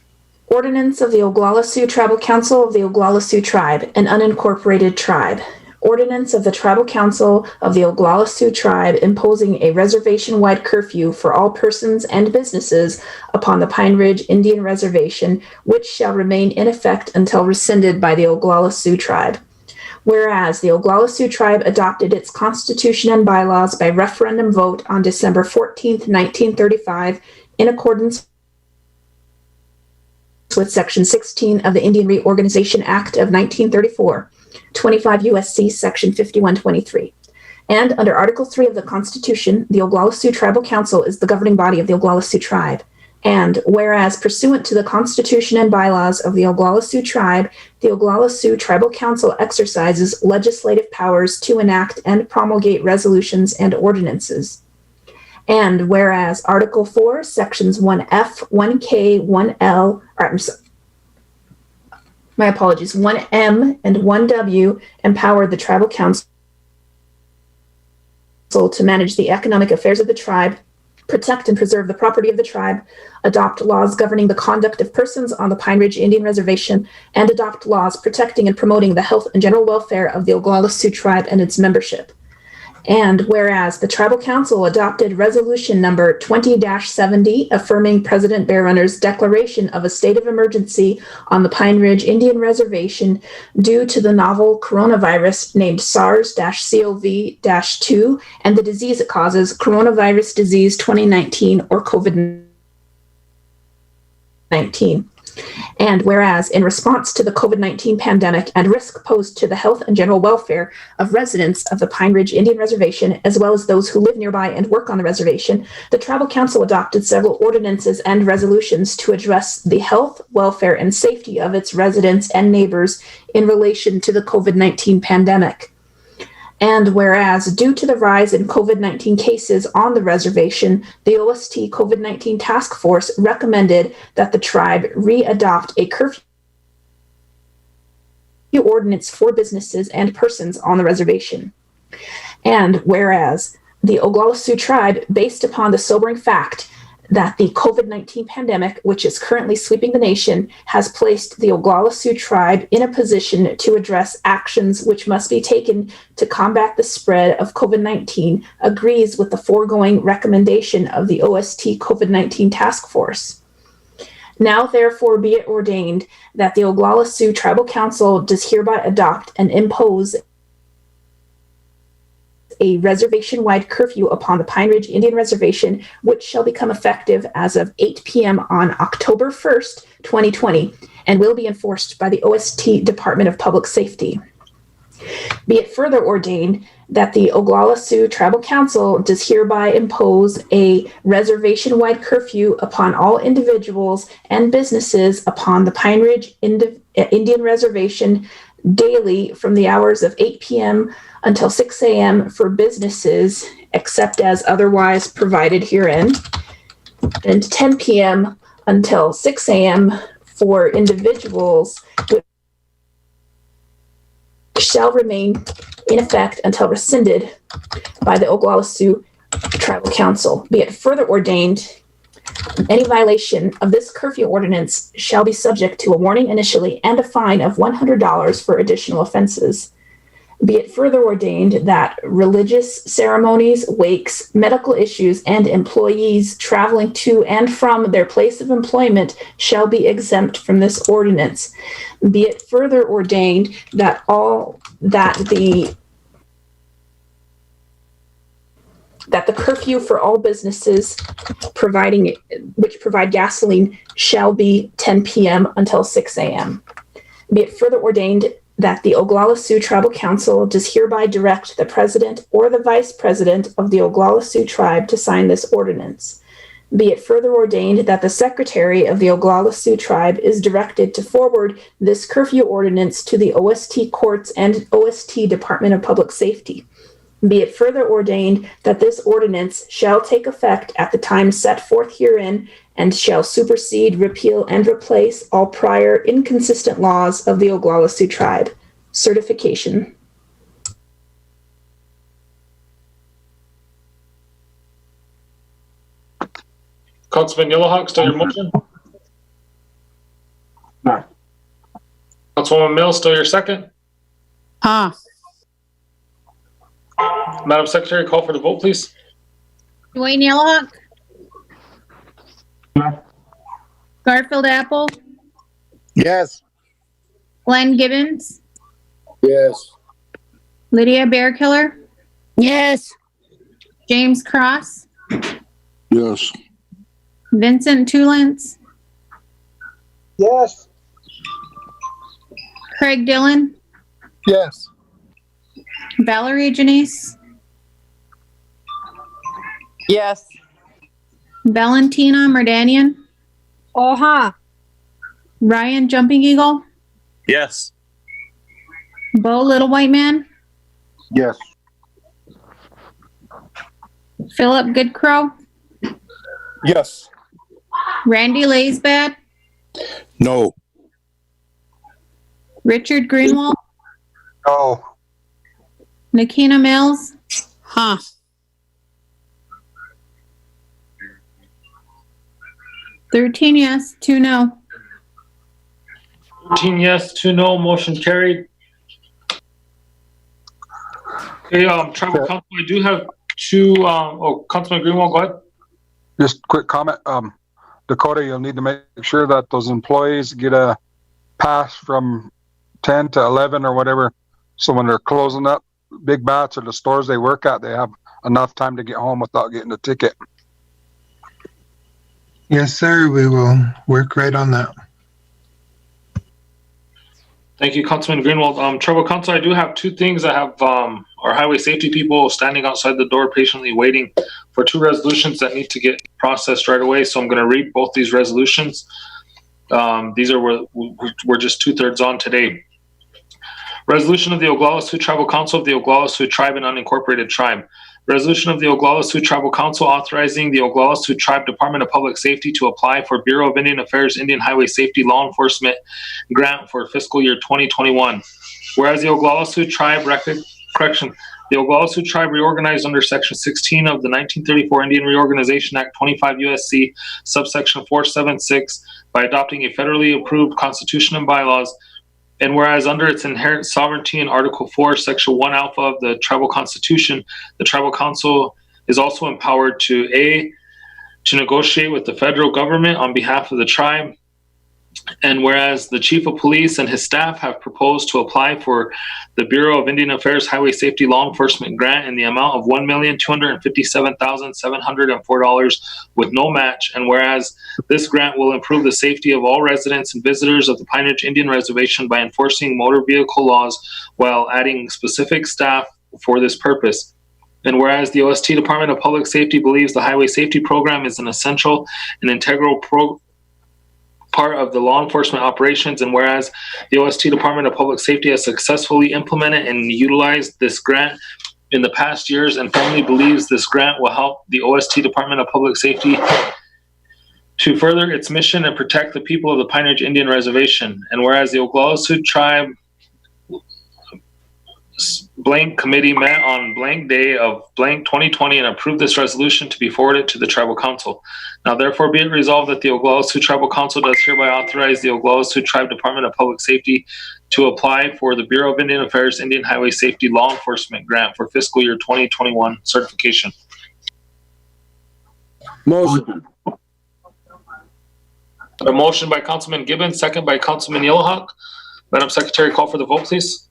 T: Ordinance of the Oglala Sioux Tribal Council of the Oglala Sioux Tribe, an unincorporated tribe. Ordinance of the Tribal Council of the Oglala Sioux Tribe imposing a reservation-wide curfew for all persons and businesses upon the Pine Ridge Indian Reservation, which shall remain in effect until rescinded by the Oglala Sioux Tribe. Whereas the Oglala Sioux Tribe adopted its constitution and bylaws by referendum vote on December 14th, 1935, in accordance with Section 16 of the Indian Reorganization Act of 1934, 25 U.S.C. Section 5123. And under Article 3 of the Constitution, the Oglala Sioux Tribal Council is the governing body of the Oglala Sioux Tribe. And whereas pursuant to the Constitution and bylaws of the Oglala Sioux Tribe, the Oglala Sioux Tribal Council exercises legislative powers to enact and promulgate resolutions and ordinances. And whereas Article 4, Sections 1F, 1K, 1L, my apologies, 1M and 1W empower the Tribal Council to manage the economic affairs of the tribe, protect and preserve the property of the tribe, adopt laws governing the conduct of persons on the Pine Ridge Indian Reservation, and adopt laws protecting and promoting the health and general welfare of the Oglala Sioux Tribe and its membership. And whereas the Tribal Council adopted resolution number 20-70 affirming President Bear Runner's declaration of a state of emergency on the Pine Ridge Indian Reservation due to the novel coronavirus named SARS-CoV-2 and the disease it causes, coronavirus disease 2019 or COVID-19. And whereas in response to the COVID-19 pandemic and risk posed to the health and general welfare of residents of the Pine Ridge Indian Reservation, as well as those who live nearby and work on the reservation, the Tribal Council adopted several ordinances and resolutions to address the health, welfare, and safety of its residents and neighbors in relation to the COVID-19 pandemic. And whereas due to the rise in COVID-19 cases on the reservation, the OST COVID-19 Task Force recommended that the tribe re-adopt a curfew ordinance for businesses and persons on the reservation. And whereas the Oglala Sioux tribe, based upon the sobering fact that the COVID-19 pandemic, which is currently sweeping the nation, has placed the Oglala Sioux tribe in a position to address actions which must be taken to combat the spread of COVID-19, agrees with the foregoing recommendation of the OST COVID-19 Task Force. Now, therefore, be it ordained that the Oglala Sioux Tribal Council does hereby adopt and impose a reservation-wide curfew upon the Pine Ridge Indian Reservation, which shall become effective as of 8 p.m. on October 1st, 2020, and will be enforced by the OST Department of Public Safety. Be it further ordained that the Oglala Sioux Tribal Council does hereby impose a reservation-wide curfew upon all individuals and businesses upon the Pine Ridge Indian Reservation daily from the hours of 8 p.m. until 6 a.m. for businesses, except as otherwise provided herein, and 10 p.m. until 6 a.m. for individuals, which shall remain in effect until rescinded by the Oglala Sioux Tribal Council. Be it further ordained, any violation of this curfew ordinance shall be subject to a warning initially and a fine of $100 for additional offenses. Be it further ordained that religious ceremonies, wakes, medical issues, and employees traveling to and from their place of employment shall be exempt from this ordinance. Be it further ordained that the curfew for all businesses which provide gasoline shall be 10 p.m. until 6 a.m. Be it further ordained that the Oglala Sioux Tribal Council does hereby direct the president or the vice president of the Oglala Sioux tribe to sign this ordinance. Be it further ordained that the secretary of the Oglala Sioux tribe is directed to forward this curfew ordinance to the OST courts and OST Department of Public Safety. Be it further ordained that this ordinance shall take effect at the time set forth herein and shall supersede, repeal, and replace all prior inconsistent laws of the Oglala Sioux tribe. Certification.
I: Councilman Yellowhawk, still your motion?
Q: No.
I: Councilwoman Mills, still your second? Madam Secretary, call for the vote, please.
B: Dwayne Yellowhawk. Garfield Apple.
M: Yes.
B: Glenn Gibbons.
J: Yes.
B: Lydia Bearkiller.
P: Yes.
B: James Cross.
C: Yes.
B: Vincent Tulance.
J: Yes.
B: Craig Dillon.
L: Yes.
B: Valerie Janice.
E: Yes.
B: Valentina Merdanian. Ryan Jumping Eagle.
C: Yes.
B: Bo Little White Man.
U: Yes.
B: Philip Goodcrow.
U: Yes.
B: Randy Laysbad.
C: No.
B: Richard Greenwald.
U: No.
B: Nakina Mills. 13 yes, 2 no.
I: 13 yes, 2 no, motion carried. Okay, Tribal Council, I do have two, Councilman Greenwald, go ahead.
D: Just quick comment. Dakota, you'll need to make sure that those employees get a pass from 10 to 11 or whatever. So when they're closing up Big Bats or the stores they work at, they have enough time to get home without getting a ticket.
V: Yes, sir. We will work right on that.
I: Thank you, Councilman Greenwald. Tribal Council, I do have two things. I have our highway safety people standing outside the door patiently waiting for two resolutions that need to get processed right away. So I'm going to read both these resolutions. These are we're just 2/3 on today. Resolution of the Oglala Sioux Tribal Council of the Oglala Sioux Tribe and Unincorporated Tribe. Resolution of the Oglala Sioux Tribal Council authorizing the Oglala Sioux Tribe Department of Public Safety to apply for Bureau of Indian Affairs Indian Highway Safety Law Enforcement grant for fiscal year 2021. Whereas the Oglala Sioux Tribe the Oglala Sioux Tribe reorganized under Section 16 of the 1934 Indian Reorganization Act 25 USC subsection 476 by adopting a federally approved constitution and bylaws. And whereas under its inherent sovereignty in Article 4, Section 1 Alpha of the Tribal Constitution, the Tribal Council is also empowered to negotiate with the federal government on behalf of the tribe. And whereas the Chief of Police and his staff have proposed to apply for the Bureau of Indian Affairs Highway Safety Law Enforcement grant in the amount of $1,257,704 with no match. And whereas this grant will improve the safety of all residents and visitors of the Pine Ridge Indian Reservation by enforcing motor vehicle laws while adding specific staff for this purpose. And whereas the OST Department of Public Safety believes the Highway Safety Program is an essential and integral part of the law enforcement operations, and whereas the OST Department of Public Safety has successfully implemented and utilized this grant in the past years and firmly believes this grant will help the OST Department of Public Safety to further its mission and protect the people of the Pine Ridge Indian Reservation. And whereas the Oglala Sioux Tribe blank committee met on blank day of blank 2020 and approved this resolution to be forwarded to the Tribal Council. Now therefore be it resolved that the Oglala Sioux Tribal Council does hereby authorize the Oglala Sioux Tribe Department of Public Safety to apply for the Bureau of Indian Affairs Indian Highway Safety Law Enforcement grant for fiscal year 2021 certification.
J: Motion.
I: A motion by Councilman Gibbons, second by Councilman Yellowhawk. Madam Secretary, call for the vote, please.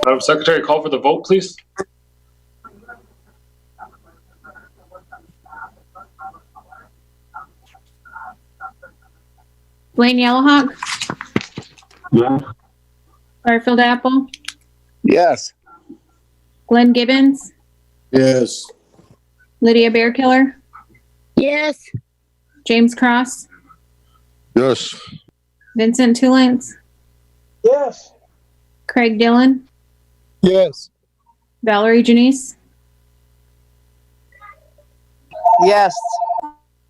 I: Madam Secretary, call for the vote, please.
B: Blaine Yellowhawk,
Q: Yes.
B: Garfield Apple,
M: Yes.
B: Glenn Gibbons,
J: Yes.
B: Lydia Bearkiller,
P: Yes.
B: James Cross,
C: Yes.
B: Vincent Tulance,
J: Yes.
B: Craig Dillon,
L: Yes.
B: Valerie Janice,
E: Yes.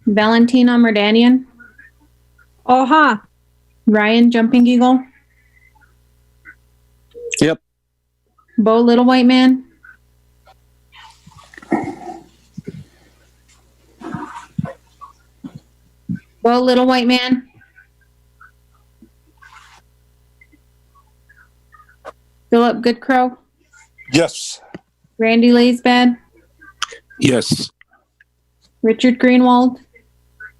B: Valentina Merdanian,
F: Oha.
B: Ryan Jumping Eagle,
C: Yep.
B: Bo Little White Man, Bo Little White Man, Philip Goodcrow,
U: Yes.
B: Randy Laysbad,
C: Yes.
B: Richard Greenwald,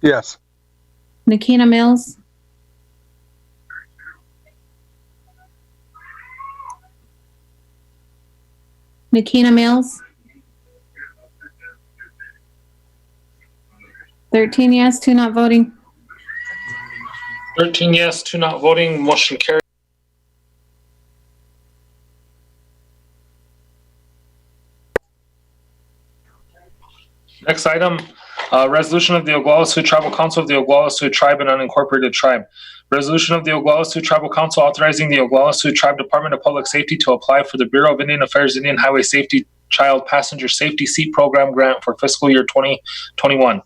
D: Yes.
B: Nikina Mills, Nikina Mills, 13 yes, 2 not voting.
I: 13 yes, 2 not voting, motion carried. Next item, resolution of the Oglala Sioux Tribal Council of the Oglala Sioux Tribe and Unincorporated Tribe. Resolution of the Oglala Sioux Tribal Council authorizing the Oglala Sioux Tribe Department of Public Safety to apply for the Bureau of Indian Affairs Indian Highway Safety Child Passenger Safety Seat Program grant for fiscal year 2021.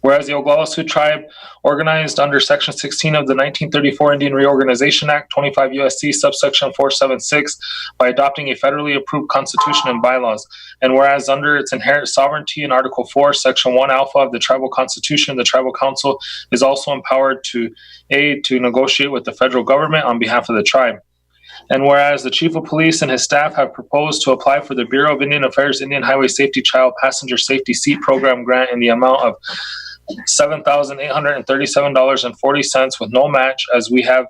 I: Whereas the Oglala Sioux Tribe, organized under Section 16 of the 1934 Indian Reorganization Act, 25 USC subsection 476, by adopting a federally approved constitution and bylaws. And whereas under its inherent sovereignty in Article 4, Section 1 Alpha of the Tribal Constitution, the Tribal Council is also empowered to aid to negotiate with the federal government on behalf of the tribe. And whereas the Chief of Police and his staff have proposed to apply for the Bureau of Indian Affairs Indian Highway Safety Child Passenger Safety Seat Program grant in the amount of $7,837.40 with no match, as we have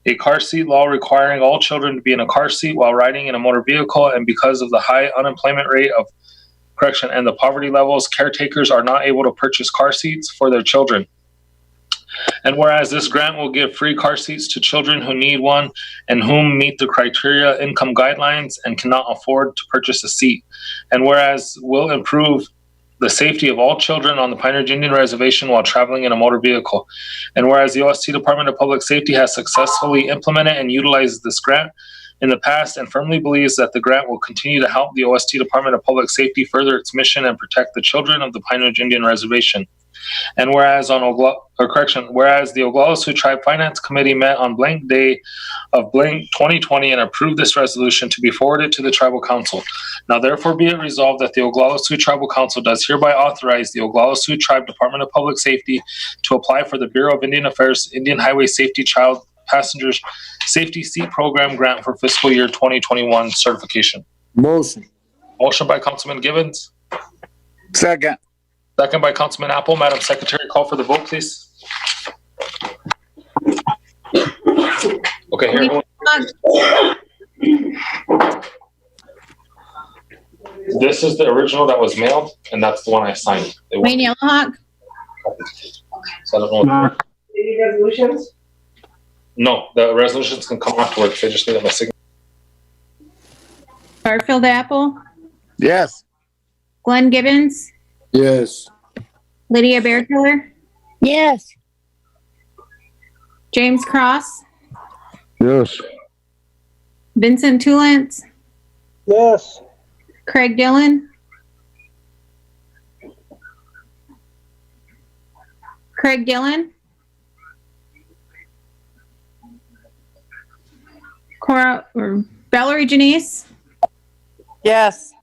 I: a car seat law requiring all children to be in a car seat while riding in a motor vehicle, and because of the high unemployment rate of and the poverty levels, caretakers are not able to purchase car seats for their children. And whereas this grant will give free car seats to children who need one and whom meet the criteria, income guidelines, and cannot afford to purchase a seat. And whereas will improve the safety of all children on the Pine Ridge Indian Reservation while traveling in a motor vehicle. And whereas the OST Department of Public Safety has successfully implemented and utilized this grant in the past and firmly believes that the grant will continue to help the OST Department of Public Safety further its mission and protect the children of the Pine Ridge Indian Reservation. And whereas whereas the Oglala Sioux Tribe Finance Committee met on blank day of blank 2020 and approved this resolution to be forwarded to the Tribal Council. Now therefore be it resolved that the Oglala Sioux Tribal Council does hereby authorize the Oglala Sioux Tribe Department of Public Safety to apply for the Bureau of Indian Affairs Indian Highway Safety Child Passengers Safety Seat Program grant for fiscal year 2021 certification.
J: Motion.
I: Motion by Councilman Gibbons.
M: Second.
I: Second by Councilman Apple. Madam Secretary, call for the vote, please. Okay, here. This is the original that was mailed, and that's the one I signed.
B: Wayne Yellowhawk?
I: So I don't know.
T: Any resolutions?
I: No, the resolutions can come afterwards. They just need my signature.
B: Garfield Apple?
M: Yes.
B: Glenn Gibbons?
J: Yes.
B: Lydia Bearkiller?
P: Yes.
B: James Cross?
J: Yes.
B: Vincent Tulance?
J: Yes.
B: Craig Dillon? Craig Dillon? Cora or Valerie Janice?
E: Yes.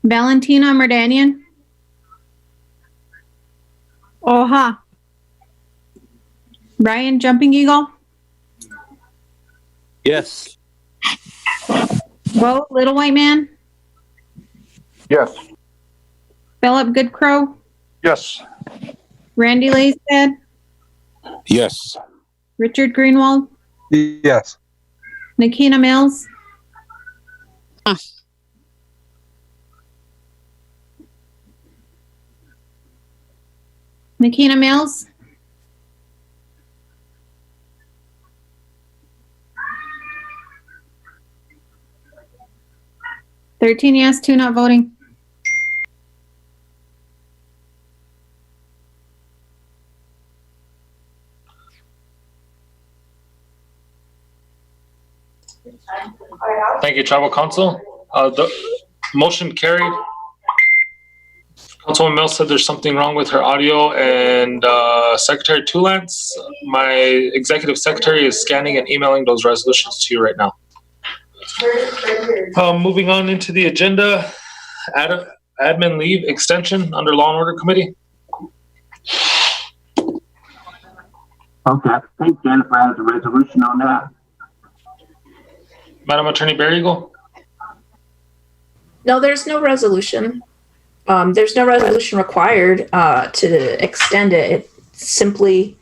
B: Valentina Merdanian? Oha. Ryan Jumping Eagle?
C: Yes.
B: Bo Little White Man?
U: Yes.
B: Philip Goodcrow?
U: Yes.
B: Randy Lastead?
C: Yes.
B: Richard Greenwald?
D: Yes.
B: Nikina Mills? Nikina Mills? $13 yes, 2 not voting.
I: Thank you, Tribal Council. The motion carried. Councilwoman Mills said there's something wrong with her audio, and Secretary Tulance, my executive secretary, is scanning and emailing those resolutions to you right now. Moving on into the agenda, admin leave extension under Law and Order Committee.
Q: Okay, I think Jennifer has a resolution on that.
I: Madam Attorney Barrigo?
T: No, there's no resolution. There's no resolution required to extend it. It's simply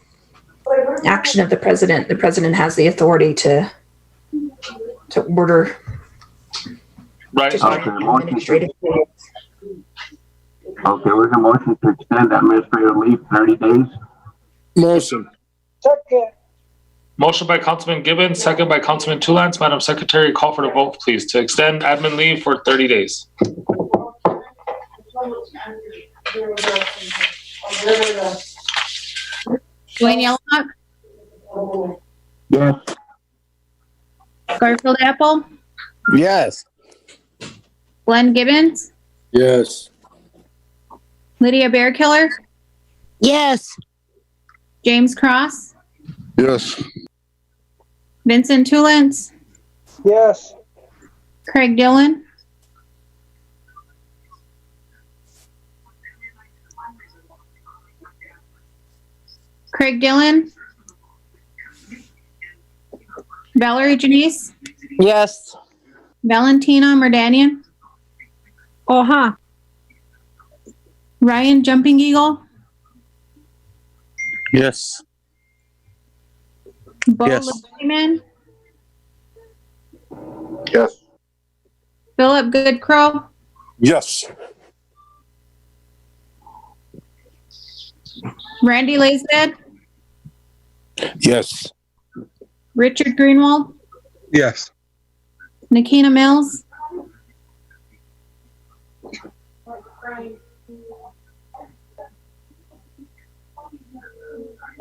T: action of the president. The president has the authority to order
I: right.
T: Administrative leave.
Q: Okay, we're going to motion to extend administrative leave 30 days.
J: Motion.
T: Second.
I: Motion by Councilman Gibbons, second by Councilman Tulance. Madam Secretary, call for the vote, please, to extend admin leave for 30 days.
B: Wayne Yellowhawk?
Q: Yes.
B: Garfield Apple?
M: Yes.
B: Glenn Gibbons,
J: Yes.
B: Lydia Bearkiller,
P: Yes.
B: James Cross,
U: Yes.
B: Vincent Tulance,
D: Yes.
B: Craig Dillon, Valerie Janice,
E: Yes.
B: Valentina Merdanian,
F: Uh-huh.
B: Ryan Jumping Eagle,
C: Yes.
B: Bo
C: Yes.
B: Lehman,
U: Yes.
B: Philip Goodcrow,
U: Yes.
B: Randy Laisted,
U: Yes.
B: Richard Greenwald,
D: Yes.
B: Nikina Mills,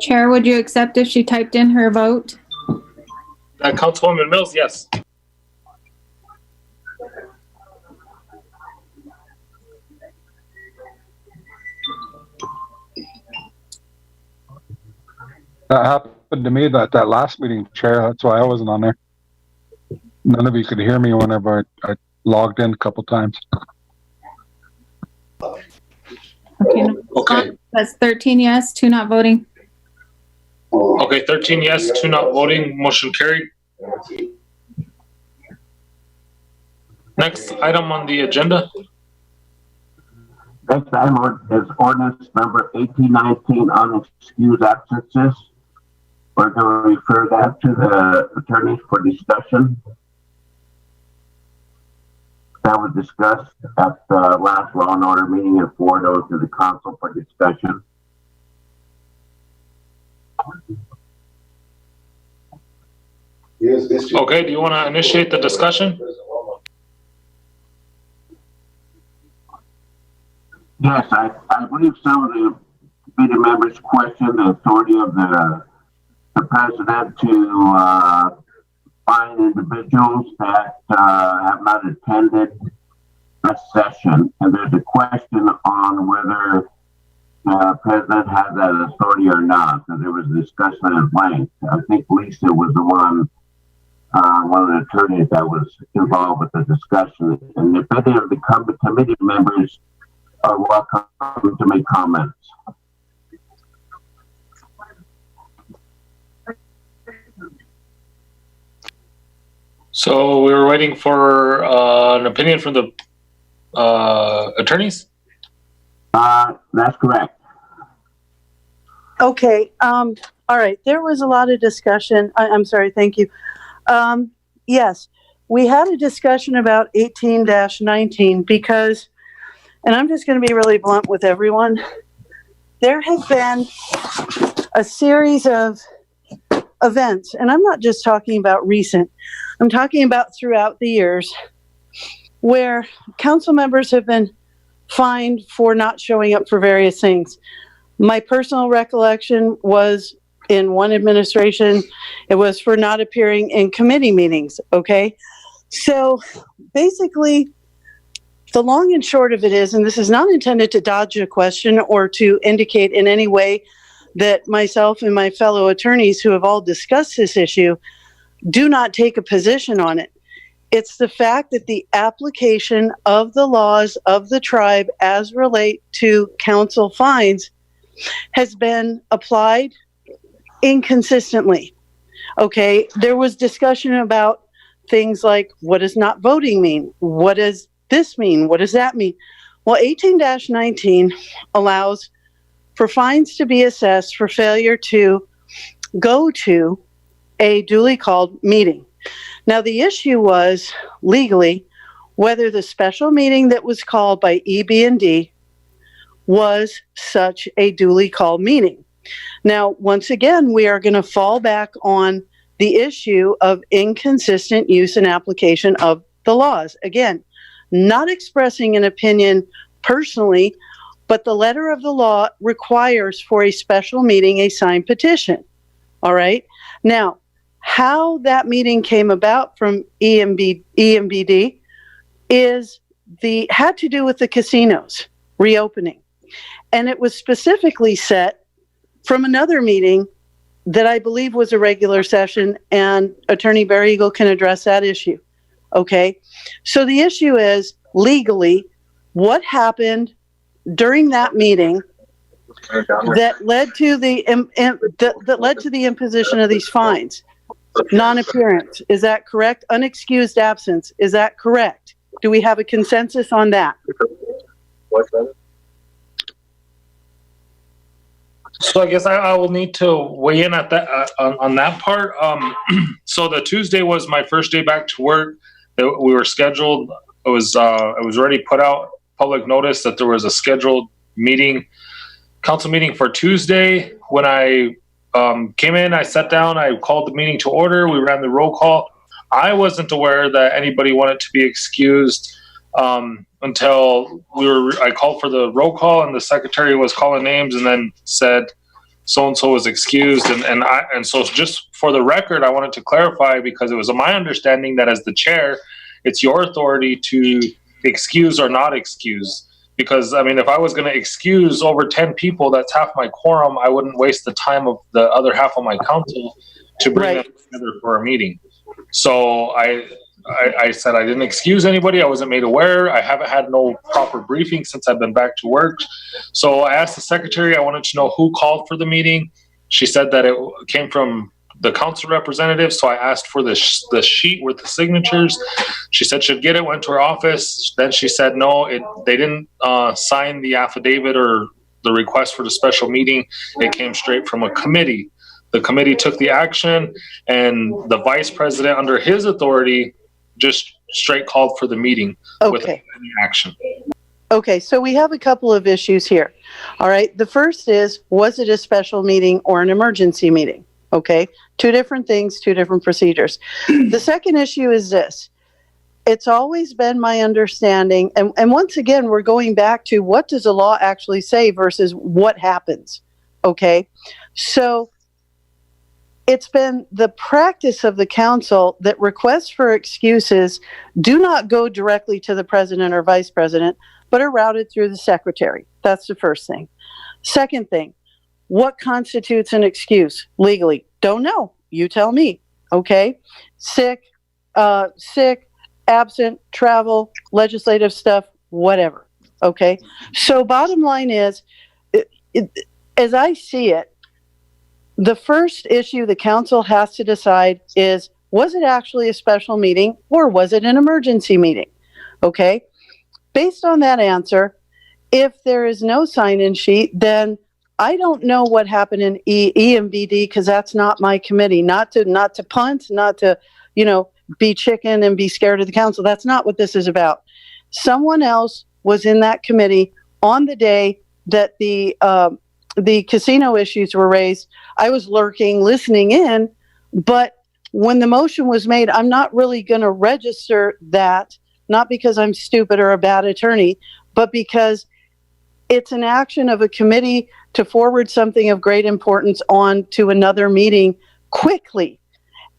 B: Chair, would you accept if she typed in her vote?
I: Councilwoman Mills, yes.
D: That happened to me at that last meeting, Chair. That's why I wasn't on there. None of you could hear me whenever I logged in a couple times.
B: Okay. No.
I: Okay.
B: That's 13 yes, 2 not voting.
I: Okay, 13 yes, 2 not voting, motion carried. Next item on the agenda.
Q: Next item is ordinance number 1819 on excused absences. We're going to refer that to the attorneys for discussion. That was discussed at the last Law and Order meeting and forwarded to the council for discussion.
I: Okay, do you want to initiate the discussion?
Q: Yes, I believe some of the committee members questioned the authority of the president to find individuals that have not attended a session. And there's a question on whether the president has that authority or not. So there was a discussion at length. I think Lisa was the one of the attorneys that was involved with the discussion. And if any of the committee members are welcome to make comments.
I: So we were waiting for an opinion from the attorneys?
Q: That's correct.
K: Okay. All right. There was a lot of discussion. I'm sorry. Thank you. Yes, we had a discussion about 18-19 because, and I'm just going to be really blunt with everyone, there have been a series of events, and I'm not just talking about recent, I'm talking about throughout the years, where council members have been fined for not showing up for various things. My personal recollection was in one administration, it was for not appearing in committee meetings, okay? So basically, the long and short of it is, and this is not intended to dodge a question or to indicate in any way that myself and my fellow attorneys who have all discussed this issue do not take a position on it. It's the fact that the application of the laws of the tribe as relate to council fines has been applied inconsistently. Okay, there was discussion about things like, what does not voting mean? What does this mean? What does that mean? Well, 18-19 allows for fines to be assessed for failure to go to a duly called meeting. Now, the issue was legally whether the special meeting that was called by EB&D was such a duly called meeting. Now, once again, we are going to fall back on the issue of inconsistent use and application of the laws. Again, not expressing an opinion personally, but the letter of the law requires for a special meeting a signed petition. All right. Now, how that meeting came about from EMBD is had to do with the casinos reopening. And it was specifically set from another meeting that I believe was a regular session, and Attorney Barry Eagle can address that issue. Okay. So the issue is legally, what happened during that meeting that led to the that led to the imposition of these fines? Non-appearance, is that correct? Unexcused absence, is that correct? Do we have a consensus on that?
I: So I guess I will need to weigh in at that on that part. So the Tuesday was my first day back to work. We were scheduled. It was already put out public notice that there was a scheduled council meeting for Tuesday. When I came in, I sat down, I called the meeting to order. We ran the roll call. I wasn't aware that anybody wanted to be excused until I called for the roll call, and the secretary was calling names and then said so-and-so was excused. And so just for the record, I wanted to clarify, because it was my understanding that as the chair, it's your authority to excuse or not excuse. Because, I mean, if I was going to excuse over 10 people, that's half my quorum. I wouldn't waste the time of the other half of my council to bring them together for a meeting. So I said I didn't excuse anybody. I wasn't made aware. I haven't had no proper briefing since I've been back to work. So I asked the secretary, I wanted to know who called for the meeting. She said that it came from the council representative. So I asked for the sheet with the signatures. She said she'd get it, went to her office. Then she said, no, they didn't sign the affidavit or the request for the special meeting. It came straight from a committee. The committee took the action, and the vice president, under his authority, just straight called for the meeting without any action.
K: Okay, so we have a couple of issues here. All right, the first is, was it a special meeting or an emergency meeting? Okay, two different things, two different procedures. The second issue is this. It's always been my understanding, and once again, we're going back to what does the law actually say versus what happens, okay? So it's been the practice of the council that requests for excuses do not go directly to the president or vice president, but are routed through the secretary. That's the first thing. Second thing, what constitutes an excuse legally? Don't know. You tell me, okay? Sick, absent, travel, legislative stuff, whatever, okay? So bottom line is, as I see it, the first issue the council has to decide is, was it actually a special meeting or was it an emergency meeting? Okay? Based on that answer, if there is no sign-in sheet, then I don't know what happened in EMBD, because that's not my committee. Not to punt, not to, be chicken and be scared of the council. That's not what this is about. Someone else was in that committee on the day that the casino issues were raised. I was lurking, listening in, but when the motion was made, I'm not really going to register that, not because I'm stupid or a bad attorney, but because it's an action of a committee to forward something of great importance on to another meeting quickly.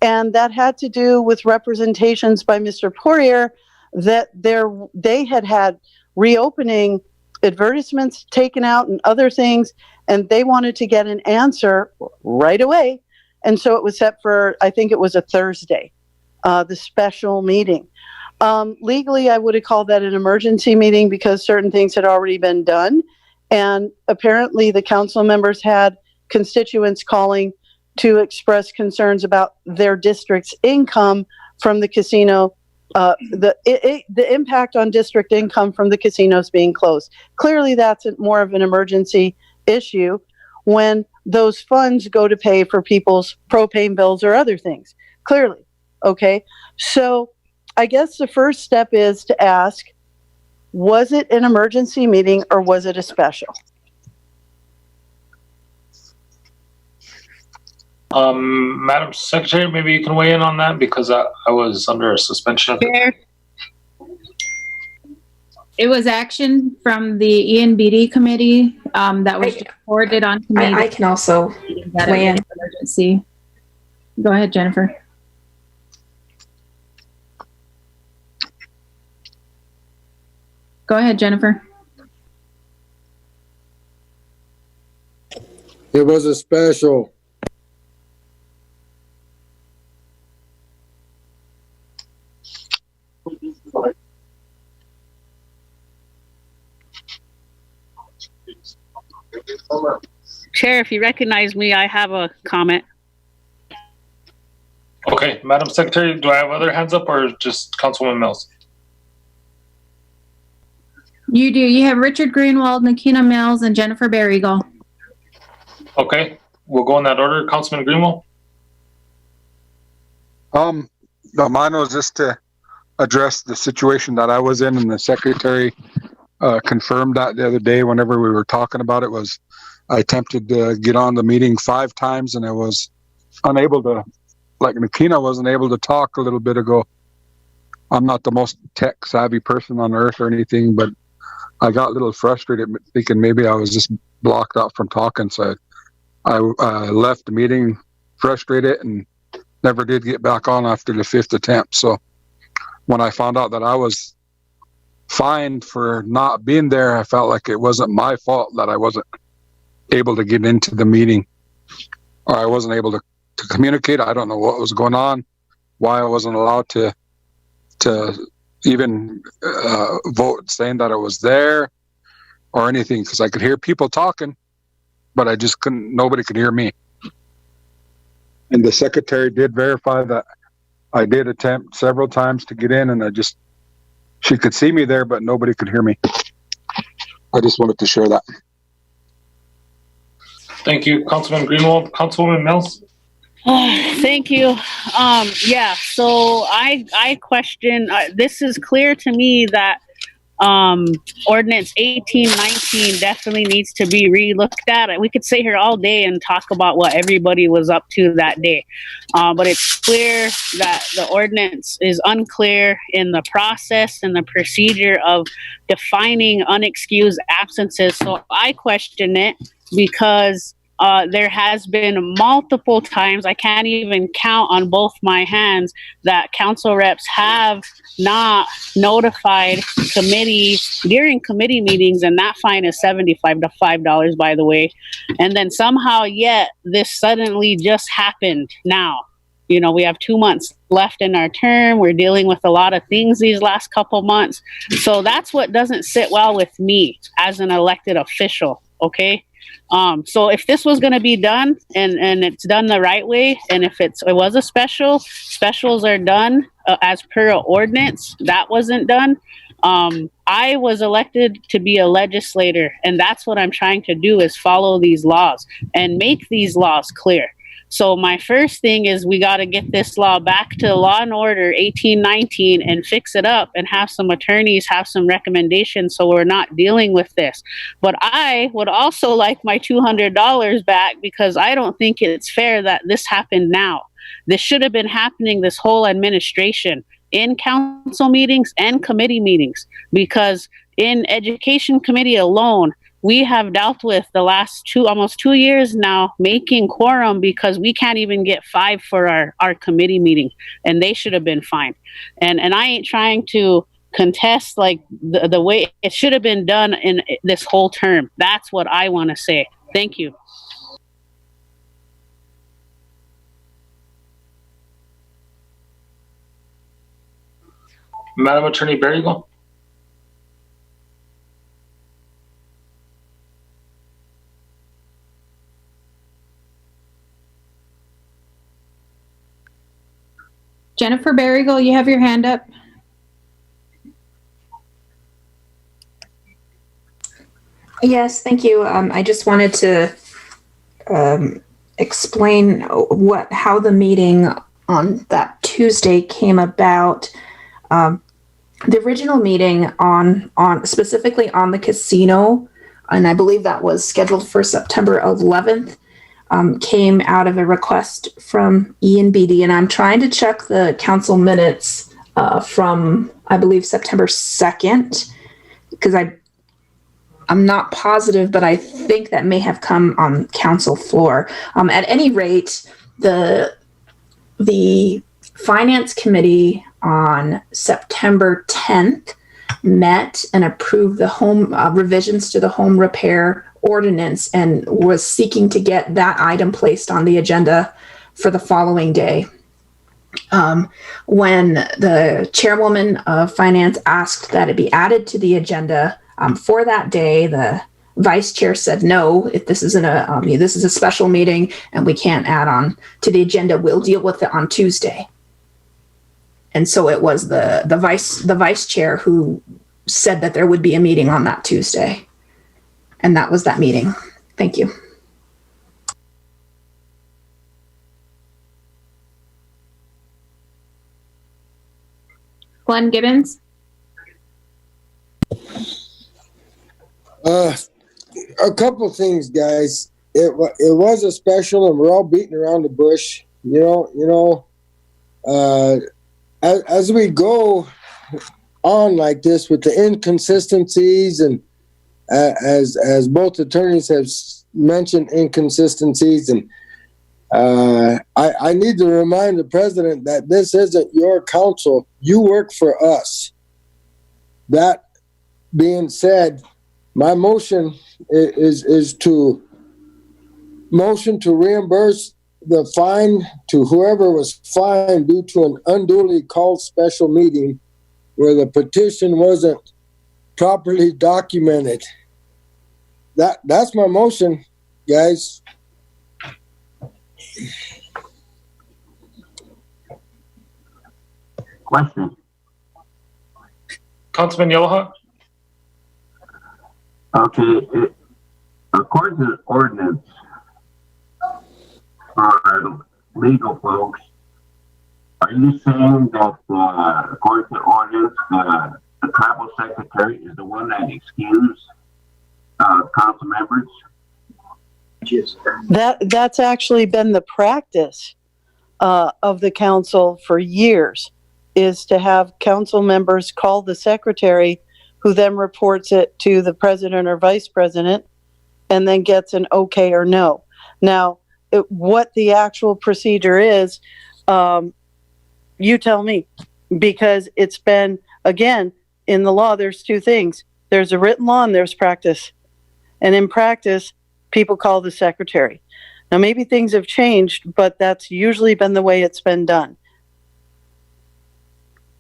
K: And that had to do with representations by Mr. Poirier that they had reopening advertisements taken out and other things, and they wanted to get an answer right away. And so it was set for, I think it was a Thursday, the special meeting. Legally, I would have called that an emergency meeting because certain things had already been done. And apparently the council members had constituents calling to express concerns about their district's income from the casino, the impact on district income from the casinos being closed. Clearly, that's more of an emergency issue when those funds go to pay for people's propane bills or other things. Clearly, okay? So I guess the first step is to ask, was it an emergency meeting or was it a special?
I: Madam Secretary, maybe you can weigh in on that, because I was under a suspension.
B: It was action from the ENBD committee that was forwarded on to me.
T: I can also weigh in.
B: Emergency. Go ahead, Jennifer. Go ahead, Jennifer.
J: It was a special.
O: Chair, if you recognize me, I have a comment.
I: Okay, Madam Secretary, do I have other hands up or just Councilwoman Mills?
B: You do. You have Richard Greenwald, Nakina Mills, and Jennifer Barrigal.
I: Okay, we'll go in that order. Councilman Greenwald?
D: Mine was just to address the situation that I was in, and the secretary confirmed that the other day whenever we were talking about it. Was I attempted to get on the meeting 5 times and I was unable to, like Nakina wasn't able to talk a little bit ago. I'm not the most tech savvy person on earth or anything, but I got a little frustrated thinking maybe I was just blocked out from talking. So I left the meeting frustrated and never did get back on after the 5th attempt. So when I found out that I was fined for not being there, I felt like it wasn't my fault that I wasn't able to get into the meeting, or I wasn't able to communicate. I don't know what was going on, why I wasn't allowed to even vote saying that I was there or anything, because I could hear people talking, but I just couldn't, nobody could hear me. And the secretary did verify that I did attempt several times to get in, and she could see me there, but nobody could hear me. I just wanted to share that.
I: Thank you, Councilman Greenwald. Councilwoman Mills?
O: Thank you. Yeah, so I question, this is clear to me that ordinance 1819 definitely needs to be re-looked at. We could sit here all day and talk about what everybody was up to that day, but it's clear that the ordinance is unclear in the process and the procedure of defining unexcused absences. So I question it because there has been multiple times, I can't even count on both my hands, that council reps have not notified committee during committee meetings, and that fine is $75 to $5, by the way. And then somehow yet this suddenly just happened now. You know, we have 2 months left in our term. We're dealing with a lot of things these last couple months. So that's what doesn't sit well with me as an elected official, okay? So if this was going to be done and it's done the right way, and if it was a specials are done as per ordinance, that wasn't done. I was elected to be a legislator, and that's what I'm trying to do, is follow these laws and make these laws clear. So my first thing is we got to get this law back to Law and Order 1819 and fix it up and have some attorneys have some recommendations so we're not dealing with this. But I would also like my $200 back, because I don't think it's fair that this happened now. This should have been happening this whole administration, in council meetings and committee meetings, because in education committee alone, we have dealt with the last almost 2 years now making quorum because we can't even get 5 for our committee meeting, and they should have been fined. And I ain't trying to contest like the way it should have been done in this whole term. That's what I want to say. Thank you.
I: Madam Attorney Barrigal?
B: Jennifer Barrigal, you have your hand up.
T: Yes, thank you. I just wanted to explain how the meeting on that Tuesday came about. The original meeting on specifically on the casino, and I believe that was scheduled for September 11th. Came out of a request from ENBD, and I'm trying to check the council minutes from, I believe, September 2nd, because I'm not positive, but I think that may have come on council floor. At any rate, the finance committee on September 10th met and approved the home revisions to the home repair ordinance and was seeking to get that item placed on the agenda for the following day. When the chairwoman of finance asked that it be added to the agenda for that day, the vice chair said, no, if this isn't this is a special meeting and we can't add on to the agenda, we'll deal with it on Tuesday. And so it was the vice chair who said that there would be a meeting on that Tuesday. And that was that meeting. Thank you.
B: Glenn Gibbons?
J: A couple things, guys. It was a special, and we're all beating around the bush. As we go on like this with the inconsistencies, and as both attorneys have mentioned, inconsistencies, and I need to remind the president that this isn't your council. You work for us. That being said, my motion is to motion to reimburse the fine to whoever was fined due to an unduly called special meeting where the petition wasn't properly documented. That's my motion, guys.
Q: Question.
I: Councilman Yellowhawk?
Q: Okay, according to the ordinance, for legal folks, are you saying that according to the ordinance, the tribal secretary is the one that excused council members?
K: That's actually been the practice of the council for years, is to have council members call the secretary, who then reports it to the president or vice president and then gets an okay or no. Now, what the actual procedure is, you tell me, because it's been, again, in the law, there's two things. There's a written law and there's practice. And in practice, people call the secretary. Now, maybe things have changed, but that's usually been the way it's been done.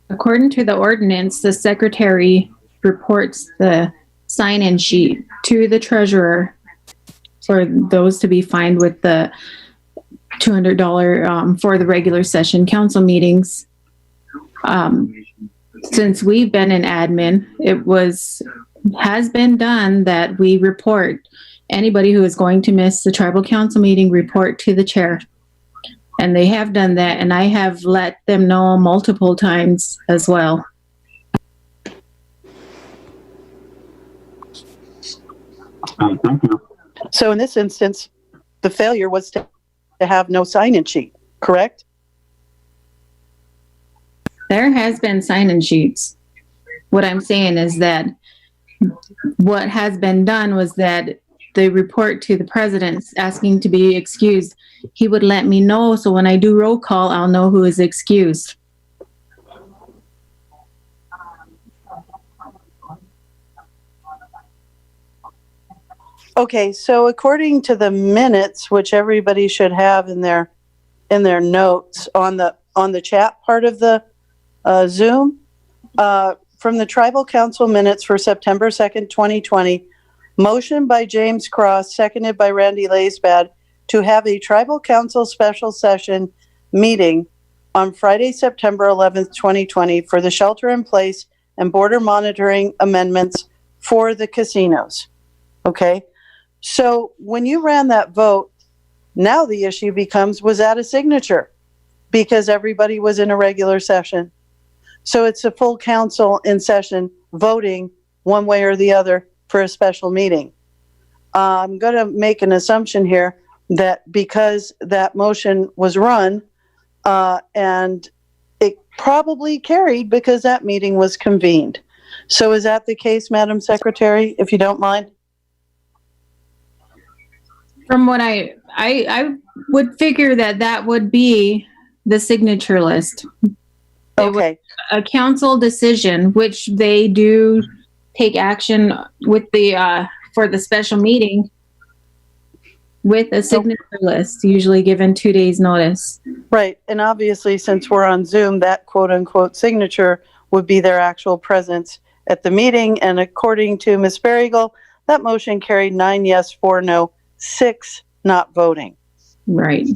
B: According to the ordinance, the secretary reports the sign-in sheet to the treasurer for those to be fined with the $200 for the regular session council meetings. Since we've been in admin, has been done that we report anybody who is going to miss the tribal council meeting, report to the chair. And they have done that, and I have let them know multiple times as well.
Q: Thank you.
K: So in this instance, the failure was to have no sign-in sheet, correct?
B: There has been sign-in sheets. What I'm saying is that what has been done was that they report to the president asking to be excused. He would let me know, so when I do roll call, I'll know who is excused.
K: Okay, so according to the minutes, which everybody should have in their notes on the chat part of the Zoom, from the Tribal Council minutes for September 2nd, 2020, motion by James Cross, seconded by Randy Laisbad, to have a Tribal Council special session meeting on Friday, September 11th, 2020 for the shelter-in-place and border monitoring amendments for the casinos. Okay? So when you ran that vote, now the issue becomes, was that a signature? Because everybody was in a regular session. So it's a full council in session voting one way or the other for a special meeting. I'm going to make an assumption here that because that motion was run and it probably carried because that meeting was convened. So is that the case, Madam Secretary, if you don't mind?
B: From what I would figure that would be the signature list.
K: Okay.
B: A council decision, which they do take action with the for the special meeting with a signature list, usually given 2 days notice.
K: Right. And obviously, since we're on Zoom, that quote unquote signature would be their actual presence at the meeting. And according to Ms. Berrigal, that motion carried 9 yes, 4 no, 6 not voting.
B: Right.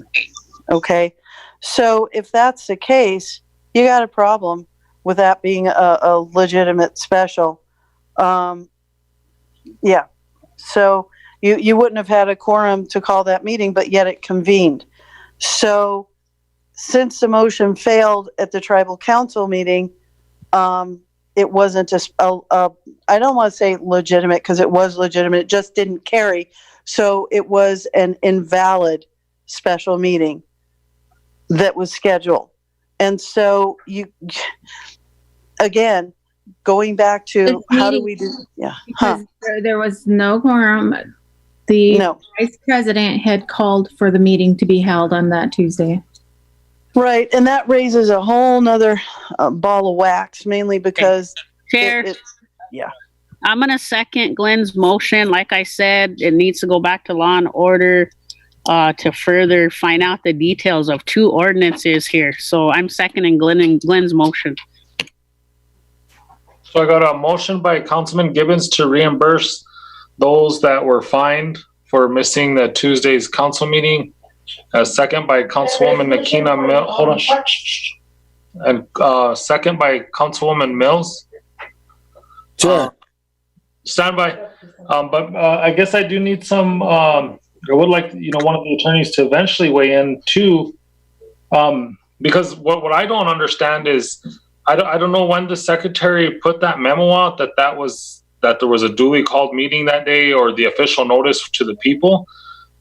K: Okay. So if that's the case, you got a problem with that being a legitimate special. Yeah. So you wouldn't have had a quorum to call that meeting, but yet it convened. So since the motion failed at the tribal council meeting, it wasn't I don't want to say legitimate, because it was legitimate, it just didn't carry. So it was an invalid special meeting that was scheduled. And so again, going back to how do we do, yeah.
B: Because there was no quorum. The vice president had called for the meeting to be held on that Tuesday.
K: Right, and that raises a whole nother ball of wax, mainly because
O: Chair.
K: Yeah.
O: I'm going to second Glenn's motion. Like I said, it needs to go back to law and order to further find out the details of 2 ordinances here. So I'm seconding Glenn's motion.
I: So I got a motion by Councilman Gibbons to reimburse those that were fined for missing the Tuesday's council meeting. A second by Councilwoman Nakina Mills. Hold on. And second by Councilwoman Mills.
J: Sure.
I: Stand by. But I guess I do need some. I would like one of the attorneys to eventually weigh in too, because what I don't understand is I don't know when the secretary put that memo out that there was a duly called meeting that day or the official notice to the people,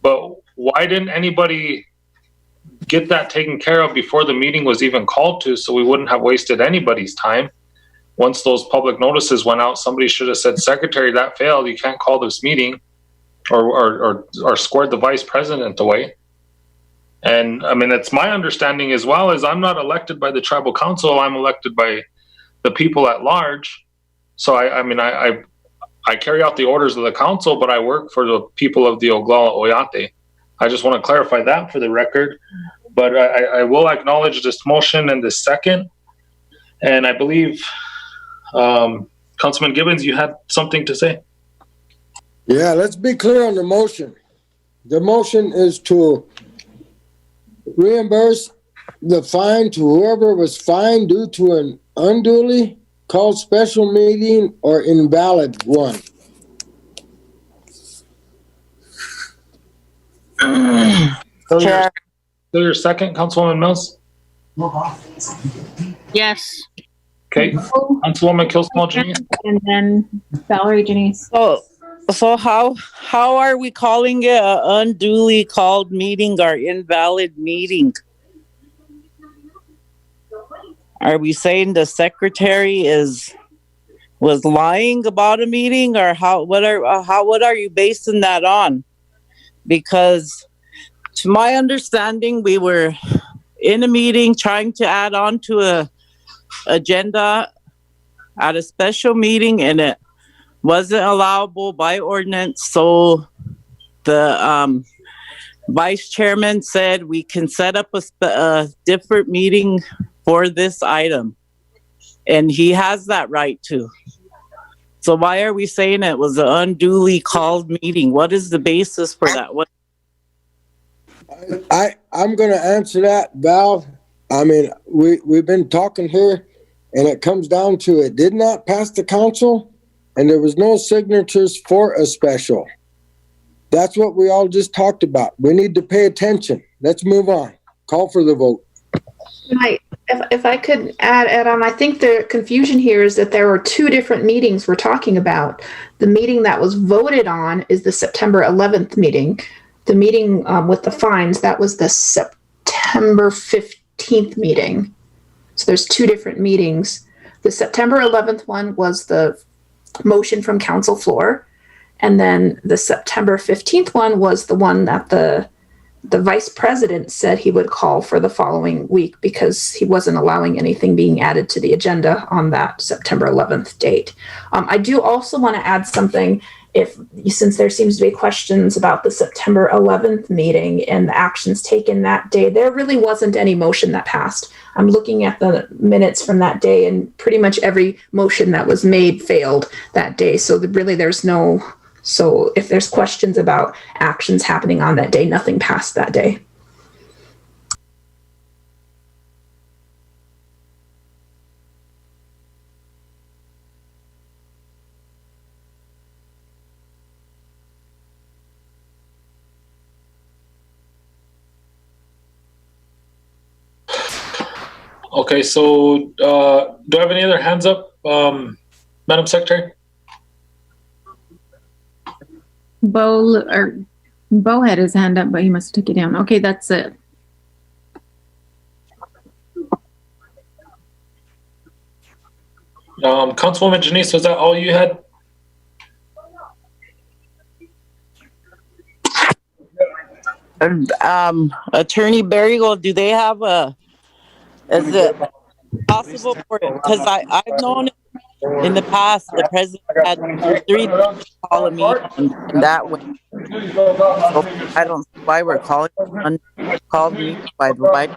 I: but why didn't anybody get that taken care of before the meeting was even called to, so we wouldn't have wasted anybody's time? Once those public notices went out, somebody should have said, "Secretary, that failed. You can't call this meeting," or squared the vice president away. And I mean, it's my understanding as well as I'm not elected by the tribal council. I'm elected by the people at large. So I carry out the orders of the council, but I work for the people of the Oglala Oyate. I just want to clarify that for the record. But I will acknowledge this motion and this second. And I believe, Councilman Gibbons, you had something to say?
J: Yeah, let's be clear on the motion. The motion is to reimburse the fine to whoever was fined due to an unduly called special meeting or invalid one.
I: So your second, Councilwoman Mills?
O: Yes.
I: Okay. Councilwoman Kilsmall Janice?
B: And then Valerie Janice.
E: So how are we calling it an unduly called meeting or invalid meeting? Are we saying the secretary was lying about a meeting, or what are you basing that on? Because to my understanding, we were in a meeting trying to add on to a agenda at a special meeting, and it wasn't allowable by ordinance. So the vice chairman said we can set up a different meeting for this item, and he has that right to. So why are we saying it was an unduly called meeting? What is the basis for that?
J: I'm going to answer that, Val. I mean, we've been talking here, and it comes down to it did not pass the council, and there was no signatures for a special. That's what we all just talked about. We need to pay attention. Let's move on. Call for the vote.
T: Right. If I could add on, I think the confusion here is that there are 2 different meetings we're talking about. The meeting that was voted on is the September 11th meeting. The meeting with the fines, that was the September 15th meeting. So there's 2 different meetings. The September 11th one was the motion from council floor. And then the September 15th one was the one that the The vice president said he would call for the following week because he wasn't allowing anything being added to the agenda on that September 11th date. I do also want to add something. Since there seems to be questions about the September 11th meeting and the actions taken that day, there really wasn't any motion that passed. I'm looking at the minutes from that day, and pretty much every motion that was made failed that day. So really there's no... So if there's questions about actions happening on that day, nothing passed that day.
I: Okay, so do I have any other hands up, Madam Secretary?
B: Bo had his hand up, but he must have took it down. Okay, that's it.
I: Councilwoman Janice, was that all you had?
E: Attorney Berrygold, do they have is it possible for it? Because I've known in the past the president had 3 days to call a meeting and that way. So I don't see why we're calling called meeting by the way.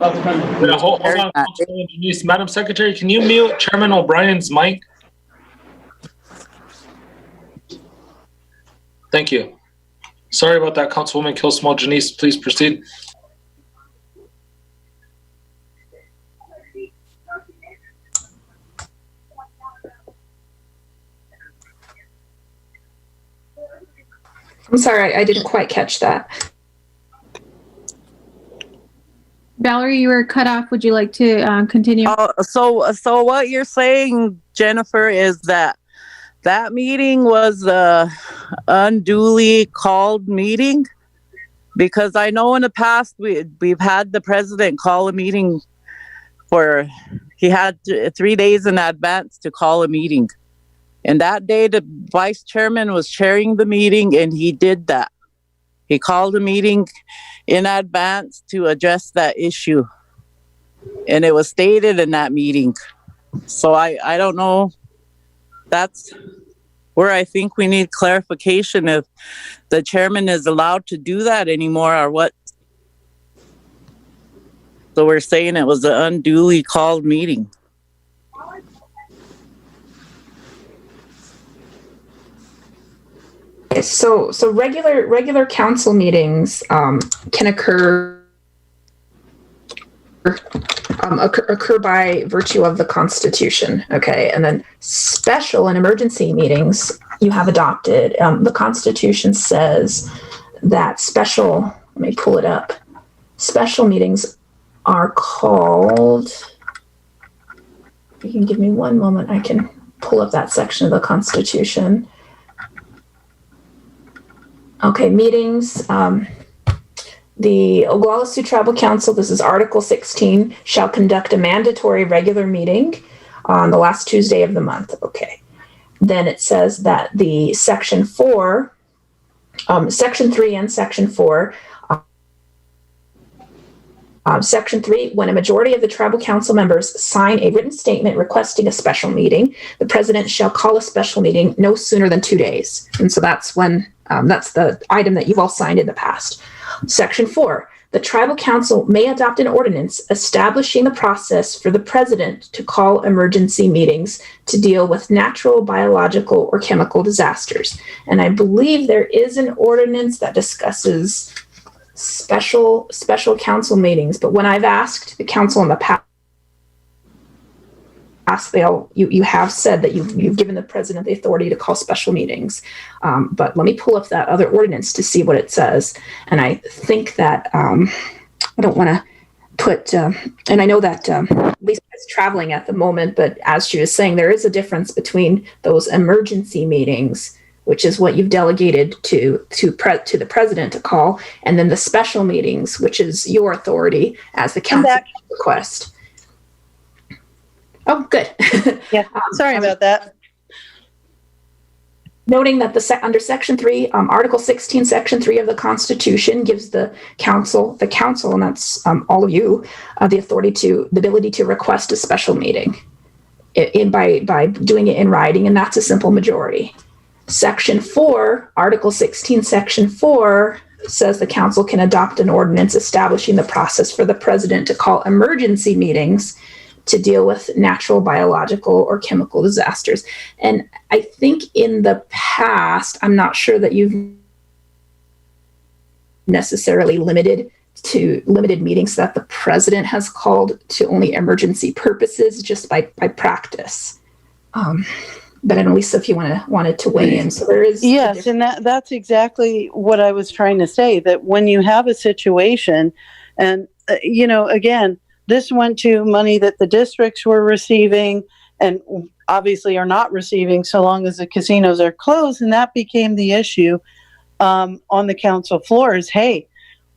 I: Hold on, Councilwoman Janice. Madam Secretary, can you mute Chairman O'Brien's mic? Thank you. Sorry about that, Councilwoman Killsmall Janice. Please proceed.
T: I'm sorry, I didn't quite catch that.
B: Valerie, you were cut off. Would you like to continue?
E: So what you're saying, Jennifer, is that meeting was a unduly called meeting? Because I know in the past we've had the president call a meeting he had 3 days in advance to call a meeting. And that day, the vice chairman was chairing the meeting, and he did that. He called a meeting in advance to address that issue. And it was stated in that meeting. So I don't know. That's where I think we need clarification if the chairman is allowed to do that anymore or what. So we're saying it was an unduly called meeting.
T: So regular council meetings can occur by virtue of the Constitution, okay? And then special and emergency meetings you have adopted. The Constitution says that special, let me pull it up. Special meetings are called, if you can give me one moment, I can pull up that section of the Constitution. Okay, meetings. The Oglala Sioux Tribal Council, this is Article 16, shall conduct a mandatory regular meeting on the last Tuesday of the month. Okay. Then it says that the Section 3 and Section 4. Section 3, when a majority of the tribal council members sign a written statement requesting a special meeting, the president shall call a special meeting no sooner than 2 days. And so that's when, that's the item that you've all signed in the past. Section 4, the tribal council may adopt an ordinance establishing the process for the president to call emergency meetings to deal with natural, biological, or chemical disasters. And I believe there is an ordinance that discusses special council meetings, but when I've asked the council in the past, you have said that you've given the president the authority to call special meetings. But let me pull up that other ordinance to see what it says. And I think that I don't want to put, and I know that Lisa is traveling at the moment, but as she was saying, there is a difference between those emergency meetings, which is what you've delegated to the president to call, and then the special meetings, which is your authority as the council request. Oh, good.
R: Yeah, sorry about that.
T: noting that under Section 3, Article 16, Section 3 of the Constitution gives the council, and that's all of you, the ability to request a special meeting by doing it in writing, and that's a simple majority. Section 4, Article 16, Section 4 says the council can adopt an ordinance establishing the process for the president to call emergency meetings to deal with natural, biological, or chemical disasters. And I think in the past, I'm not sure that you've necessarily limited meetings that the president has called to only emergency purposes, just by practice. But I don't know, Lisa, if you wanted to weigh in. So there is
K: yes, and that's exactly what I was trying to say. That when you have a situation, and again, this went to money that the districts were receiving and obviously are not receiving so long as the casinos are closed. And that became the issue on the council floor is, hey,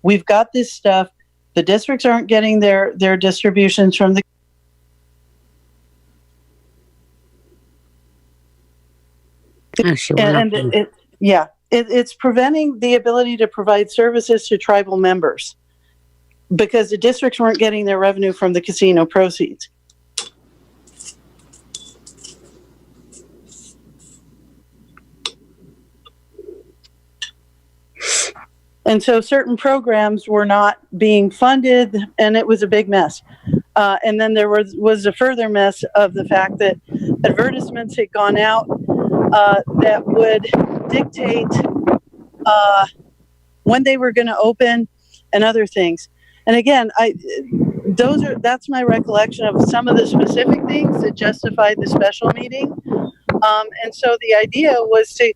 K: we've got this stuff. The districts aren't getting their distributions from the it's preventing the ability to provide services to tribal members, because the districts weren't getting their revenue from the casino proceeds. And so certain programs were not being funded, and it was a big mess. And then there was a further mess of the fact that advertisements had gone out that would dictate when they were going to open and other things. And again, that's my recollection of some of the specific things that justified the special meeting. And so the idea was to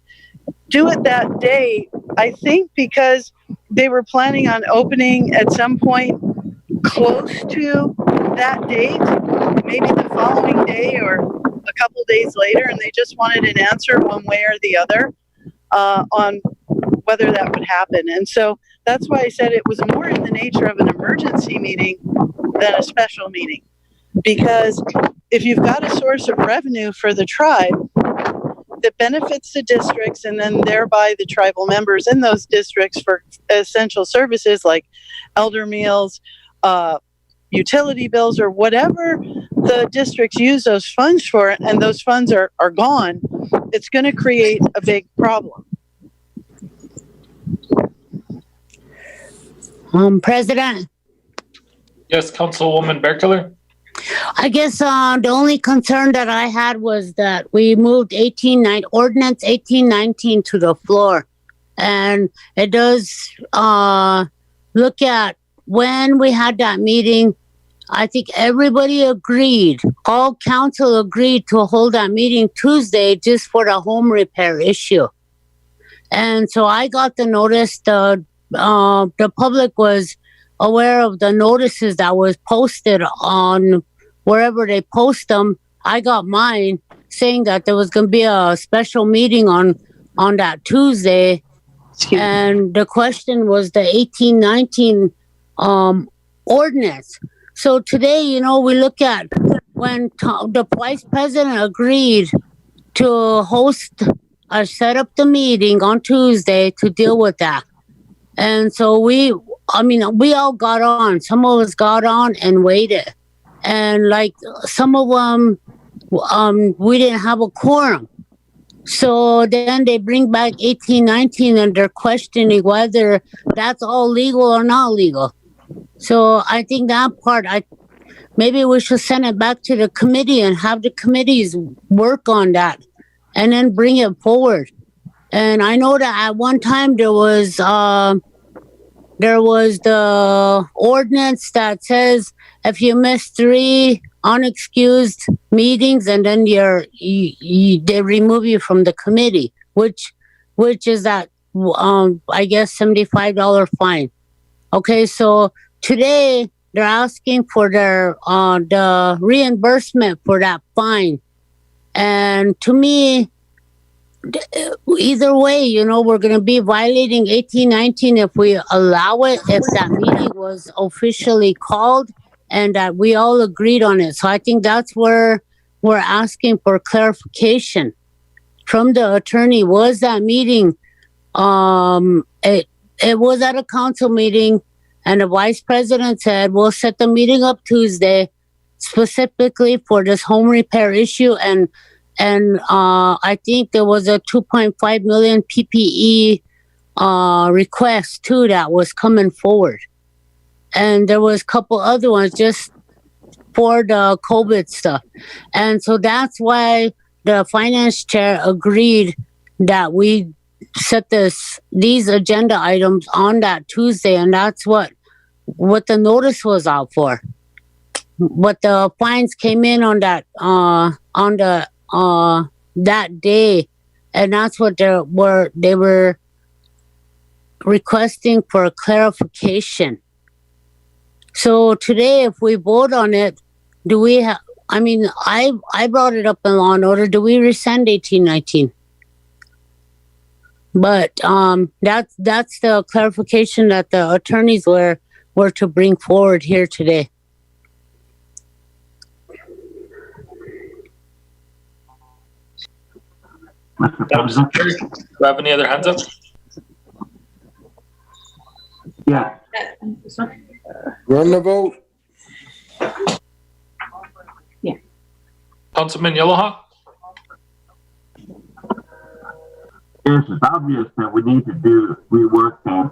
K: do it that day, I think, because they were planning on opening at some point close to that date, maybe the following day or a couple days later, and they just wanted an answer one way or the other on whether that would happen. And so that's why I said it was more in the nature of an emergency meeting than a special meeting. Because if you've got a source of revenue for the tribe that benefits the districts and then thereby the tribal members in those districts for essential services like elder meals, utility bills, or whatever the districts use those funds for, and those funds are gone, it's going to create a big problem.
P: President.
I: Yes, Councilwoman Bearkiller.
P: I guess the only concern that I had was that we moved Ordinance 1819 to the floor. And it does look at when we had that meeting. I think everybody agreed, all council agreed to hold that meeting Tuesday just for the home repair issue. And so I got the notice. The public was aware of the notices that was posted on wherever they post them. I got mine saying that there was going to be a special meeting on that Tuesday. And the question was the 1819 ordinance. So today, we look at when the vice president agreed to set up the meeting on Tuesday to deal with that. And so we all got on. Some of us got on and waited. And like some of them, we didn't have a quorum. So then they bring back 1819 and they're questioning whether that's all legal or not legal. So I think that part, maybe we should send it back to the committee and have the committees work on that and then bring it forward. And I know that at one time there was the ordinance that says if you miss 3 unexcused meetings and then they remove you from the committee, which is that I guess $75 fine. Okay, so today they're asking for the reimbursement for that fine, and to me, either way, we're going to be violating 1819 if we allow it, if that meeting was officially called and that we all agreed on it. So I think that's where we're asking for clarification. from the attorney was that meeting. It was at a council meeting, and the vice president said, we'll set the meeting up Tuesday specifically for this home repair issue. And I think there was a 2.5 million PPE request too that was coming forward. And there was a couple other ones just for the COVID stuff. And so that's why the finance chair agreed that we set these agenda items on that Tuesday, and that's what the notice was out for. But the fines came in on that that day, and that's what they were requesting for clarification. So today, if we vote on it, do we have? I mean, I brought it up in Law and Order. Do we rescind 1819? But that's the clarification that the attorneys were to bring forward here today.
I: Do you have any other hands up?
Q: Yeah.
J: Run the vote.
B: Yeah.
I: Councilman Yellowhawk?
Q: Yes, it's obvious that we need to rework that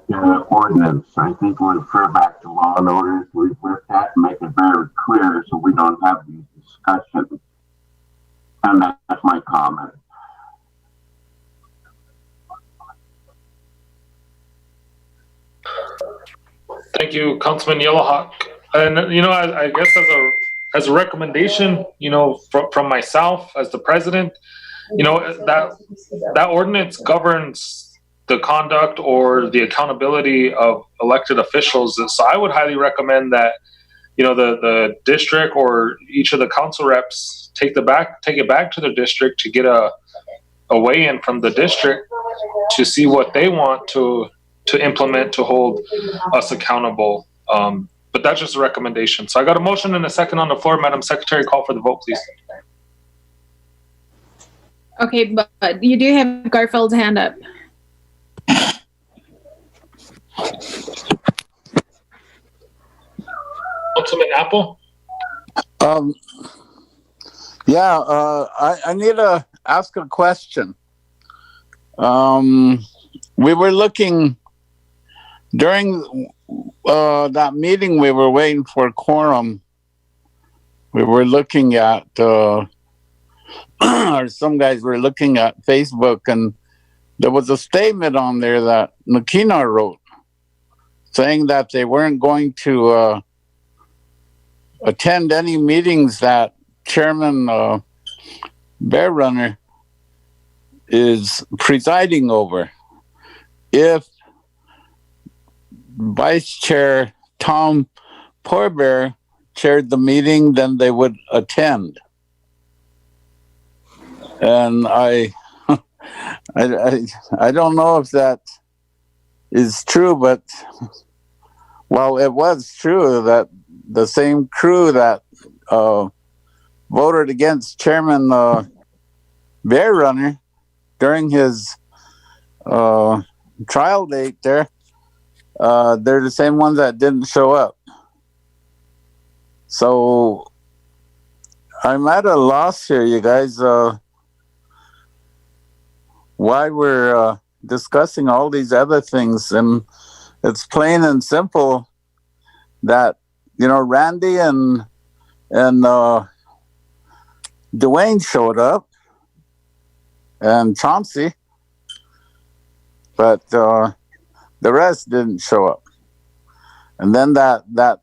Q: ordinance. I think we'll refer back to Law and Order to rework that and make it very clear so we don't have these discussions. And that's my comment.
I: Thank you, Councilman Yellowhawk. And I guess as a recommendation, from myself as the president, that ordinance governs the conduct or the accountability of elected officials. So I would highly recommend that, the district or each of the council reps take it back to their district to get a weigh-in from the district to see what they want to implement to hold us accountable. But that's just a recommendation. So I got a motion and a second on the floor. Madam Secretary, call for the vote, please.
B: Okay, but you do have Garfield's hand up.
I: Councilman Apple?
M: I need to ask a question. We were looking during that meeting, we were waiting for quorum. We were looking at, or some guys were looking at Facebook, and there was a statement on there that Nakina wrote saying that they weren't going to attend any meetings that Chairman Bear Runner is presiding over. If Vice Chair Tom Poorbear chaired the meeting, then they would attend. And I don't know if that is true, but well, it was true that the same crew that voted against Chairman Bear Runner during his trial date there, they're the same ones that didn't show up. So I'm at a loss here, you guys. Why we're discussing all these other things, and it's plain and simple that Randy and Dwayne showed up, and Chauncey, but the rest didn't show up. And then that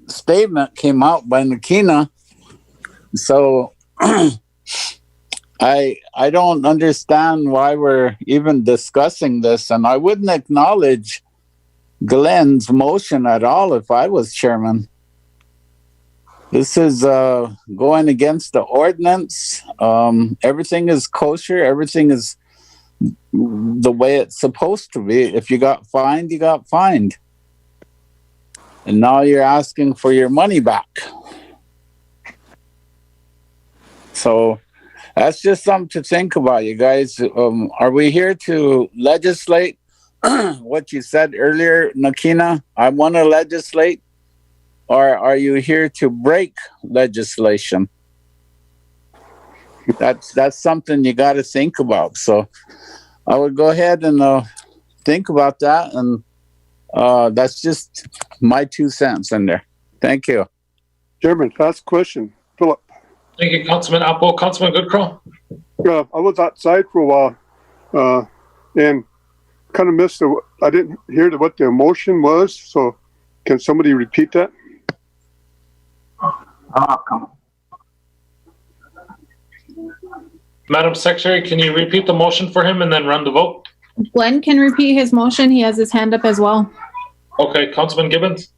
M: statement came out by Nakina. So I don't understand why we're even discussing this, and I wouldn't acknowledge Glenn's motion at all if I was chairman. This is going against the ordinance. Everything is kosher. Everything is the way it's supposed to be. If you got fined, you got fined. And now you're asking for your money back. So That's just something to think about, you guys. Are we here to legislate what you said earlier, Nakina? I want to legislate. Or are you here to break legislation? That's something you got to think about. So I would go ahead and think about that. And that's just my 2 cents in there. Thank you.
U: Chairman, last question. Philip.
I: Thank you, Councilman Apple. Councilman Goodcrow.
U: I was outside for a while and kind of missed I didn't hear what the motion was. So can somebody repeat that?
I: Madam Secretary, can you repeat the motion for him and then run the vote?
B: Glenn can repeat his motion. He has his hand up as well.
I: Okay, Councilman Gibbons.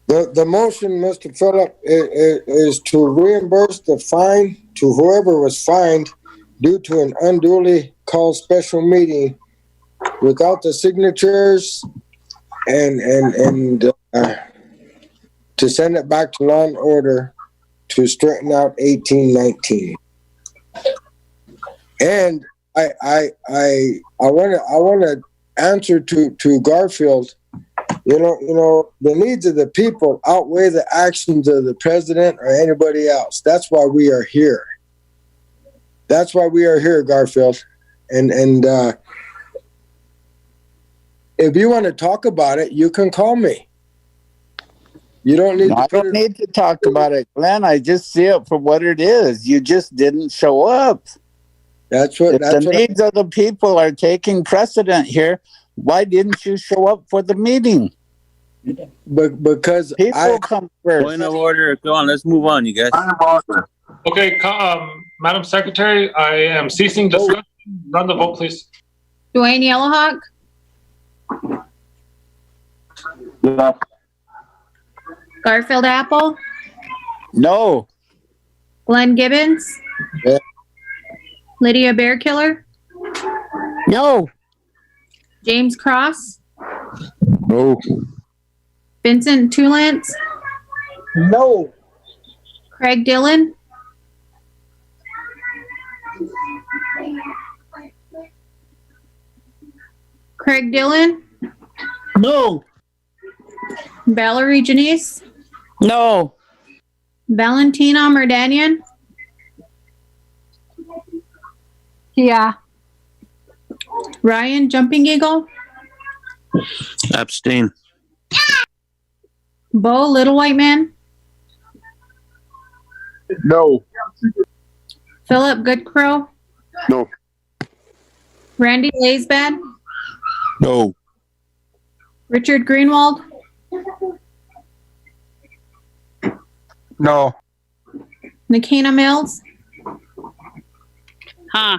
J: The motion, Mr. Phillip, is to reimburse the fine to whoever was fined due to an unduly called special meeting without the signatures and to send it back to law and order to straighten out 1819. And I want to answer to Garfield. You know, the needs of the people outweigh the actions of the president or anybody else. That's why we are here. That's why we are here, Garfield. And if you want to talk about it, you can call me. You don't need.
M: I don't need to talk about it, Glenn. I just see it for what it is. You just didn't show up.
J: That's what.
M: If the needs of the people are taking precedent here, why didn't you show up for the meeting?
J: But because
M: people come first.
C: Point of order. Go on. Let's move on, you guys.
I: Okay, Madam Secretary, I am ceasing discussion. Run the vote, please.
B: Dwayne Yellowhawk?
Q: Yes.
B: Garfield Apple?
M: No.
B: Glenn Gibbons?
J: Yeah.
B: Lydia Bearkiller?
P: No.
B: James Cross?
M: No.
B: Vincent Tulance?
J: No.
B: Craig Dillon? Craig Dillon?
L: No.
B: Valerie Janice?
E: No.
B: Valentina Merdanian?
F: Yeah.
B: Ryan Jumping Eagle?
C: Abstain.
B: Bo Little White Man?
U: No.
B: Philip Goodcrow?
U: No.
B: Randy Laysbad?
C: No.
B: Richard Greenwald?
U: No.
B: Nakina Mills?
O: Huh.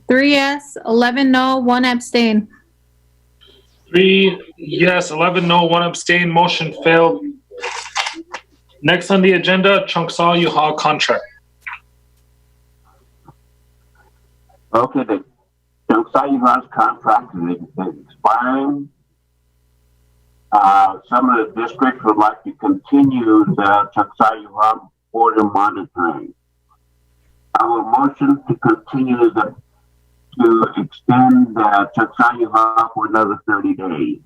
B: Three yes, 11 no, 1 abstain.
I: 3 yes, 11 no, 1 abstain. Motion failed. Next on the agenda, Chungsaw-Yuhua contract.
Q: Okay, the Chungsaw-Yuhua's contract is expiring. Some of the districts would like to continue the Chungsaw-Yuhua border monitoring. Our motion to continue to extend the Chungsaw-Yuhua for another 30 days.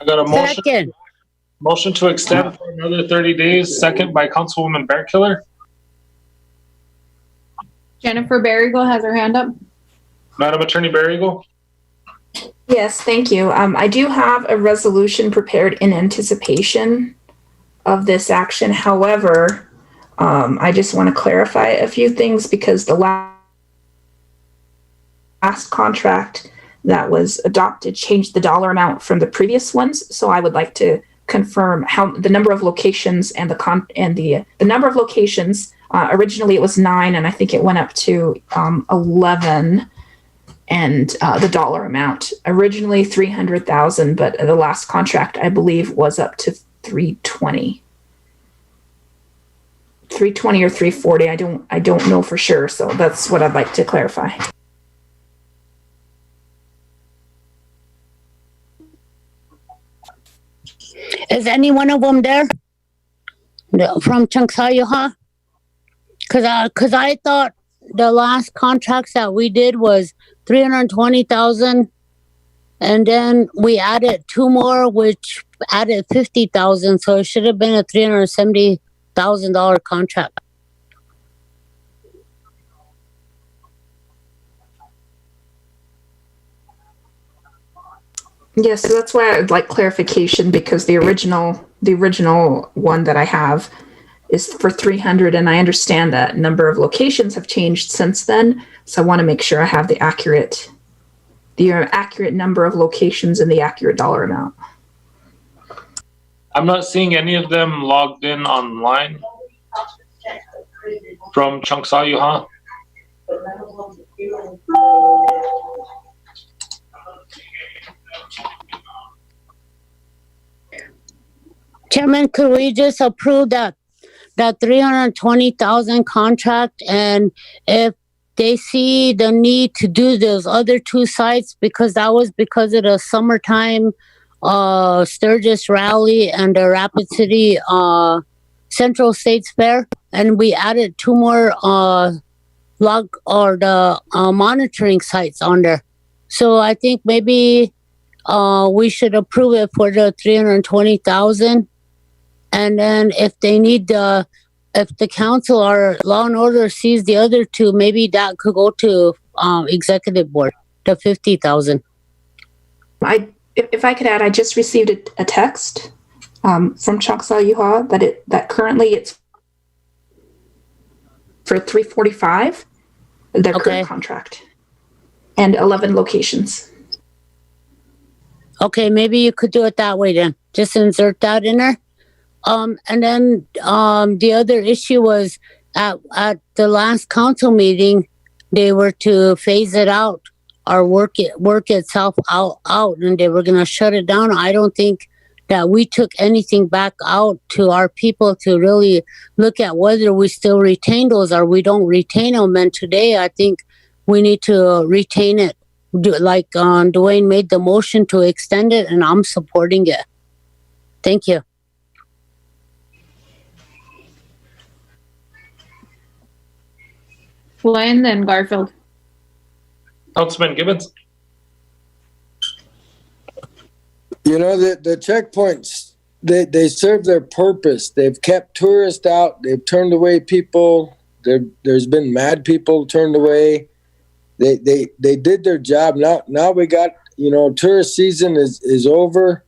I: I got a motion.
P: Second.
I: Motion to extend for another 30 days. Second by Councilwoman Bearkiller.
B: Jennifer Barrigo has her hand up.
I: Madam Attorney Barrigo.
T: Yes, thank you. I do have a resolution prepared in anticipation of this action. However, I just want to clarify a few things because the last contract that was adopted changed the dollar amount from the previous ones. So I would like to confirm how the number of locations and the number of locations. Originally it was 9, and I think it went up to 11. And the dollar amount originally 300,000, but the last contract I believe was up to 320 or 340. I don't know for sure. So that's what I'd like to clarify.
P: any one of them there from Changsayuha? Cause I thought the last contracts that we did was 320,000, and then we added 2 more, which added 50,000. So it should have been a $370,000 contract.
T: Yeah, so that's why I'd like clarification, because the original one that I have is for 300, and I understand that number of locations have changed since then. So I want to make sure I have the accurate number of locations and the accurate dollar amount.
I: I'm not seeing any of them logged in online from Changsayuha.
P: Chairman, could we just approve that 320,000 contract, and if they see the need to do those other 2 sites, because that was because of the summertime Sturgis Rally and the Rapid City Central States Fair, and we added 2 more monitoring sites on there. So I think maybe we should approve it for the 320,000. And then if they need if the council or law and order sees the other 2, maybe that could go to executive board, the 50,000.
T: If I could add, I just received a text from Changsayuha that currently it's for 345, their current contract, and 11 locations.
P: Okay, maybe you could do it that way then. Just insert that in there. And then the other issue was at the last council meeting, they were to phase it out or work itself out, and they were going to shut it down. I don't think that we took anything back out to our people to really look at whether we still retain those or we don't retain them. And today, I think we need to retain it. Like Dwayne made the motion to extend it, and I'm supporting it. Thank you.
B: Flynn, then Garfield.
I: Councilman Gibbons.
J: You know, the checkpoints, they serve their purpose. They've kept tourists out. They've turned away people. There's been mad people turned away. They did their job. Now we got, tourist season is over,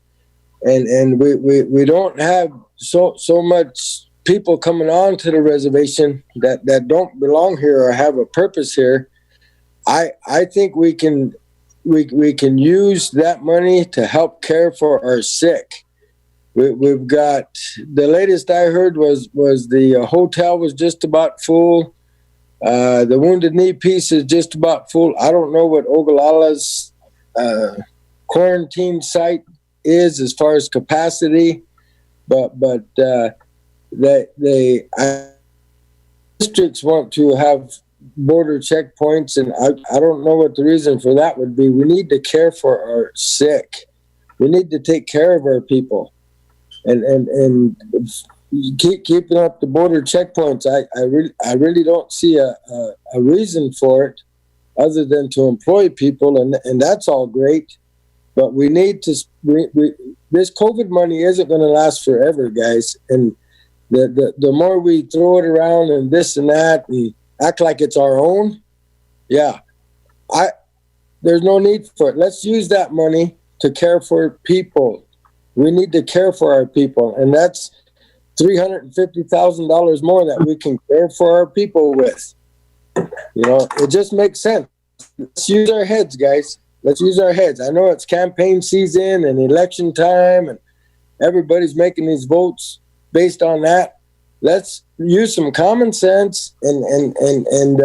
J: and we don't have so much people coming on to the reservation that don't belong here or have a purpose here. I think we can use that money to help care for our sick. We've got, the latest I heard was the hotel was just about full. The Wounded Knee piece is just about full. I don't know what Oglala's quarantine site is as far as capacity, but districts want to have border checkpoints, and I don't know what the reason for that would be. We need to care for our sick. We need to take care of our people, and keeping up the border checkpoints. I really don't see a reason for it other than to employ people, and that's all great. But we need to. This COVID money isn't going to last forever, guys, and the more we throw it around and this and that and act like it's our own, there's no need for it. Let's use that money to care for people. We need to care for our people, and that's $350,000 more that we can care for our people with. It just makes sense. Let's use our heads, guys. Let's use our heads. I know it's campaign season and election time, and everybody's making these votes based on that. Let's use some common sense and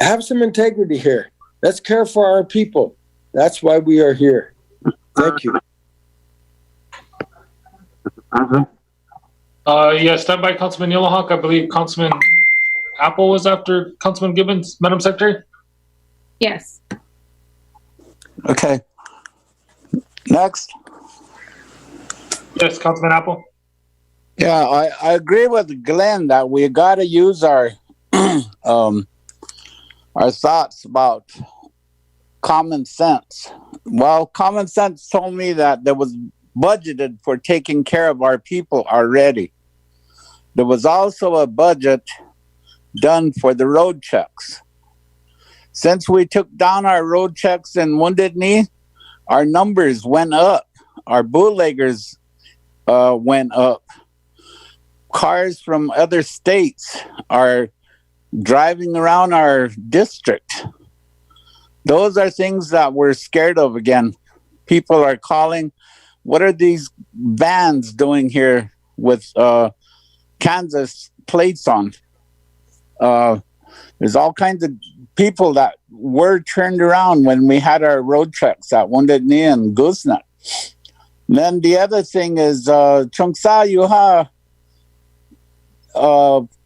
J: have some integrity here. Let's care for our people. That's why we are here. Thank you.
I: Stand by, Councilman Yellowhawk. I believe Councilman Apple was after Councilman Gibbons. Madam Secretary?
B: Yes.
M: Okay. Next.
I: Yes, Councilman Apple.
M: Yeah, I agree with Glenn that we got to use our our thoughts about common sense. Well, common sense told me that there was budgeted for taking care of our people already. There was also a budget done for the road checks. Since we took down our road checks in Wounded Knee, our numbers went up. Our bootleggers went up. Cars from other states are driving around our district. Those are things that we're scared of again. People are calling, what are these vans doing here with Kansas plates on? There's all kinds of people that were turned around when we had our road checks at Wounded Knee and Gooseneck. Then the other thing is Chungsa Yuha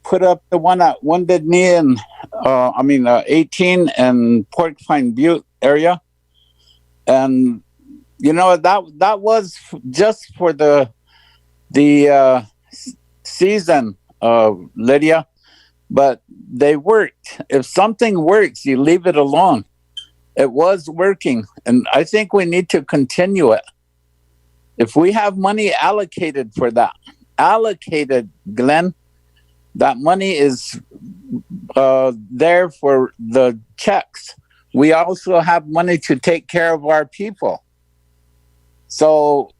M: put up the one at Wounded Knee and 18 and Porcupine Butte area. And you know that was just for the season, Lydia. But they worked. If something works, you leave it alone. It was working, and I think we need to continue it. If we have money allocated for that, Glenn, that money is there for the checks. We also have money to take care of our people. So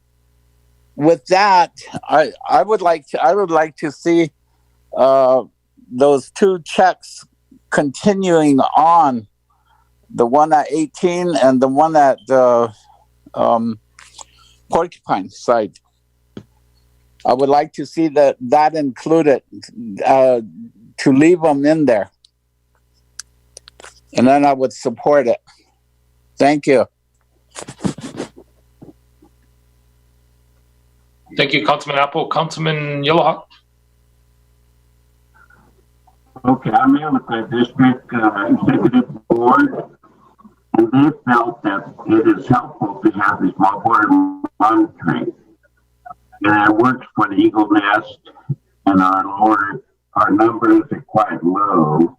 M: with that, I would like to see those two checks continuing on, the one at 18 and the one at Porcupine side. I would like to see that included, to leave them in there. And then I would support it. Thank you.
I: Thank you, Councilman Apple. Councilman Yellowhawk.
Q: Okay, I met with the district executive board, and they felt that it is helpful to have this border monitoring. And it works for the Eagle Nest, and our numbers are quite low.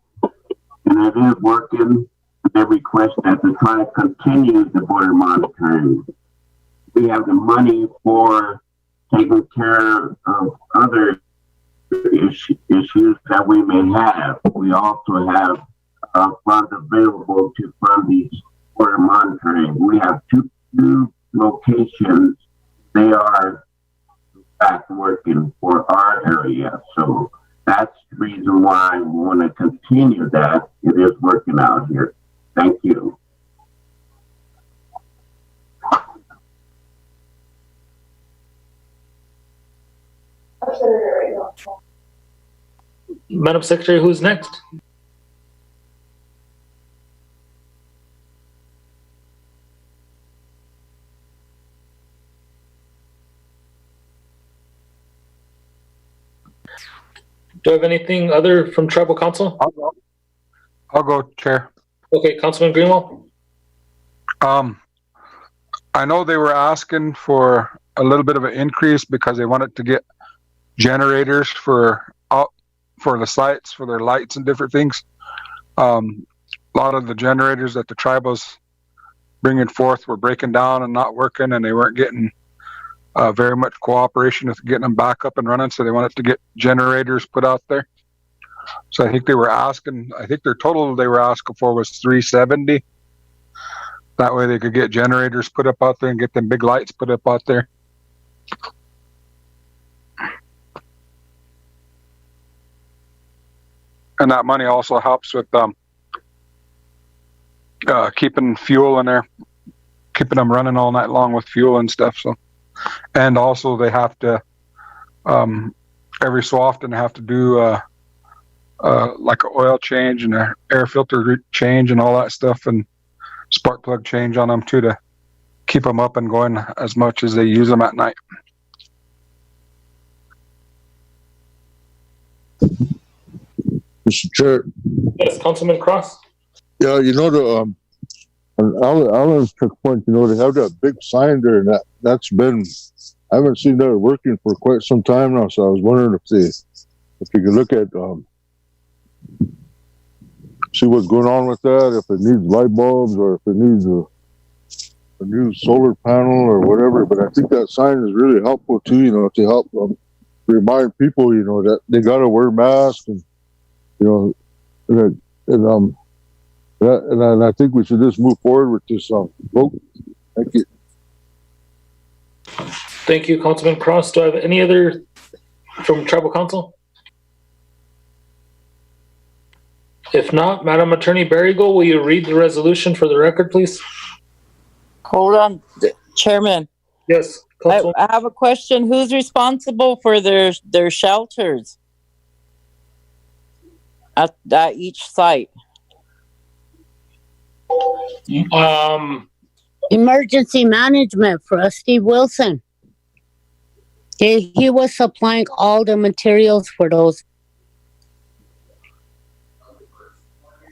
Q: And it is working. They request that to try to continue the border monitoring. We have the money for taking care of other issues that we may have. We also have funds available to fund these border monitoring. We have two locations. They are back working for our area. So that's the reason why we want to continue that. It is working out here. Thank you.
I: Madam Secretary, who's next? Do I have anything other from Tribal Council?
D: I'll go, Chair.
I: Okay, Councilman Greenwald.
D: I know they were asking for a little bit of an increase because they wanted to get generators for the sites, for their lights and different things. A lot of the generators that the tribe was bringing forth were breaking down and not working, and they weren't getting very much cooperation with getting them back up and running. So they wanted to get generators put out there. So I think they were asking, I think their total they were asking for was $370. That way they could get generators put up out there and get them big lights put up out there. And that money also helps with keeping fuel in there, keeping them running all night long with fuel and stuff. So, and also they have to every so often have to do like an oil change and an air filter change and all that stuff, and spark plug change on them too, to keep them up and going as much as they use them at night.
R: Mr. Chair.
I: Yes, Councilman Cross.
R: Yeah, you know, on Allen's took point, you know, they have that big sign there, and that's been I haven't seen that working for quite some time now. So I was wondering if you could look at see what's going on with that. If it needs light bulbs or if it needs a new solar panel or whatever. But I think that sign is really helpful too. To help remind people, that they got to wear masks and and I think we should just move forward with this vote. Thank you.
I: Thank you, Councilman Cross. Do I have any other from Tribal Council? If not, Madam Attorney Barrigo, will you read the resolution for the record, please?
E: Hold on, Chairman.
I: Yes.
E: I have a question. Who's responsible for their shelters at each site?
P: Emergency management for Steve Wilson. He was supplying all the materials for those.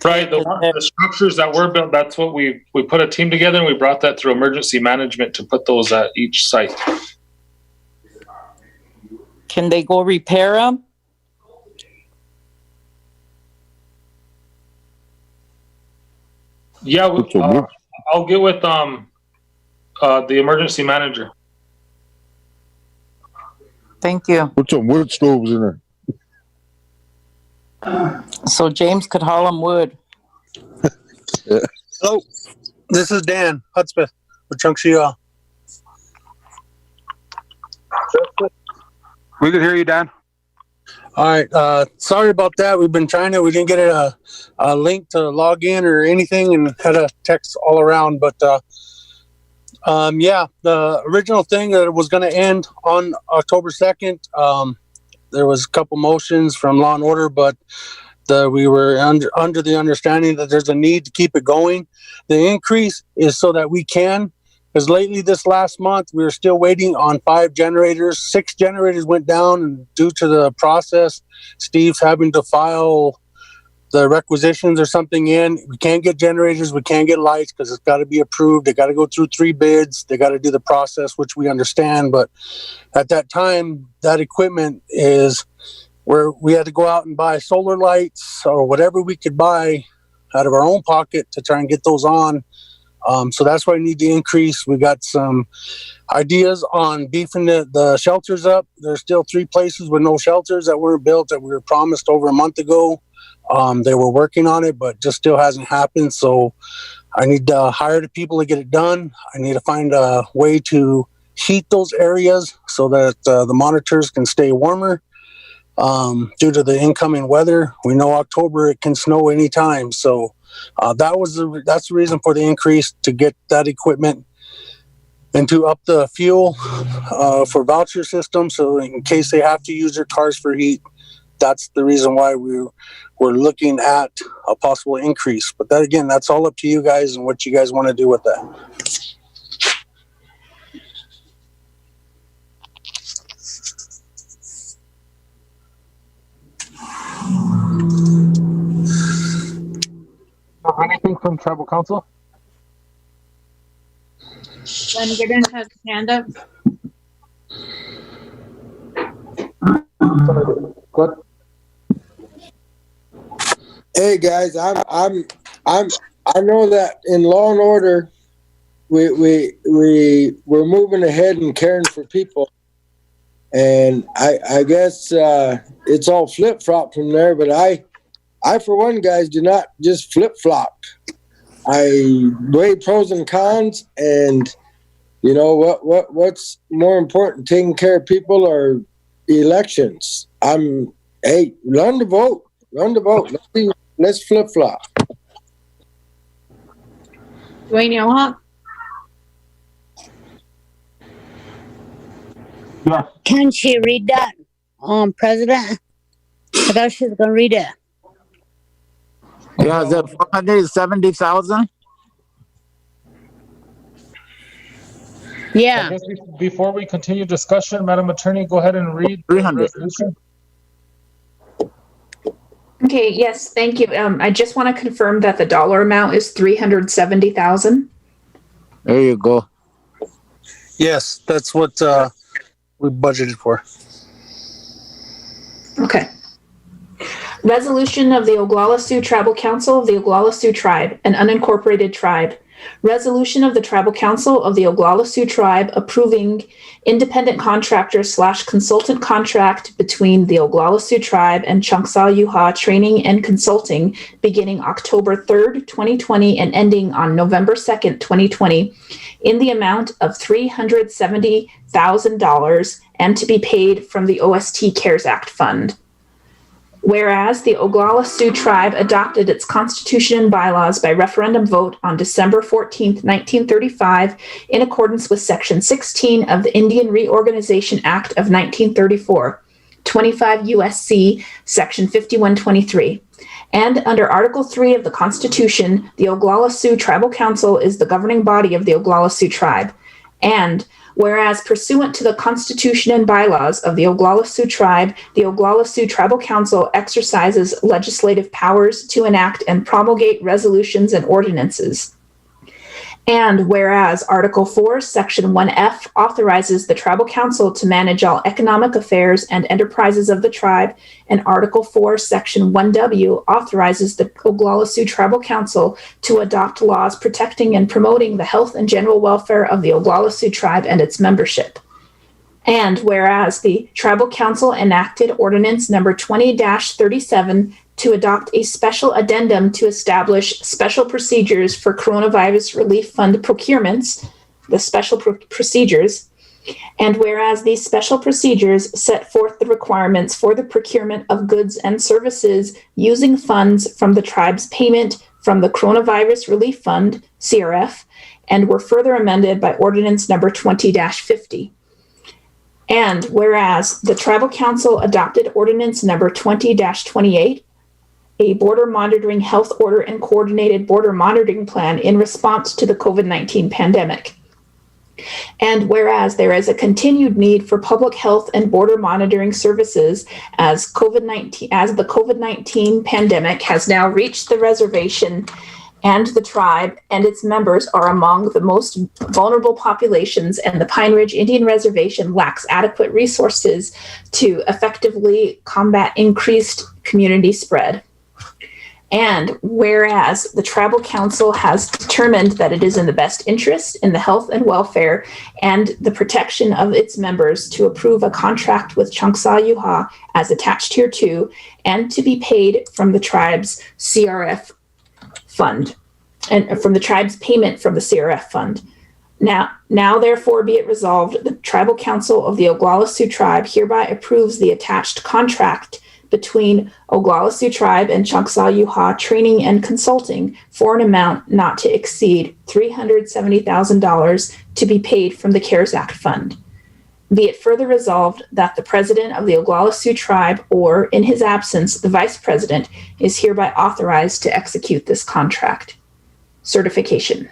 I: Right, the structures that were built, that's what we put a team together and we brought that through emergency management to put those at each site.
E: Can they go repair them?
I: Yeah, I'll get with the emergency manager.
E: Thank you.
R: Put some wood stoves in there.
E: So James could haul them wood.
R: Yeah.
G: Hello, this is Dan Hudspeth with Chunksea.
D: We can hear you, Dan.
G: All right. Sorry about that. We've been trying to. We didn't get a link to log in or anything, and had a text all around. But yeah, the original thing that it was going to end on October 2nd. There was a couple motions from Law and Order, but we were under the understanding that there's a need to keep it going. The increase is so that we can, because lately this last month we were still waiting on 5 generators. 6 generators went down, and due to the process, Steve's having to file the requisitions or something in. We can't get generators, we can't get lights because it's got to be approved. They got to go through 3 bids. They got to do the process, which we understand. But at that time, that equipment is where we had to go out and buy solar lights or whatever we could buy out of our own pocket to try and get those on. So that's why we need to increase. We got some ideas on beefing the shelters up. There's still 3 places with no shelters that weren't built that we were promised over a month ago. They were working on it, but just still hasn't happened. So I need to hire the people to get it done. I need to find a way to heat those areas so that the monitors can stay warmer. Due to the incoming weather, we know October it can snow anytime. So that's the reason for the increase, to get that equipment and to up the fuel for voucher system. So in case they have to use their cars for heat, that's the reason why we're looking at a possible increase. But that, again, that's all up to you guys and what you guys want to do with that.
I: Anything from Tribal Council?
B: Glenn Giddens has his hand up.
I: Good.
J: Hey guys, I know that in Law and Order, we're moving ahead and caring for people, and I guess it's all flip flop from there. But I for one, guys, do not just flip flop. I weigh pros and cons, and you know what's more important, taking care of people or elections. Hey, learn to vote. Let's flip flop.
B: Dwayne Yohawk?
P: Yeah. Can she read that, President? I thought she was going to read it.
M: Yeah, is it 470,000?
P: Yeah.
I: I guess before we continue discussion, Madam Attorney, go ahead and read
M: 300.
I: the resolution.
T: Okay, yes, thank you. I just want to confirm that the dollar amount is $370,000.
M: There you go.
G: Yes, that's what we budgeted for.
T: Okay. Resolution of the Oglala Sioux Tribal Council of the Oglala Sioux Tribe, an unincorporated tribe. Resolution of the Tribal Council of the Oglala Sioux Tribe approving independent contractor / consultant contract between the Oglala Sioux Tribe and Choctaw Training and Consulting beginning October 3rd, 2020 and ending on November 2nd, 2020 in the amount of $370,000 and to be paid from the OST CARES Act Fund. Whereas the Oglala Sioux Tribe adopted its constitution and bylaws by referendum vote on December 14, 1935, in accordance with Section 16 of the Indian Reorganization Act of 1934, 25 U.S.C. Section 5123. And under Article 3 of the Constitution, the Oglala Sioux Tribal Council is the governing body of the Oglala Sioux Tribe. And whereas pursuant to the Constitution and bylaws of the Oglala Sioux Tribe, the Oglala Sioux Tribal Council exercises legislative powers to enact and promulgate resolutions and ordinances. And whereas Article 4, Section 1F authorizes the Tribal Council to manage all economic affairs and enterprises of the tribe, and Article 4, Section 1W authorizes the Oglala Sioux Tribal Council to adopt laws protecting and promoting the health and general welfare of the Oglala Sioux Tribe and its membership. And whereas the Tribal Council enacted Ordinance Number 20-37 to adopt a special addendum to establish special procedures for coronavirus relief fund procurements, the special procedures, and whereas these special procedures set forth the requirements for the procurement of goods and services using funds from the tribe's payment from the Coronavirus Relief Fund, CRF, and were further amended by Ordinance Number 20-50. And whereas the Tribal Council adopted Ordinance Number 20-28, a border monitoring health order and coordinated border monitoring plan in response to the COVID-19 pandemic. And whereas there is a continued need for public health and border monitoring services as the COVID-19 pandemic has now reached the reservation, and the tribe and its members are among the most vulnerable populations, and the Pine Ridge Indian Reservation lacks adequate resources to effectively combat increased community spread. And whereas the Tribal Council has determined that it is in the best interest in the health and welfare and the protection of its members to approve a contract with Choctaw as attached here to, and to be paid from the tribe's CRF fund, and from the tribe's payment from the CRF fund. Now therefore be it resolved, the Tribal Council of the Oglala Sioux Tribe hereby approves the attached contract between Oglala Sioux Tribe and Choctaw Training and Consulting for an amount not to exceed $370,000 to be paid from the CARES Act Fund. Be it further resolved that the President of the Oglala Sioux Tribe, or in his absence, the Vice President, is hereby authorized to execute this contract. Certification.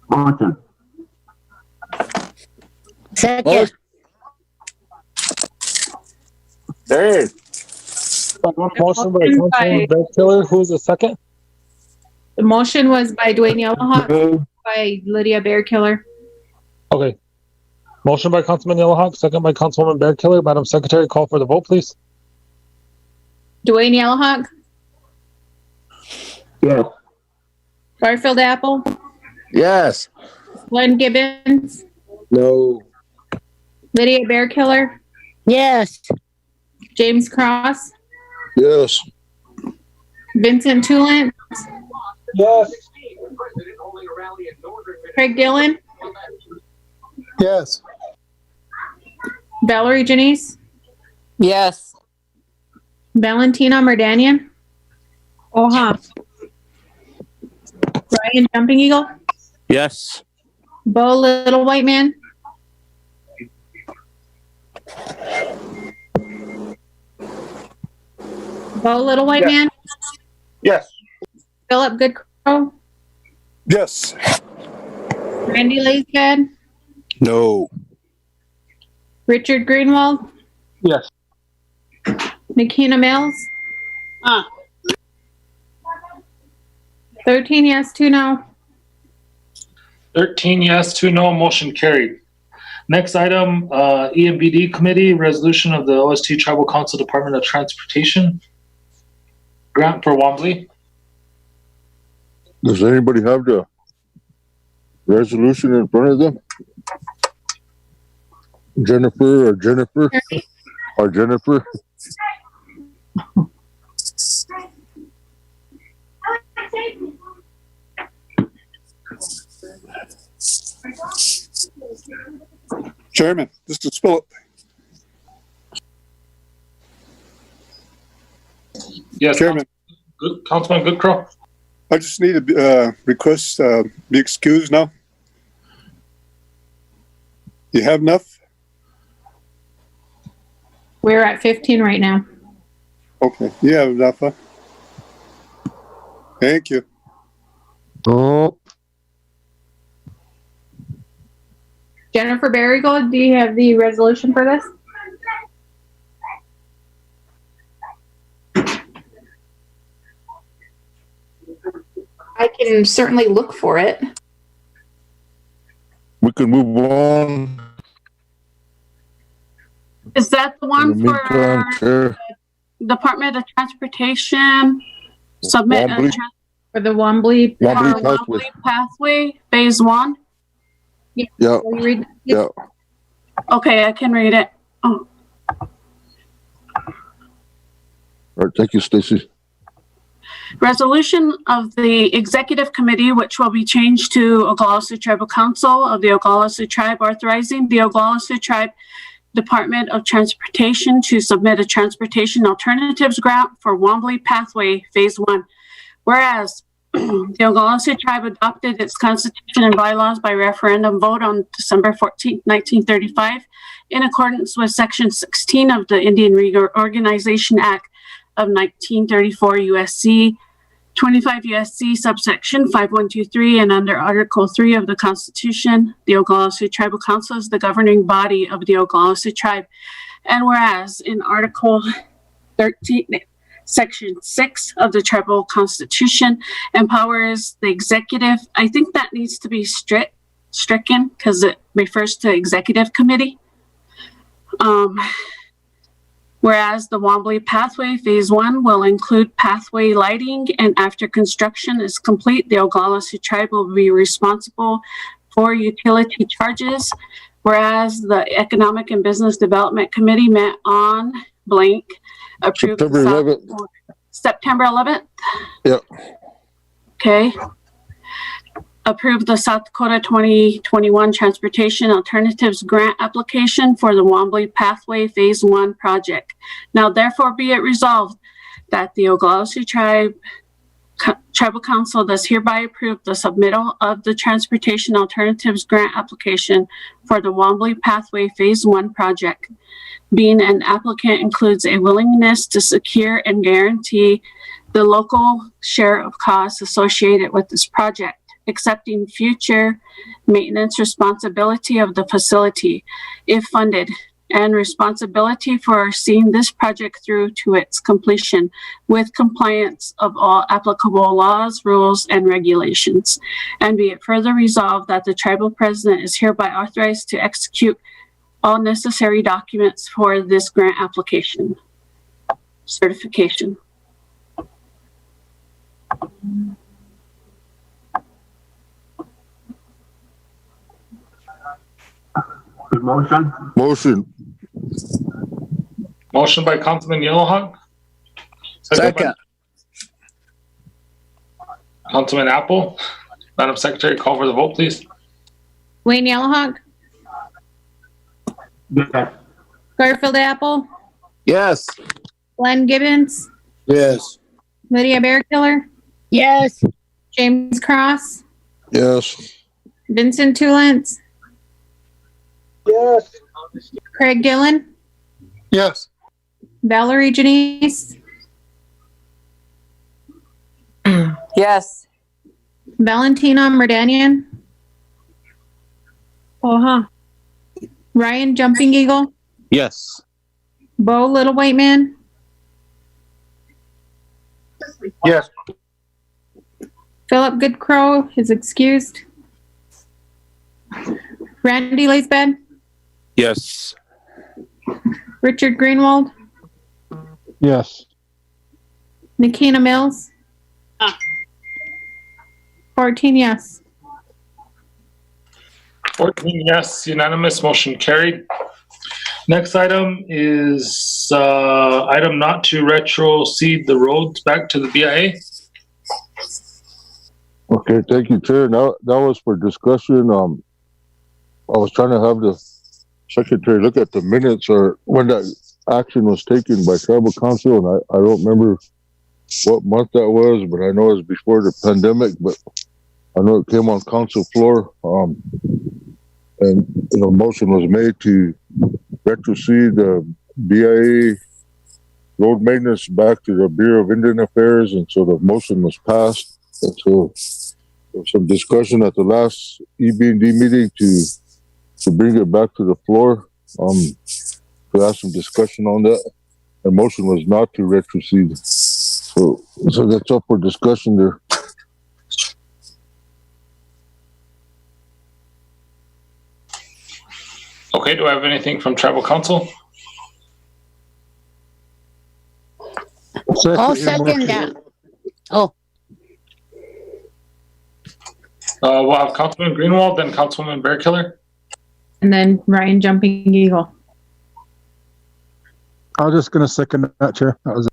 Q: Motion.
P: Second.
C: Third.
A: Motion by Councilman Bear Killer. Who's the second?
B: The motion was by Dwayne Yellowhawk, by Lydia Bear Killer.
A: Okay. Motion by Councilman Yellowhawk, second by Councilwoman Bear Killer. Madam Secretary, call for the vote, please.
B: Dwayne Yellowhawk,
Q: Yes.
B: Garfield Apple,
M: Yes.
B: Glenn Gibbons,
J: No.
B: Lydia Bear Killer,
P: Yes.
B: James Cross,
R: Yes.
B: Vincent Tulent,
J: Yes.
B: Craig Dillon,
L: Yes.
B: Valerie Janice,
E: Yes.
B: Valentina Merdanian, Ryan Jumping Eagle,
C: Yes.
B: Bo Little White Man, Bo Little White Man,
U: Yes.
B: Philip Goodcrow,
U: Yes.
B: Randy Laisbad,
R: No.
B: Richard Greenwald,
U: Yes.
B: Nikina Mills, 13 yes, 2 no.
I: 13 yes, 2 no, motion carried. Next item, EMBD Committee, resolution of the OST Tribal Council Department of Transportation. Grant for Wombly.
R: Does anybody have the resolution in front of them? Jennifer or Jennifer? Or Jennifer?
U: Chairman, this is Philip.
I: Yes,
U: Chairman.
I: Councilman Goodcrow.
U: I just need a request be excused now. You have enough?
B: We're at 15 right now.
U: Okay, you have enough, huh? Thank you.
R: Oh.
B: Jennifer Barrygold, do you have the resolution for this?
T: I can certainly look for it.
R: We can move on.
O: Is that the one
R: In the meantime, Chair.
O: Department of Transportation submit
R: Wombly.
B: For the Wombly
O: Wombly pathway phase 1?
B: Yeah.
R: Yeah.
B: Will you read?
R: Yeah.
O: Okay, I can read it. Oh.
R: All right. Thank you, Stacy.
O: Resolution of the Executive Committee, which will be changed to Oglala Sioux Tribal Council of the Oglala Sioux Tribe, authorizing the Oglala Sioux Tribe Department of Transportation to submit a transportation alternatives grant for Wombly Pathway Phase 1. Whereas the Oglala Sioux Tribe adopted its constitution and bylaws by referendum vote on December 14, 1935, in accordance with Section 16 of the Indian Reorganization Act of 1934 USC 25 USC subsection 5123, and under Article 3 of the Constitution, the Oglala Sioux Tribal Council is the governing body of the Oglala Sioux Tribe. And whereas in Article 13, Section 6 of the Tribal Constitution empowers the executive, I think that needs to be stricken because it refers to executive committee. Whereas the Wombly Pathway Phase 1 will include pathway lighting, and after construction is complete, the Oglala Sioux Tribe will be responsible for utility charges. Whereas the Economic and Business Development Committee met on blank, approved September 11th.
R: Yep.
O: Okay. Approved the South Dakota 2021 Transportation Alternatives Grant application for the Wombly Pathway Phase 1 project. Now, therefore, be it resolved that the Oglala Sioux Tribal Council does hereby approve the submittal of the Transportation Alternatives Grant application for the Wombly Pathway Phase 1 project. Being an applicant includes a willingness to secure and guarantee the local share of costs associated with this project, accepting future maintenance responsibility of the facility if funded, and responsibility for seeing this project through to its completion with compliance of all applicable laws, rules, and regulations. And be it further resolved that the tribal president is hereby authorized to execute all necessary documents for this grant application. Certification.
Q: Motion?
R: Motion.
I: Motion by Councilman Yellowhawk.
M: Second.
I: Councilman Apple. Madam Secretary, call for the vote, please.
B: Wayne Yellowhawk,
Q: Yes.
B: Garfield Apple,
M: Yes.
B: Glenn Gibbons,
J: Yes.
B: Lydia Bearkiller,
P: Yes.
B: James Cross,
R: Yes.
B: Vincent Tulance,
J: Yes.
B: Craig Gillen,
L: Yes.
B: Valerie Janice,
E: Yes.
B: Valentina Merdanian, Ryan Jumping Eagle,
C: Yes.
B: Bo Little White Man,
U: Yes.
B: Philip Goodcrow is excused, Randy Laisbed,
C: Yes.
B: Richard Greenwald,
R: Yes.
B: Nikina Mills. 14 yes.
I: 14 yes, unanimous, motion carried. Next item is item not to retroceed the roads back to the BIA.
R: Okay, thank you, Chair. Now that was for discussion. I was trying to have the secretary look at the minutes or when that action was taken by tribal council, and I don't remember what month that was, but I know it was before the pandemic. But I know it came on council floor, and motion was made to retrocede the BIA road maintenance back to the Bureau of Indian Affairs, and so the motion was passed. And so there was some discussion at the last EB&D meeting to bring it back to the floor, to have some discussion on that. The motion was not to retrocede. So that's up for discussion there.
I: Okay, do I have anything from tribal council?
P: I'll second that. Oh.
I: We'll have Councilman Greenwald, then Councilwoman Bearkiller.
B: And then Ryan Jumping Eagle.
H: I was just going to second that, Chair. That was it.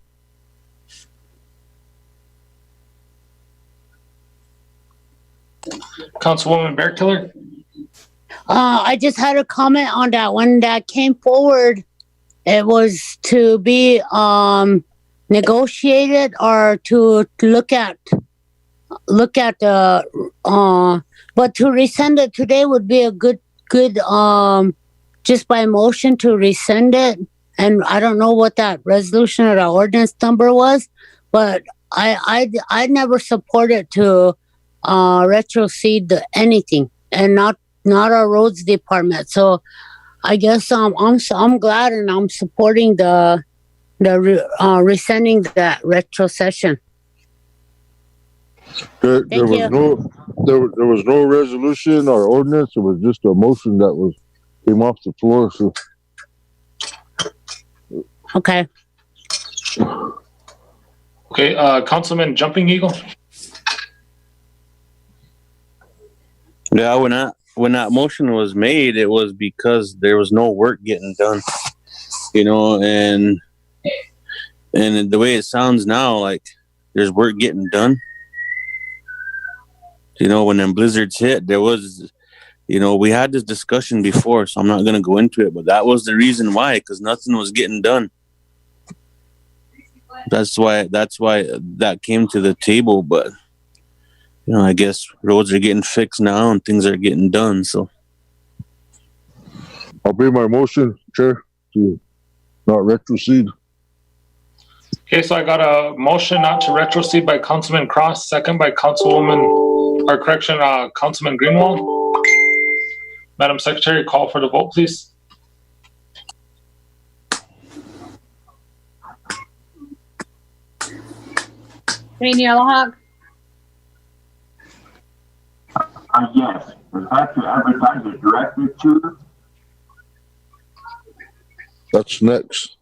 I: Councilwoman Bearkiller.
P: I just had a comment on that one that came forward. It was to be negotiated or to look at the but to resend it today would be a good just by motion to resend it. And I don't know what that resolution or the ordinance number was, but I never supported to retrocede anything, and not our roads department. So I guess I'm glad, and I'm supporting the resending that retrocession.
R: There was no resolution or ordinance. It was just a motion that came off the floor. So
P: okay.
I: Okay, Councilman Jumping Eagle.
C: Yeah, when that motion was made, it was because there was no work getting done, and the way it sounds now, like there's work getting done. When them blizzards hit, there was, we had this discussion before, so I'm not going to go into it, but that was the reason why, because nothing was getting done. That's why that came to the table, but I guess roads are getting fixed now and things are getting done, so.
R: I'll bring my motion, Chair, to not retrocede.
I: Okay, so I got a motion not to retrocede by Councilman Cross, second by Councilman Greenwald. Madam Secretary, call for the vote, please.
B: Green Yellowhawk.
Q: Yes. Is that to advertise it directly to?
R: That's next.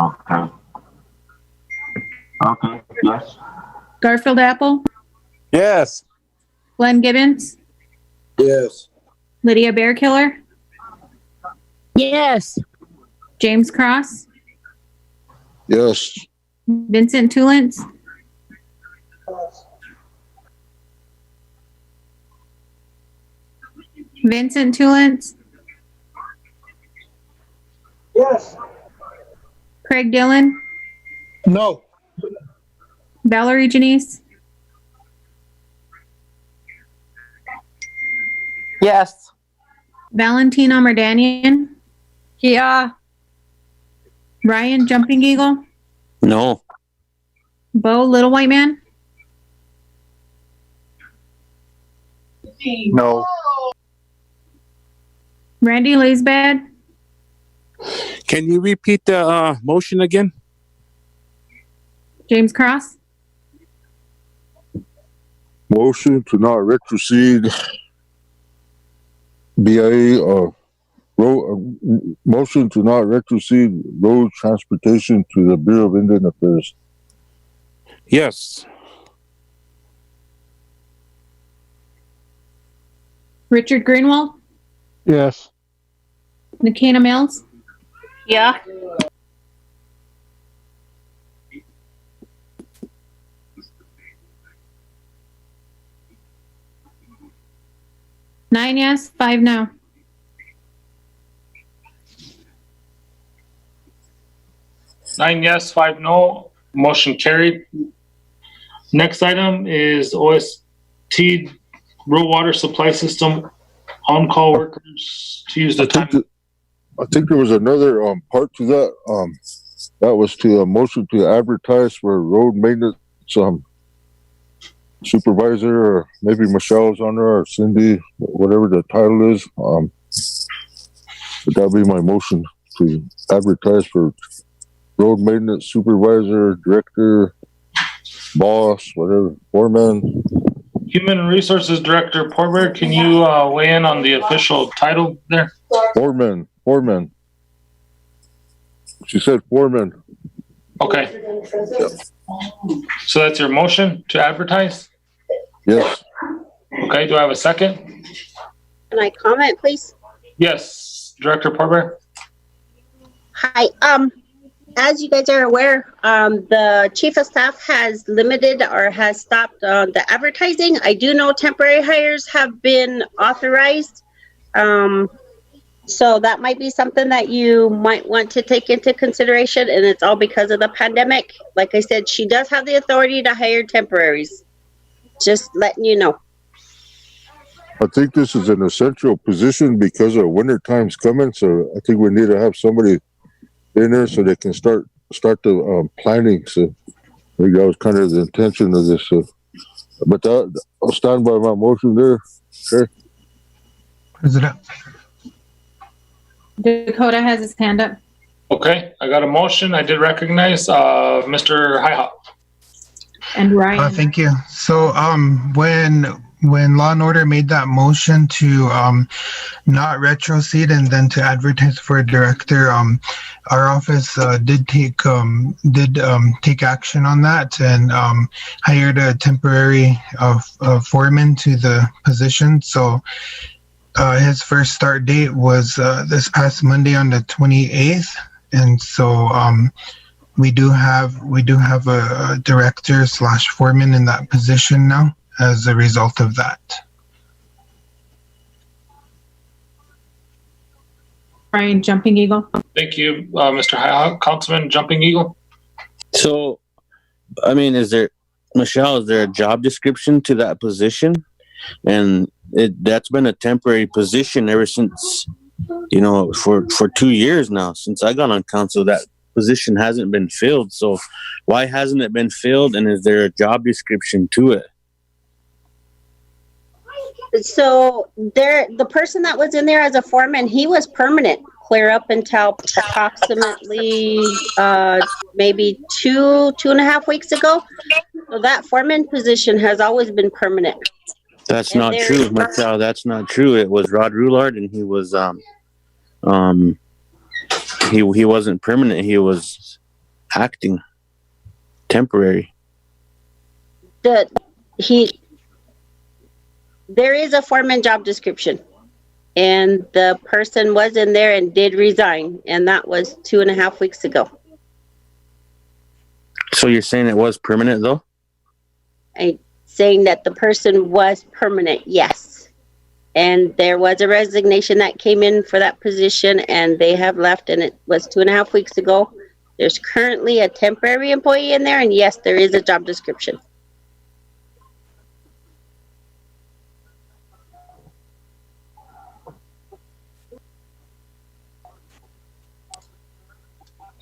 Q: Okay. Okay, yes.
B: Garfield Apple.
M: Yes.
B: Glenn Gibbons.
J: Yes.
B: Lydia Bearkiller.
P: Yes.
B: James Cross.
R: Yes.
B: Vincent Tulance. Vincent Tulance.
J: Yes.
B: Craig Dillon.
L: No.
B: Valerie Janice.
E: Yes.
B: Valentina Merdanian.
F: Yeah.
B: Ryan Jumping Eagle.
C: No.
B: Bo Little White Man.
U: No.
B: Randy Laisbad.
S: Can you repeat the motion again?
B: James Cross.
R: Motion to not retrocede BIA motion to not retrocede road transportation to the Bureau of Indian Affairs.
S: Yes.
B: Richard Greenwald,
H: Yes.
B: Nikena Mills,
P: Yeah.
B: nine yes, 5 no.
I: Nine yes, 5 no. Motion carried. Next item is OST rural water supply system on-call workers to use the time.
R: I think there was another part to that. That was to a motion to advertise for road maintenance supervisor, or maybe Michelle's on there, or Cindy, whatever the title is. But that'll be my motion to advertise for road maintenance supervisor, director, boss, whatever, foreman.
I: Human Resources Director Porber, can you weigh in on the official title there?
R: Foreman. She said foreman.
I: Okay. So that's your motion to advertise?
R: Yes.
I: Okay, do I have a second?
P: Can I comment, please?
I: Yes, Director Porber.
P: Hi. As you guys are aware, the chief of staff has limited or has stopped the advertising. I do know temporary hires have been authorized. So that might be something that you might want to take into consideration, and it's all because of the pandemic. Like I said, she does have the authority to hire temporaries. Just letting you know.
R: I think this is an essential position because of winter time's coming, so I think we need to have somebody in there so they can start the planning. So I think that was kind of the intention of this. But I'll stand by my motion there. Okay.
H: President.
B: Dakota has his hand up.
I: Okay, I got a motion. I did recognize Mr. Highhop.
B: And Ryan.
N: Thank you. So when Law and Order made that motion to not retrocede and then to advertise for a director, our office did take action on that and hired a temporary foreman to the position. So his first start date was this past Monday on the 28th, and so we do have a director / foreman in that position now as a result of that.
B: Ryan, Jumping Eagle.
I: Thank you, Mr. Highhop. Councilman Jumping Eagle.
C: So, I mean, Michelle, is there a job description to that position? And that's been a temporary position ever since, for 2 years now, since I got on council. That position hasn't been filled. So why hasn't it been filled? And is there a job description to it?
P: So the person that was in there as a foreman, he was permanent clear up until approximately maybe 2.5 weeks ago. So that foreman position has always been permanent.
C: That's not true, Marcel. That's not true. It was Rod Roulard, and he was he wasn't permanent. He was acting, temporary.
P: There is a foreman job description, and the person was in there and did resign, and that was 2.5 weeks ago.
C: So you're saying it was permanent, though?
P: I'm saying that the person was permanent, yes. And there was a resignation that came in for that position, and they have left, and it was 2.5 weeks ago. There's currently a temporary employee in there, and yes, there is a job description.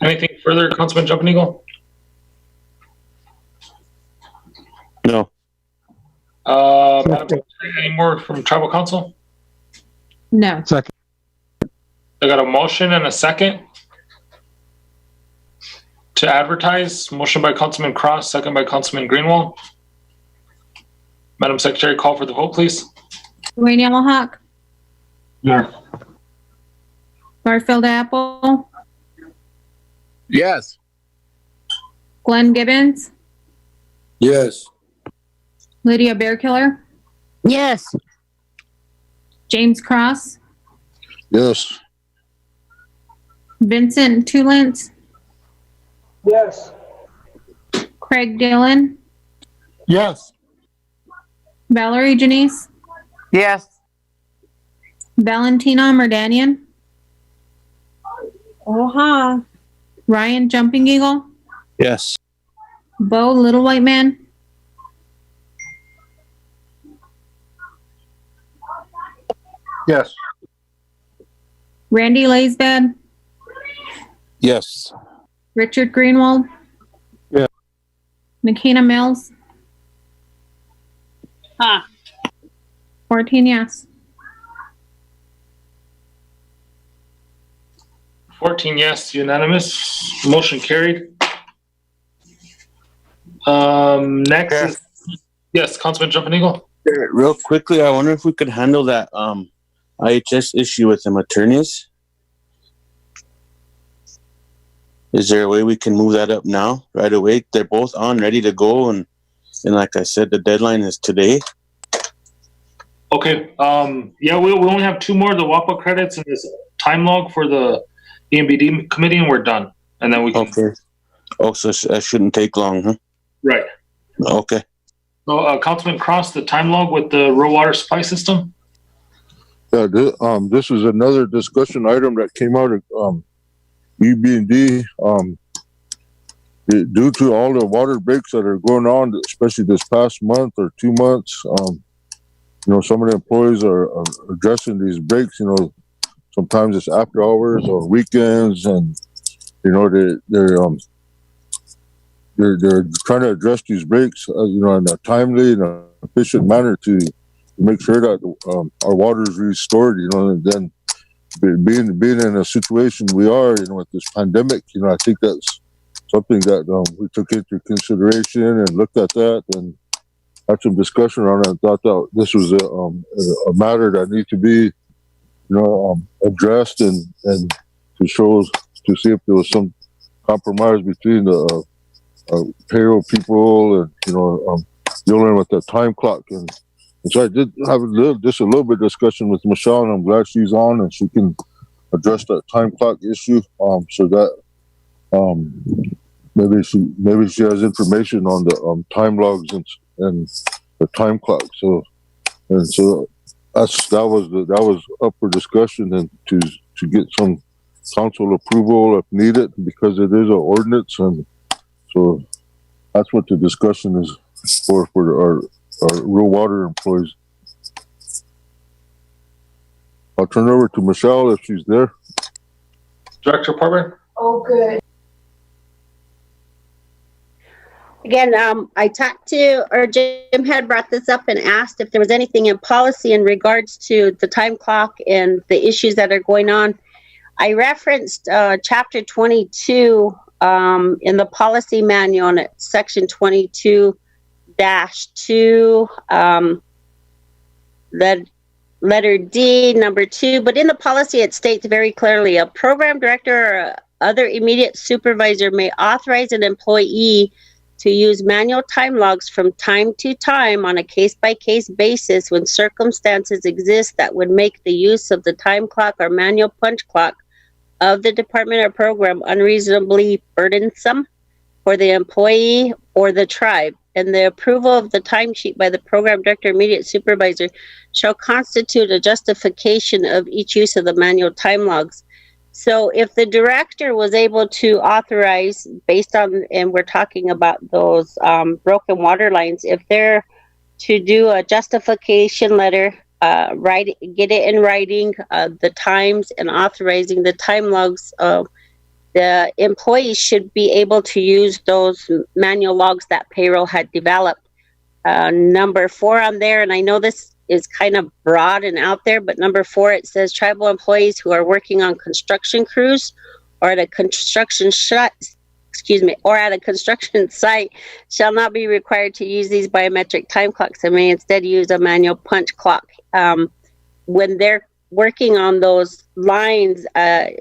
I: Anything further, Councilman Jumping Eagle?
C: No.
I: Madam Secretary, any more from Tribal Council?
B: No.
H: Second.
I: I got a motion and a second to advertise. Motion by Councilman Cross, second by Councilman Greenwald. Madam Secretary, call for the vote, please.
B: Dwayne Yellowhawk,
Q: Yes.
B: Garfield Apple,
M: Yes.
B: Glenn Gibbons,
J: Yes.
B: Lydia Bearkiller,
P: Yes.
B: James Cross,
R: Yes.
B: Vincent Tulance,
H: Yes.
B: Craig Dillon,
H: Yes.
B: Valerie Janice,
E: Yes.
B: Valentina Merdanian, Ryan Jumping Eagle,
C: Yes.
B: Bo Little White Man,
U: Yes.
B: Randy Laysbad,
C: Yes.
B: Richard Greenwald,
H: Yeah.
B: Nikita Mills, 14 yes.
I: 14 yes, unanimous. Motion carried. Next is, yes, Councilman Jumping Eagle.
C: Real quickly, I wonder if we could handle that IHS issue with them attorneys. Is there a way we can move that up now, right away? They're both on, ready to go, and like I said, the deadline is today.
I: Okay. Yeah, we only have 2 more, the WAPA credits and this time log for the EMBD committee, and we're done. And then we can.
C: Okay. Oh, so that shouldn't take long, huh?
I: Right.
C: Okay.
I: So, Councilman Cross, the time log with the rural water supply system.
R: Yeah, this is another discussion item that came out of EB&D. Due to all the water breaks that are going on, especially this past month or 2 months, some of the employees are addressing these breaks. Sometimes it's after hours or weekends, and they're trying to address these breaks, in a timely and efficient manner to make sure that our water is restored. And then being in a situation we are, with this pandemic, I think that's something that we took into consideration and looked at that and had some discussion around it. And thought that this was a matter that needs to be, addressed and to see if there was some compromise between the payroll people and dealing with the time clock. And so I did have a little bit of discussion with Michelle, and I'm glad she's on and she can address that time clock issue. So that maybe she has information on the time logs and the time clock. So that was up for discussion and to get some council approval if needed, because it is an ordinance, and so that's what the discussion is for our rural water employees. I'll turn it over to Michelle if she's there.
I: Director Parber.
K: Oh, good. Again, I talked to, or Jim had brought this up and asked if there was anything in policy in regards to the time clock and the issues that are going on. I referenced chapter 22 in the policy manual, and it's section 22-2, that letter D, number 2. But in the policy, it states very clearly, a program director or other immediate supervisor may authorize an employee to use manual time logs from time to time on a case-by-case basis when circumstances exist that would make the use of the time clock or manual punch clock of the department or program unreasonably burdensome for the employee or the tribe, and the approval of the timesheet by the program director or immediate supervisor shall constitute a justification of each use of the manual time logs. So if the director was able to authorize, based on, and we're talking about those broken water lines, if they're to do a justification letter, get it in writing, the times, and authorizing the time logs, the employees should be able to use those manual logs that payroll had developed. Number 4 on there, and I know this is kind of broad and out there, but number 4, it says tribal employees who are working on construction crews or at a construction site shall not be required to use these biometric time clocks and may instead use a manual punch clock. When they're working on those lines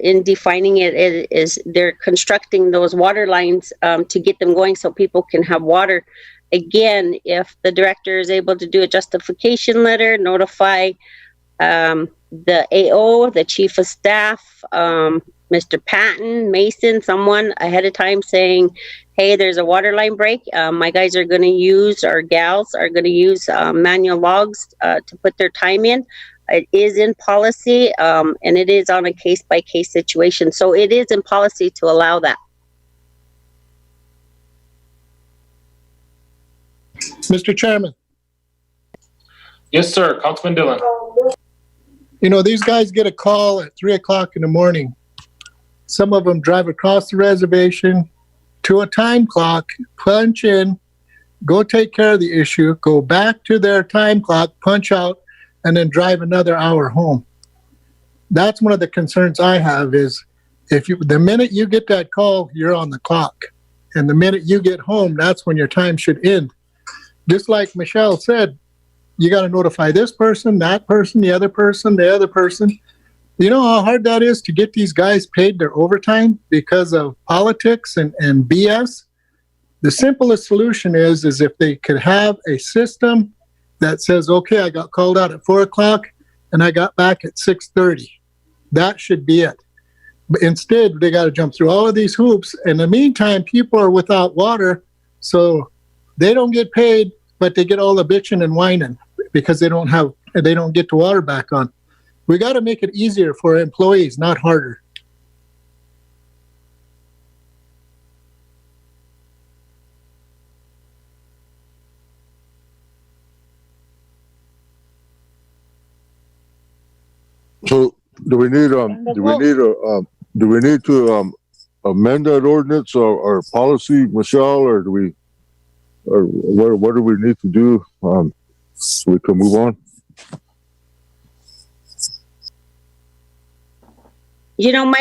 K: in defining it is they're constructing those water lines to get them going so people can have water. Again, if the director is able to do a justification letter, notify the AO, the chief of staff, Mr. Patton, Mason, someone ahead of time saying, hey, there's a water line break. My guys are going to use, or gals are going to use manual logs to put their time in. It is in policy, and it is on a case-by-case situation. So it is in policy to allow that.
L: Mr. Chairman.
I: Yes, sir. Councilman Dillon.
L: You know, these guys get a call at 3 o'clock in the morning. Some of them drive across the reservation to a time clock, punch in, go take care of the issue, go back to their time clock, punch out, and then drive another hour home. That's one of the concerns I have is the minute you get that call, you're on the clock. And the minute you get home, that's when your time should end. Just like Michelle said, you got to notify this person, that person, the other person, the other person. You know how hard that is to get these guys paid their overtime because of politics and BS? The simplest solution is if they could have a system that says, okay, I got called out at 4 o'clock and I got back at 6:30. That should be it. But instead, they got to jump through all of these hoops. In the meantime, people are without water, so they don't get paid, but they get all the bitching and whining because they don't get the water back on. We got to make it easier for employees, not harder.
R: So do we need to amend that ordinance or policy, Michelle, or what do we need to do so we can move on?
K: You know,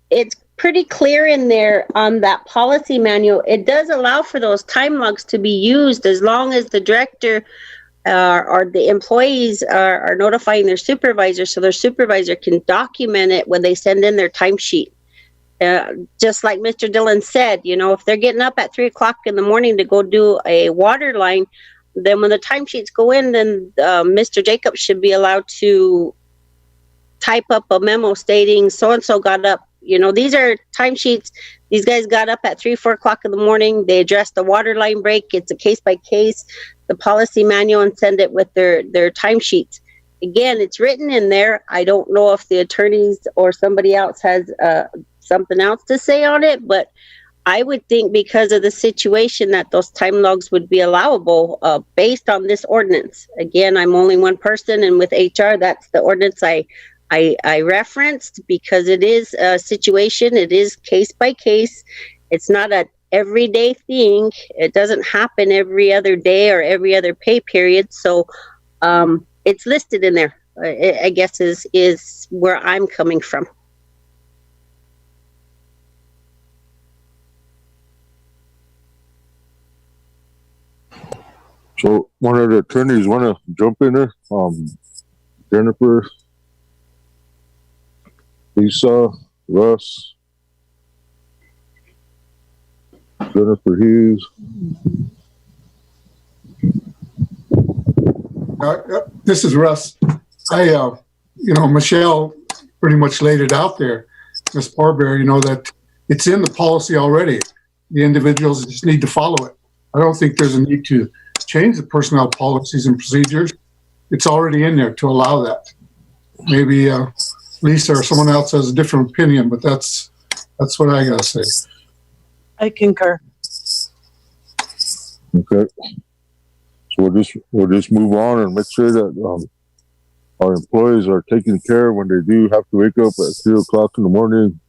K: it's pretty clear in there on that policy manual. It does allow for those time logs to be used as long as the director or the employees are notifying their supervisor, so their supervisor can document it when they send in their timesheet. Just like Mr. Dillon said, you know, if they're getting up at 3 o'clock in the morning to go do a water line, then when the timesheets go in, then Mr. Jacobs should be allowed to type up a memo stating so-and-so got up. You know, these are timesheets. These guys got up at 3, 4 o'clock in the morning. They addressed the water line break. It's a case by case, the policy manual, and send it with their timesheets. Again, it's written in there. I don't know if the attorneys or somebody else has something else to say on it, but I would think because of the situation that those time logs would be allowable based on this ordinance. Again, I'm only one person, and with HR, that's the ordinance I referenced because it is a situation. It is case by case. It's not an everyday thing. It doesn't happen every other day or every other pay period. So it's listed in there, I guess is where I'm coming from.
R: So one of the attorneys want to jump in there. Jennifer, Lisa, Russ, Jennifer Hughes.
H: This is Russ. Michelle pretty much laid it out there. Ms. Parbear, that it's in the policy already. The individuals just need to follow it. I don't think there's a need to change the personnel policies and procedures. It's already in there to allow that. Maybe Lisa or someone else has a different opinion, but that's what I gotta say.
E: I concur.
R: Okay. So we'll just move on and make sure that our employees are taken care of when they do have to wake up at 3 o'clock in the morning,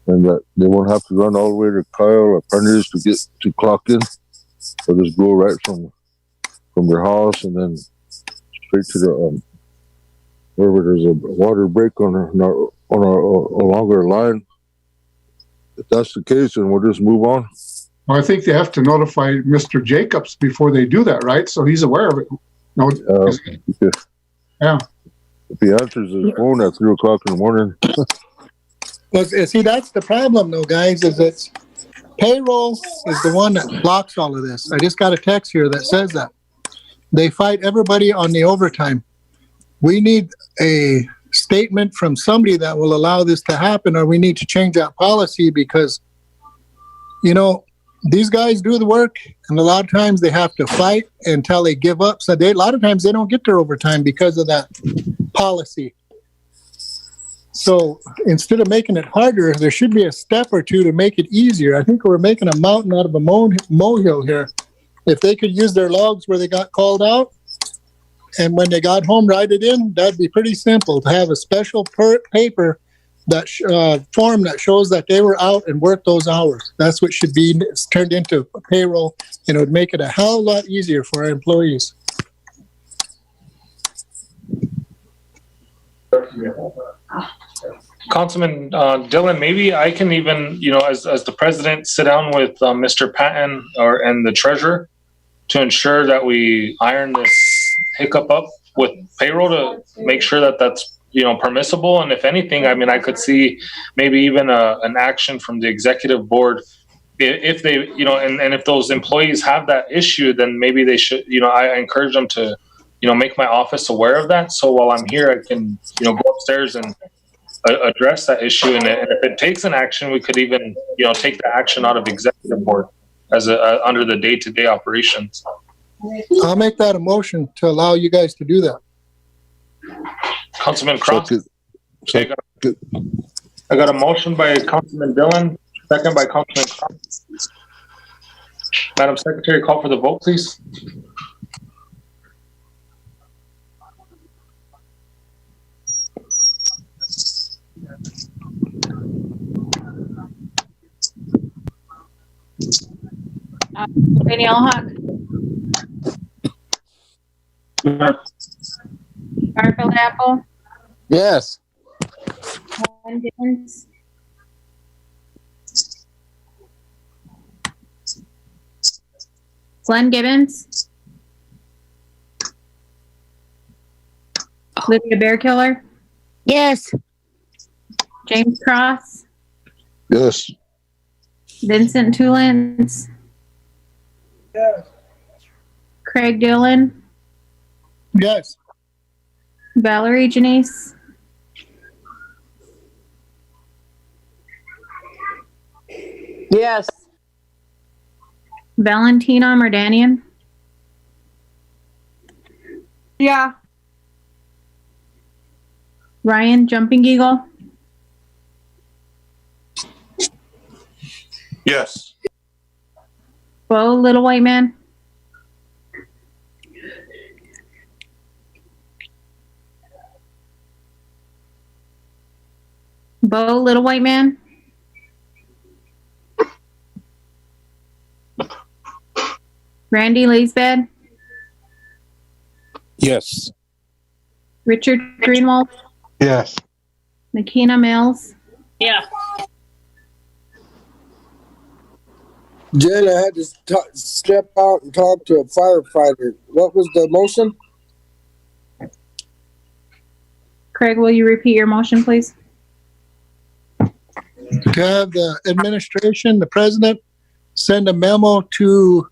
R: and that they won't have to run all the way to Kyle or Penny's to get to clock in. They'll just go right from their house and then straight to the wherever there's a water break on a longer line. If that's the case, then we'll just move on.
H: Well, I think they have to notify Mr. Jacobs before they do that, right? So he's aware of it. No,
R: yeah.
H: Yeah.
R: If he answers his phone at 3 o'clock in the morning.
L: Well, see, that's the problem, though, guys. Is it's payroll is the one that blocks all of this. I just got a text here that says that they fight everybody on the overtime. We need a statement from somebody that will allow this to happen, or we need to change that policy because, you know, these guys do the work, and a lot of times they have to fight until they give up. So a lot of times they don't get their overtime because of that policy. So instead of making it harder, there should be a step or two to make it easier. I think we're making a mountain out of a molehill here. If they could use their logs where they got called out, and when they got home, write it in, that'd be pretty simple to have a special paper that form that shows that they were out and worked those hours. That's what should be turned into a payroll, and it would make it a hell of a lot easier for our employees.
I: Councilman Dillon, maybe I can even, you know, as the president, sit down with Mr. Patton and the treasurer to ensure that we iron this hiccup up with payroll to make sure that that's, you know, permissible. And if anything, I mean, I could see maybe even an action from the executive board if they, you know, and if those employees have that issue, then maybe they should, you know, I encourage them to, you know, make my office aware of that. So while I'm here, I can, you know, go upstairs and address that issue. And if it takes an action, we could even, you know, take the action out of executive board as under the day-to-day operations.
L: I'll make that a motion to allow you guys to do that.
I: Councilman Cross. Okay, I got a motion by Councilman Dillon, second by Councilman Cross. Madam Secretary, call for the vote, please.
B: Danielle Hawk. Garfield Apple.
M: Yes.
B: Glenn Gibbons. Glenn Gibbons. Lydia Bearkiller.
P: Yes.
B: James Cross.
R: Yes.
B: Vincent Tulens.
L: Yes.
B: Craig Dillon.
L: Yes.
B: Valerie Janice.
E: Yes.
B: Valentina Merdanian.
F: Yeah.
B: Ryan Jumping Eagle.
U: Yes.
B: Bo Little White Man. Bo Little White Man. Randy Laysbed.
S: Yes.
B: Richard Greenwald.
S: Yes.
B: Nakina Mills.
O: Yeah.
J: Jen, I had to step out and talk to a firefighter. What was the motion?
B: Craig, will you repeat your motion, please?
L: To have the administration, the president, send a memo to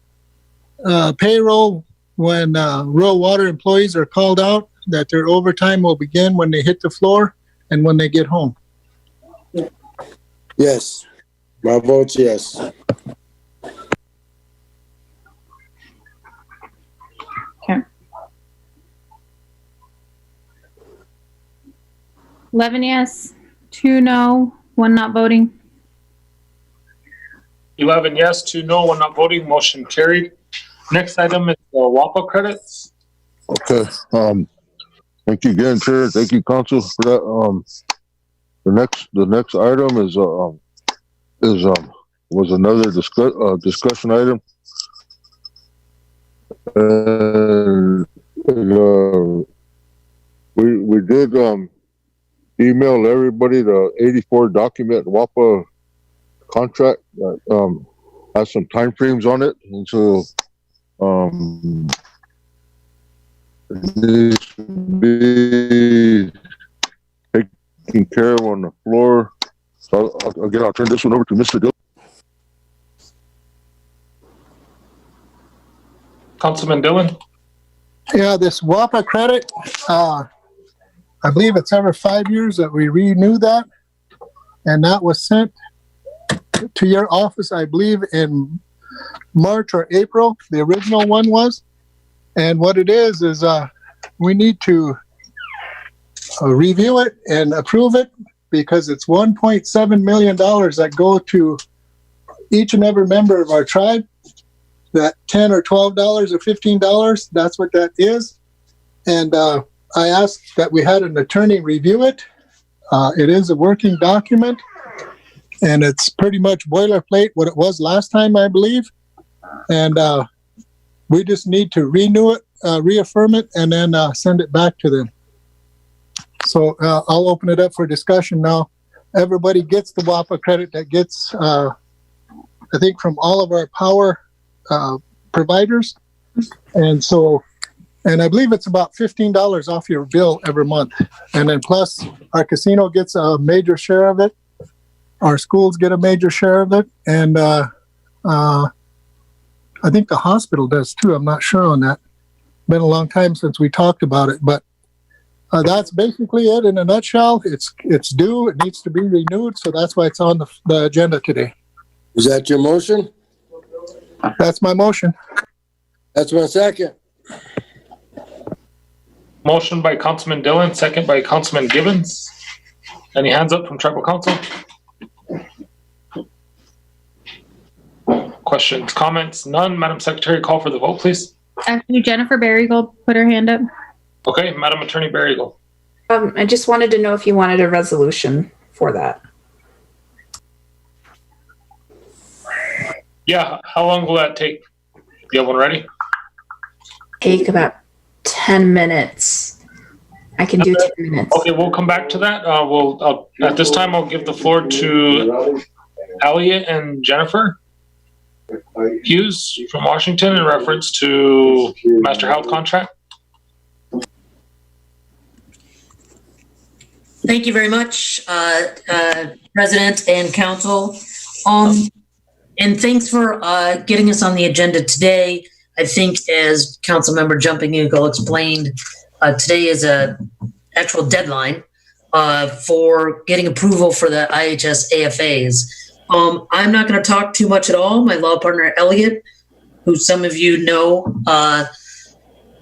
L: payroll when rural water employees are called out that their overtime will begin when they hit the floor and when they get home.
J: Yes. My vote's yes.
B: Okay. 11 yes, 2 no, 1 not voting.
I: 11 yes, 2 no, 1 not voting. Motion carried. Next item is the WAPA credits.
R: Okay. Thank you again, Chair. Thank you, Council, for that. The next item was another discussion item. We did email everybody the 84 document WAPA contract that has some time frames on it, and so It should be taken care of on the floor. So I'll turn this one over to Mr. Dill.
I: Councilman Dillon?
L: Yeah, this WAPA credit, I believe it's every 5 years that we renew that. And that was sent to your office, I believe, in March or April. The original one was. And what it is we need to review it and approve it because it's $1.7 million that go to each and every member of our tribe. That $10 or $12 or $15, that's what that is. And I asked that we had an attorney review it. It is a working document, and it's pretty much boilerplate what it was last time, I believe. And we just need to renew it, reaffirm it, and then send it back to them. So I'll open it up for discussion now. Everybody gets the WAPA credit that gets, I think, from all of our power providers. And so, and I believe it's about $15 off your bill every month. And then plus our casino gets a major share of it. Our schools get a major share of it. And I think the hospital does too. I'm not sure on that. Been a long time since we talked about it, but that's basically it in a nutshell. It's due. It needs to be renewed. So that's why it's on the agenda today.
J: Is that your motion?
L: That's my motion.
J: That's my second.
I: Motion by Councilman Dillon, second by Councilman Gibbons. Any hands up from Tribal Council? Questions, comments? None. Madam Secretary, call for the vote, please.
B: Actually, Jennifer Barrygold put her hand up.
I: Okay, Madam Attorney Barrygold.
T: I just wanted to know if you wanted a resolution for that.
I: Yeah, how long will that take? You have one ready?
T: Take about 10 minutes. I can do 10 minutes.
I: Okay, we'll come back to that. At this time, I'll give the floor to Elliot and Jennifer Hughes from Washington in reference to Master Health Contract.
D: Thank you very much, President and Council. And thanks for getting us on the agenda today. I think as Councilmember Jumping Eagle explained, today is a actual deadline for getting approval for the IHS AFAs. I'm not going to talk too much at all. My law partner, Elliot, who some of you know,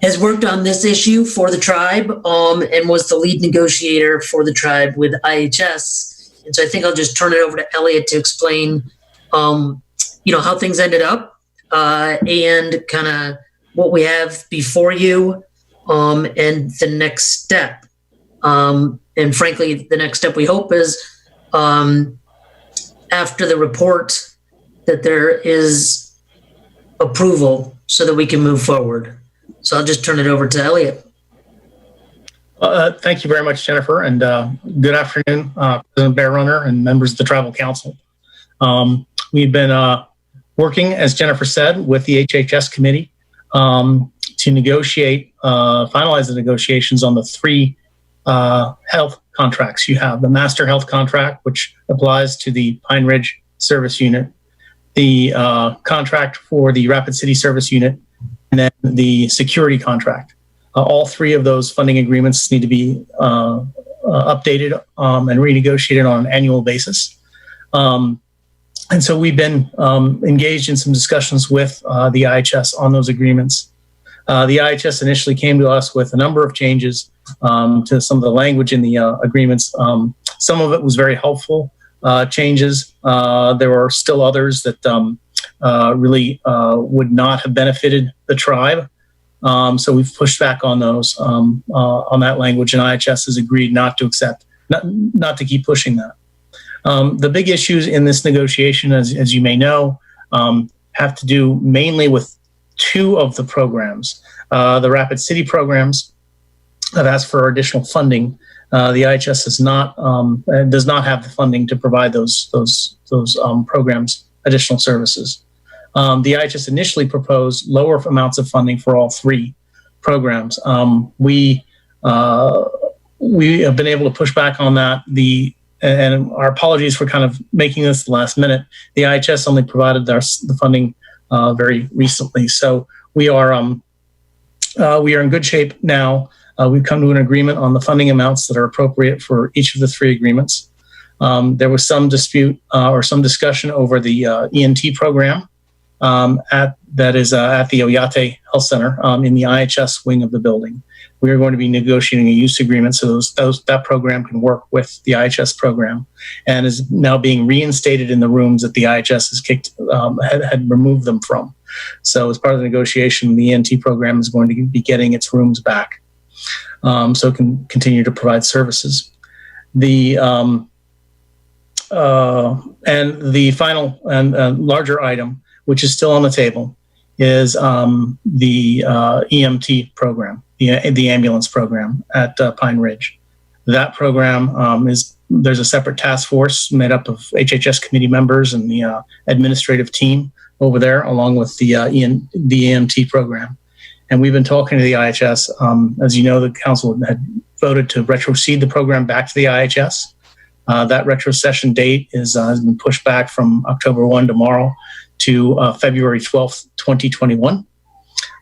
D: has worked on this issue for the tribe and was the lead negotiator for the tribe with IHS. And so I think I'll just turn it over to Elliot to explain how things ended up and kind of what we have before you and the next step. And frankly, the next step we hope is after the report that there is approval so that we can move forward. So I'll just turn it over to Elliot.
V: Thank you very much, Jennifer, and good afternoon, President Bear Runner and members of the Tribal Council. We've been working, as Jennifer said, with the HHS committee to negotiate, finalize the negotiations on the three health contracts. You have the Master Health Contract, which applies to the Pine Ridge Service Unit, the contract for the Rapid City Service Unit, and then the security contract. All three of those funding agreements need to be updated and renegotiated on an annual basis. And so we've been engaged in some discussions with the IHS on those agreements. The IHS initially came to us with a number of changes to some of the language in the agreements. Some of it was very helpful changes. There were still others that really would not have benefited the tribe. So we've pushed back on those, on that language, and IHS has agreed not to accept, not to keep pushing that. The big issues in this negotiation, as you may know, have to do mainly with two of the programs. The Rapid City programs have asked for additional funding. The IHS does not have the funding to provide those programs additional services. The IHS initially proposed lower amounts of funding for all three programs. We have been able to push back on that. And our apologies for kind of making this the last minute. The IHS only provided the funding very recently, so we are in good shape now. We've come to an agreement on the funding amounts that are appropriate for each of the 3 agreements. There was some dispute or some discussion over the ENT program that is at the Oyate Health Center in the IHS wing of the building. We are going to be negotiating a use agreement so that program can work with the IHS program, and is now being reinstated in the rooms that the IHS had removed them from. So as part of the negotiation, the ENT program is going to be getting its rooms back, so it can continue to provide services. And the final and larger item, which is still on the table, is the EMT program, the ambulance program at Pine Ridge. That program there's a separate task force made up of HHS committee members and the administrative team over there, along with the EMT program. And we've been talking to the IHS. As you know, the council had voted to retrocede the program back to the IHS. That retrocession date has been pushed back from October 1 tomorrow to February 12th, 2021,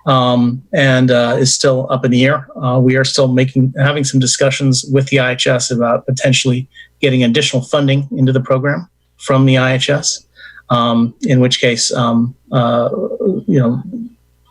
V: and is still up in the air. We are still having some discussions with the IHS about potentially getting additional funding into the program from the IHS, in which case,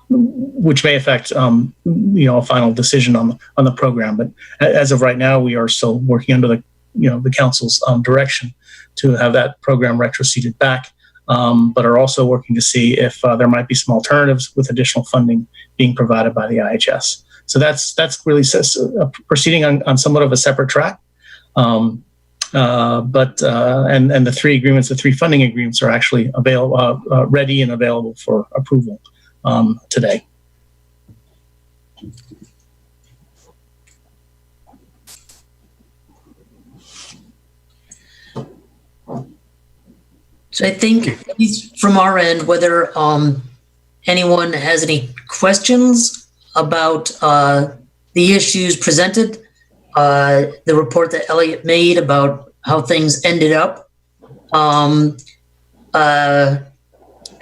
V: which may affect, a final decision on the program. But as of right now, we are still working under the council's direction to have that program retroceded back, but are also working to see if there might be some alternatives with additional funding being provided by the IHS. So that's really proceeding on somewhat of a separate track. And the 3 agreements, the 3 funding agreements, are actually ready and available for approval today.
D: So I think, at least from our end, whether anyone has any questions about the issues presented, the report that Elliot made about how things ended up. I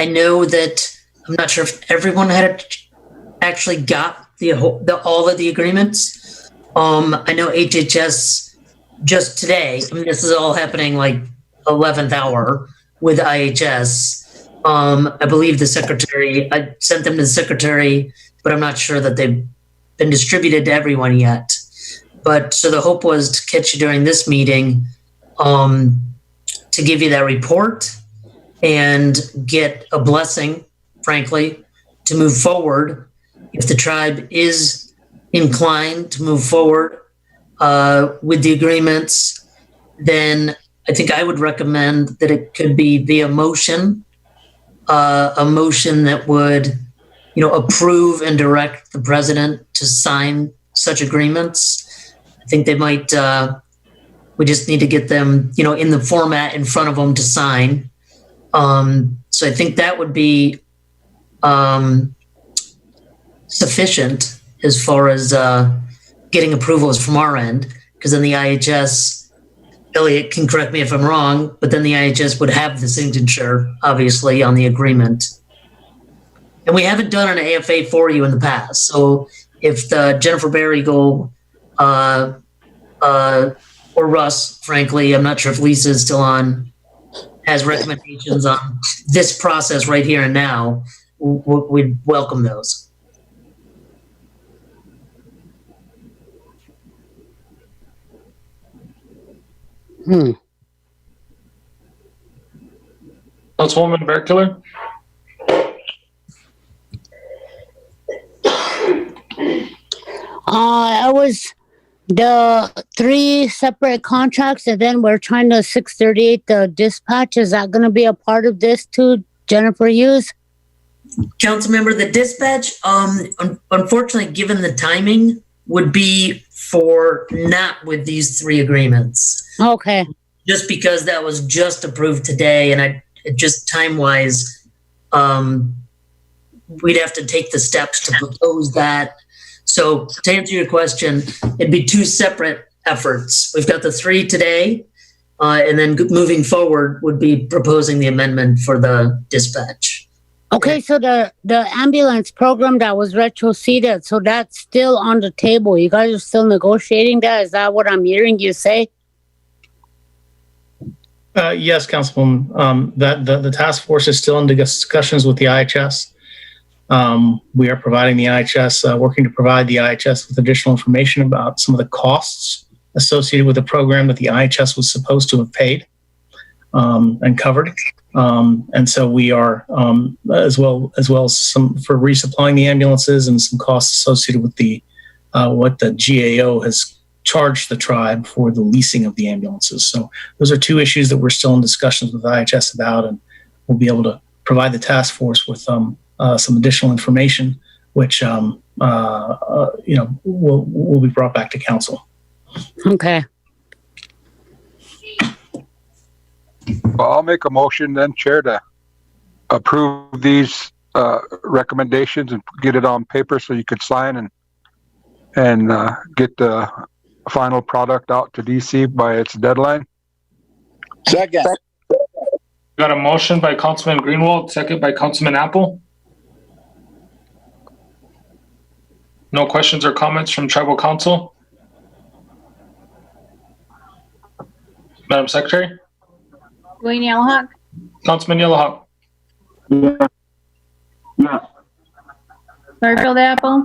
D: know that I'm not sure if everyone had actually got all of the agreements. I know HHS just today. I mean, this is all happening like 11th hour with IHS. I believe the secretary, I sent them to the secretary, but I'm not sure that they've been distributed to everyone yet. But so the hope was to catch you during this meeting to give you that report and get a blessing, frankly, to move forward. If the tribe is inclined to move forward with the agreements, then I think I would recommend that it could be via motion, a motion that would, approve and direct the president to sign such agreements. I think they might, we just need to get them, in the format in front of them to sign. So I think that would be sufficient as far as getting approvals from our end, because then the IHS, Elliot can correct me if I'm wrong, but then the IHS would have the signature, obviously, on the agreement. And we haven't done an AFA for you in the past. So if Jennifer Barrigle or Russ, frankly, I'm not sure if Lisa is still on, has recommendations on this process right here and now, we'd welcome those.
I: Councilwoman Bearkiller?
P: I was the 3 separate contracts, and then we're trying to 638 the dispatch. Is that going to be a part of this too, Jennifer Hughes?
D: Councilmember, the dispatch, unfortunately, given the timing, would be for not with these 3 agreements.
P: Okay.
D: Just because that was just approved today, and just time-wise, we'd have to take the steps to propose that. So to answer your question, it'd be two separate efforts. We've got the 3 today, and then moving forward would be proposing the amendment for the dispatch.
P: Okay, so the ambulance program that was retroceded, so that's still on the table. You guys are still negotiating that? Is that what I'm hearing you say?
V: Yes, Councilwoman. That the task force is still in discussions with the IHS. We are providing the IHS, working to provide the IHS with additional information about some of the costs associated with the program that the IHS was supposed to have paid and covered. And so we are, as well as some for resupplying the ambulances and some costs associated with the what the GAO has charged the tribe for the leasing of the ambulances. So those are two issues that we're still in discussions with IHS about, and we'll be able to provide the task force with some additional information, which will be brought back to council.
P: Okay.
A: Well, I'll make a motion then, Chair, to approve these recommendations and get it on paper so you could sign and get the final product out to DC by its deadline.
M: Second.
I: Got a motion by Councilman Greenwald, second by Councilman Apple. No questions or comments from Tribal Council? Madam Secretary?
B: Dwayne Yellowhawk?
I: Councilman Yellowhawk?
Q: Yeah. Yeah.
B: Garfield Apple?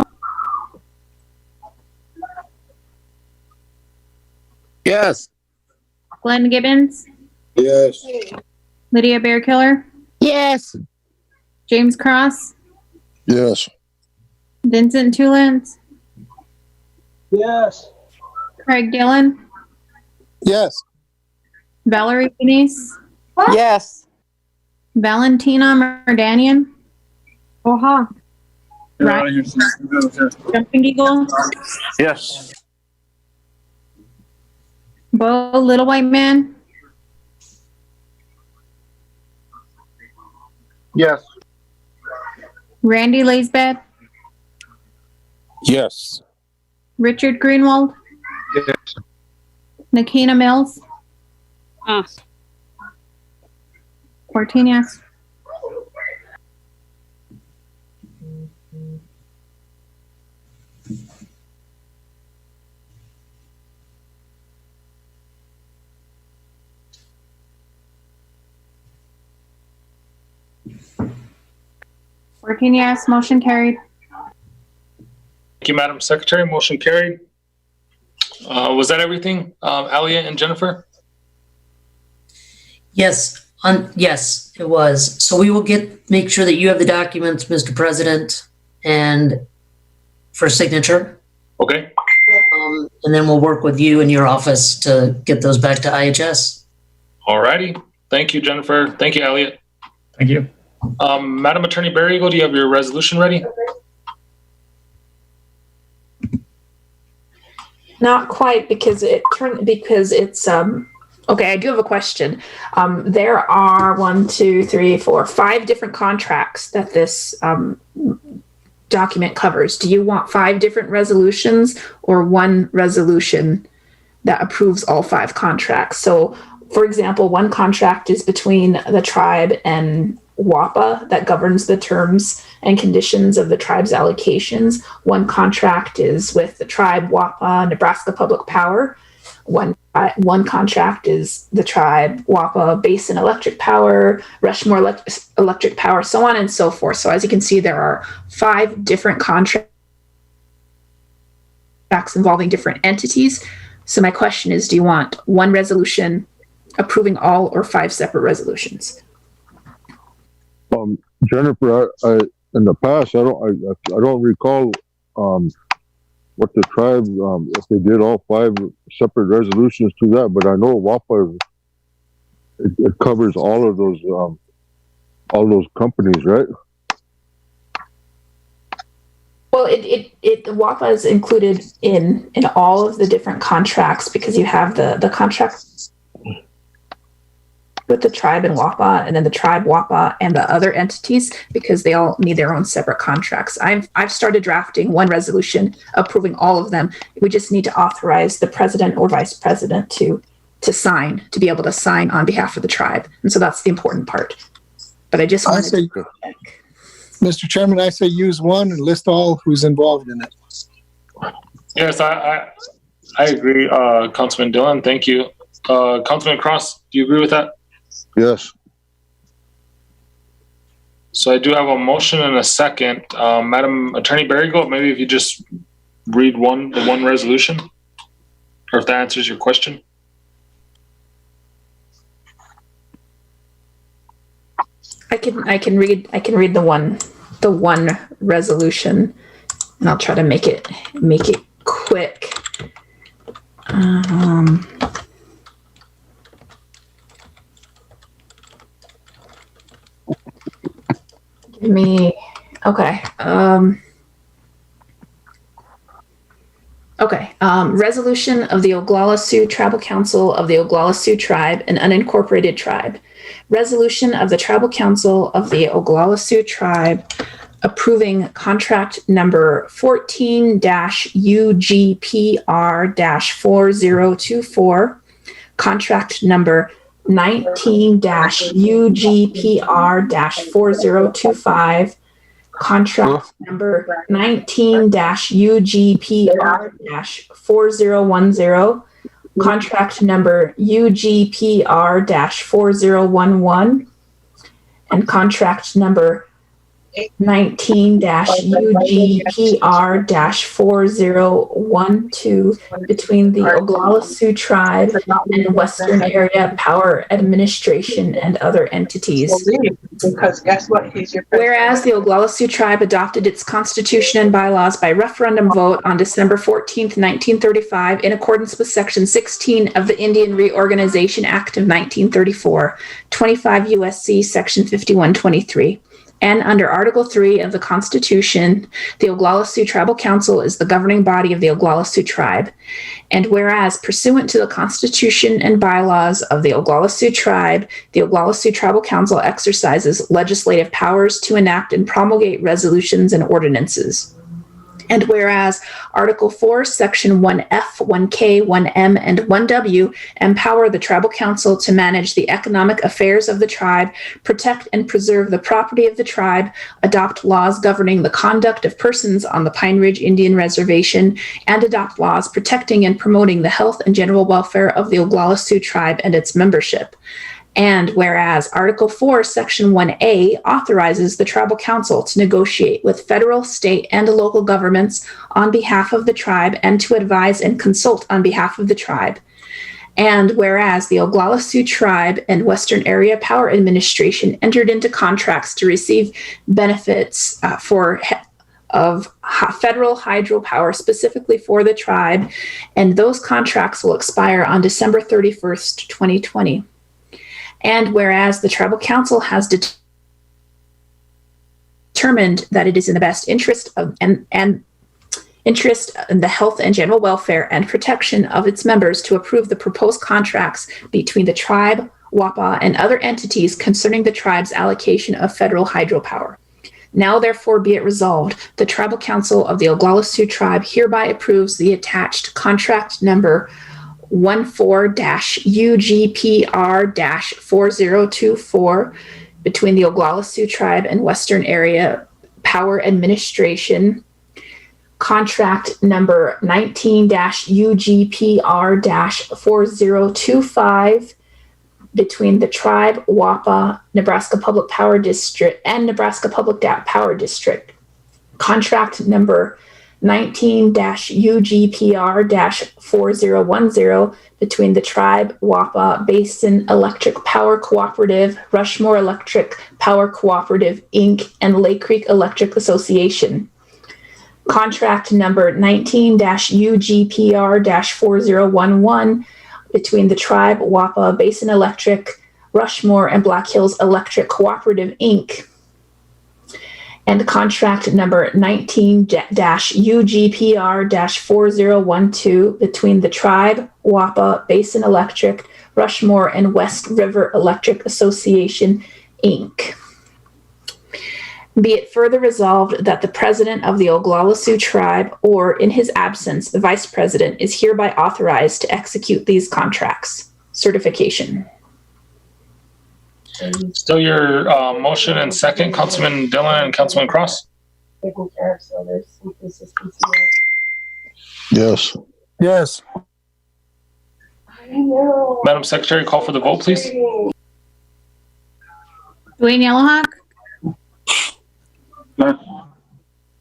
M: Yes.
B: Glenn Gibbons?
J: Yes.
B: Lydia Bearkiller?
P: Yes.
B: James Cross?
R: Yes.
B: Vincent Tulance?
J: Yes.
B: Craig Dillon?
M: Yes.
B: Valerie Denise?
E: Yes.
B: Valentina Merdanian? Oha. Right. Jumping Eagle?
C: Yes.
B: Bo Little White Man?
U: Yes.
B: Randy Laysbeth?
R: Yes.
B: Richard Greenwald?
U: Yes.
B: Nakina Mills? 14 yes. Yes, motion carried.
I: Thank you, Madam Secretary. Motion carried. Was that everything, Alia and Jennifer?
D: Yes, yes, it was. So we will make sure that you have the documents, Mr. President, and for signature.
I: Okay.
D: And then we'll work with you in your office to get those back to IHS.
I: All righty. Thank you, Jennifer. Thank you, Elliot.
V: Thank you.
I: Madam Attorney Barrigo, do you have your resolution ready?
T: Not quite, because it's okay. I do have a question. There are 1, 2, 3, 4, 5 different contracts that this document covers. Do you want 5 different resolutions or one resolution that approves all 5 contracts? So, for example, one contract is between the tribe and WAPA that governs the terms and conditions of the tribe's allocations. One contract is with the tribe, WAPA, Nebraska Public Power. One contract is the tribe, WAPA, Basin Electric Power, Rushmore Electric Power, so on and so forth. So as you can see, there are 5 different contracts involving different entities. So my question is, do you want one resolution approving all or 5 separate resolutions?
R: Jennifer, I in the past, I don't recall what the tribe if they did all 5 separate resolutions to that, but I know WAPA it covers all those companies, right?
T: Well, the WAPA is included in all of the different contracts because you have the contract. with the tribe and WAPA, and then the tribe, WAPA, and the other entities, because they all need their own separate contracts. I've started drafting one resolution approving all of them. We just need to authorize the president or vice president to sign, to be able to sign on behalf of the tribe. And so that's the important part. But I just wanted to check.
L: Mr. Chairman, I say use one and list all who's involved in it.
I: Yes, I agree, Councilman Dillon. Thank you. Councilman Cross, do you agree with that?
R: Yes.
I: So I do have a motion and a second. Madam Attorney Berrygold, maybe if you just read the one resolution, or if that answers your question.
T: I can read the one resolution, and I'll try to make it quick. Give me, okay. Resolution of the Oglala Sioux Tribal Council of the Oglala Sioux Tribe, an unincorporated tribe. Resolution of the Tribal Council of the Oglala Sioux Tribe approving contract number 14-UGPR-4024, contract number 19-UGPR-4025, contract number 19-UGPR-4010, contract number UGPR-4011, and contract number 19-UGPR-4012 between the Oglala Sioux Tribe and Western Area Power Administration and other entities.
G: Because guess what?
T: Whereas the Oglala Sioux Tribe adopted its constitution and bylaws by referendum vote on December 14th, 1935, in accordance with Section 16 of the Indian Reorganization Act of 1934, 25 U.S.C. Section 5123. And under Article 3 of the Constitution, the Oglala Sioux Tribal Council is the governing body of the Oglala Sioux Tribe. And whereas, pursuant to the Constitution and bylaws of the Oglala Sioux Tribe, the Oglala Sioux Tribal Council exercises legislative powers to enact and promulgate resolutions and ordinances. And whereas Article 4, Section 1F, 1K, 1M, and 1W empower the Tribal Council to manage the economic affairs of the tribe, protect and preserve the property of the tribe, adopt laws governing the conduct of persons on the Pine Ridge Indian Reservation, and adopt laws protecting and promoting the health and general welfare of the Oglala Sioux Tribe and its membership. And whereas Article 4, Section 1A authorizes the Tribal Council to negotiate with federal, state, and local governments on behalf of the tribe and to advise and consult on behalf of the tribe. And whereas the Oglala Sioux Tribe and Western Area Power Administration entered into contracts to receive benefits of federal hydropower specifically for the tribe, and those contracts will expire on December 31st, 2020. And whereas the Tribal Council has determined that it is in the best interest of interest in the health and general welfare and protection of its members to approve the proposed contracts between the tribe, WAPA, and other entities concerning the tribe's allocation of federal hydropower. Now, therefore, be it resolved, the Tribal Council of the Oglala Sioux Tribe hereby approves the attached contract number 14-UGPR-4024 between the Oglala Sioux Tribe and Western Area Power Administration, contract number 19-UGPR-4025 between the tribe, WAPA, Nebraska Public Power District, and Nebraska Public Power District, contract number 19-UGPR-4010 between the tribe, WAPA, Basin Electric Power Cooperative, Rushmore Electric Power Cooperative, Inc., and Lake Creek Electric Association. Contract number 19-UGPR-4011 between the tribe, WAPA, Basin Electric, Rushmore, and Black Hills Electric Cooperative, Inc., and contract number 19-UGPR-4012 between the tribe, WAPA, Basin Electric, Rushmore and West River Electric Association, Inc. Be it further resolved that the president of the Oglala Sioux tribe, or in his absence, the vice president, is hereby authorized to execute these contracts. Certification.
I: Still your motion and second, Councilman Dillon and Councilman Cross?
G: Taken care of, so there's some consistency
R: Yes.
L: Yes.
G: there.
I: Madam Secretary, call for the vote, please.
B: Dwayne Yellowhawk,
Q: Yes.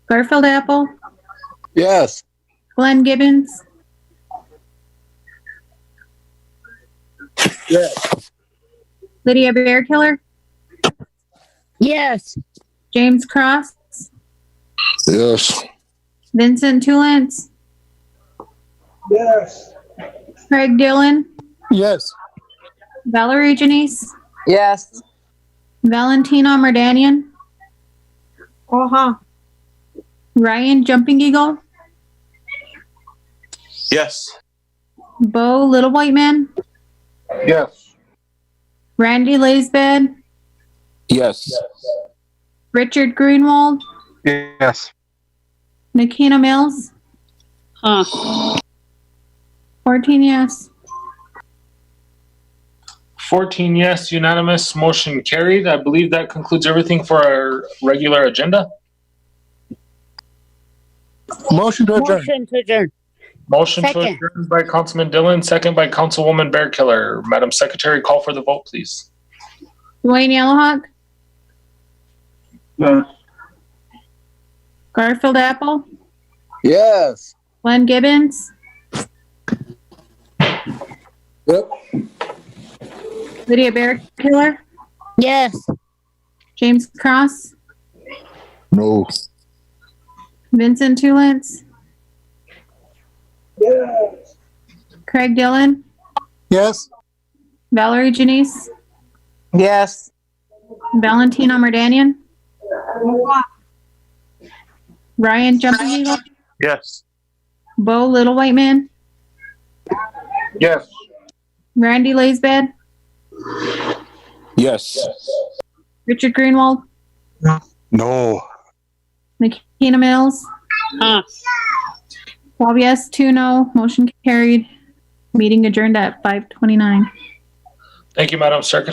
B: Garfield Apple,
M: Yes.
B: Glenn Gibbons,
M: Yes.
B: Lydia Bearkiller,
P: Yes.
B: James Cross,
R: Yes.
B: Vincent Tulance,
J: Yes.
B: Craig Dillon,
L: Yes.
B: Valerie Janice,
E: Yes.
B: Valentina Merdanian, Ryan Jumping Eagle,
U: Yes.
B: Bo Little White Man,
U: Yes.
B: Randy Laysbed,
M: Yes.
B: Richard Greenwald,
A: Yes.
B: Nikina Mills, 14 yes.
I: 14 yes, unanimous, motion carried. I believe that concludes everything for our regular agenda.
L: Motion to adjourn.
P: Motion to adjourn.
I: Motion to
P: Second.
I: adjourn by Councilman Dillon, second by Councilwoman Bearkiller. Madam Secretary, call for the vote, please.
B: Dwayne Yellowhawk,
Q: Yes.
B: Garfield Apple,
M: Yes.
B: Glenn Gibbons,
J: Yep.
B: Lydia Bearkiller,
P: Yes.
B: James Cross,
R: No.
B: Vincent Tulance,
J: Yes.
B: Craig Dillon,
L: Yes.
B: Valerie Janice,
E: Yes.
B: Valentina Merdanian, Ryan Jumping Eagle,
U: Yes.
B: Bo Little White Man,
U: Yes.
B: Randy Laysbed,
M: Yes.
B: Richard Greenwald,
U: No.
B: Nikina Mills, 12 yes, 2 no, motion carried. Meeting adjourned at 5:29.
I: Thank you, Madam Secretary.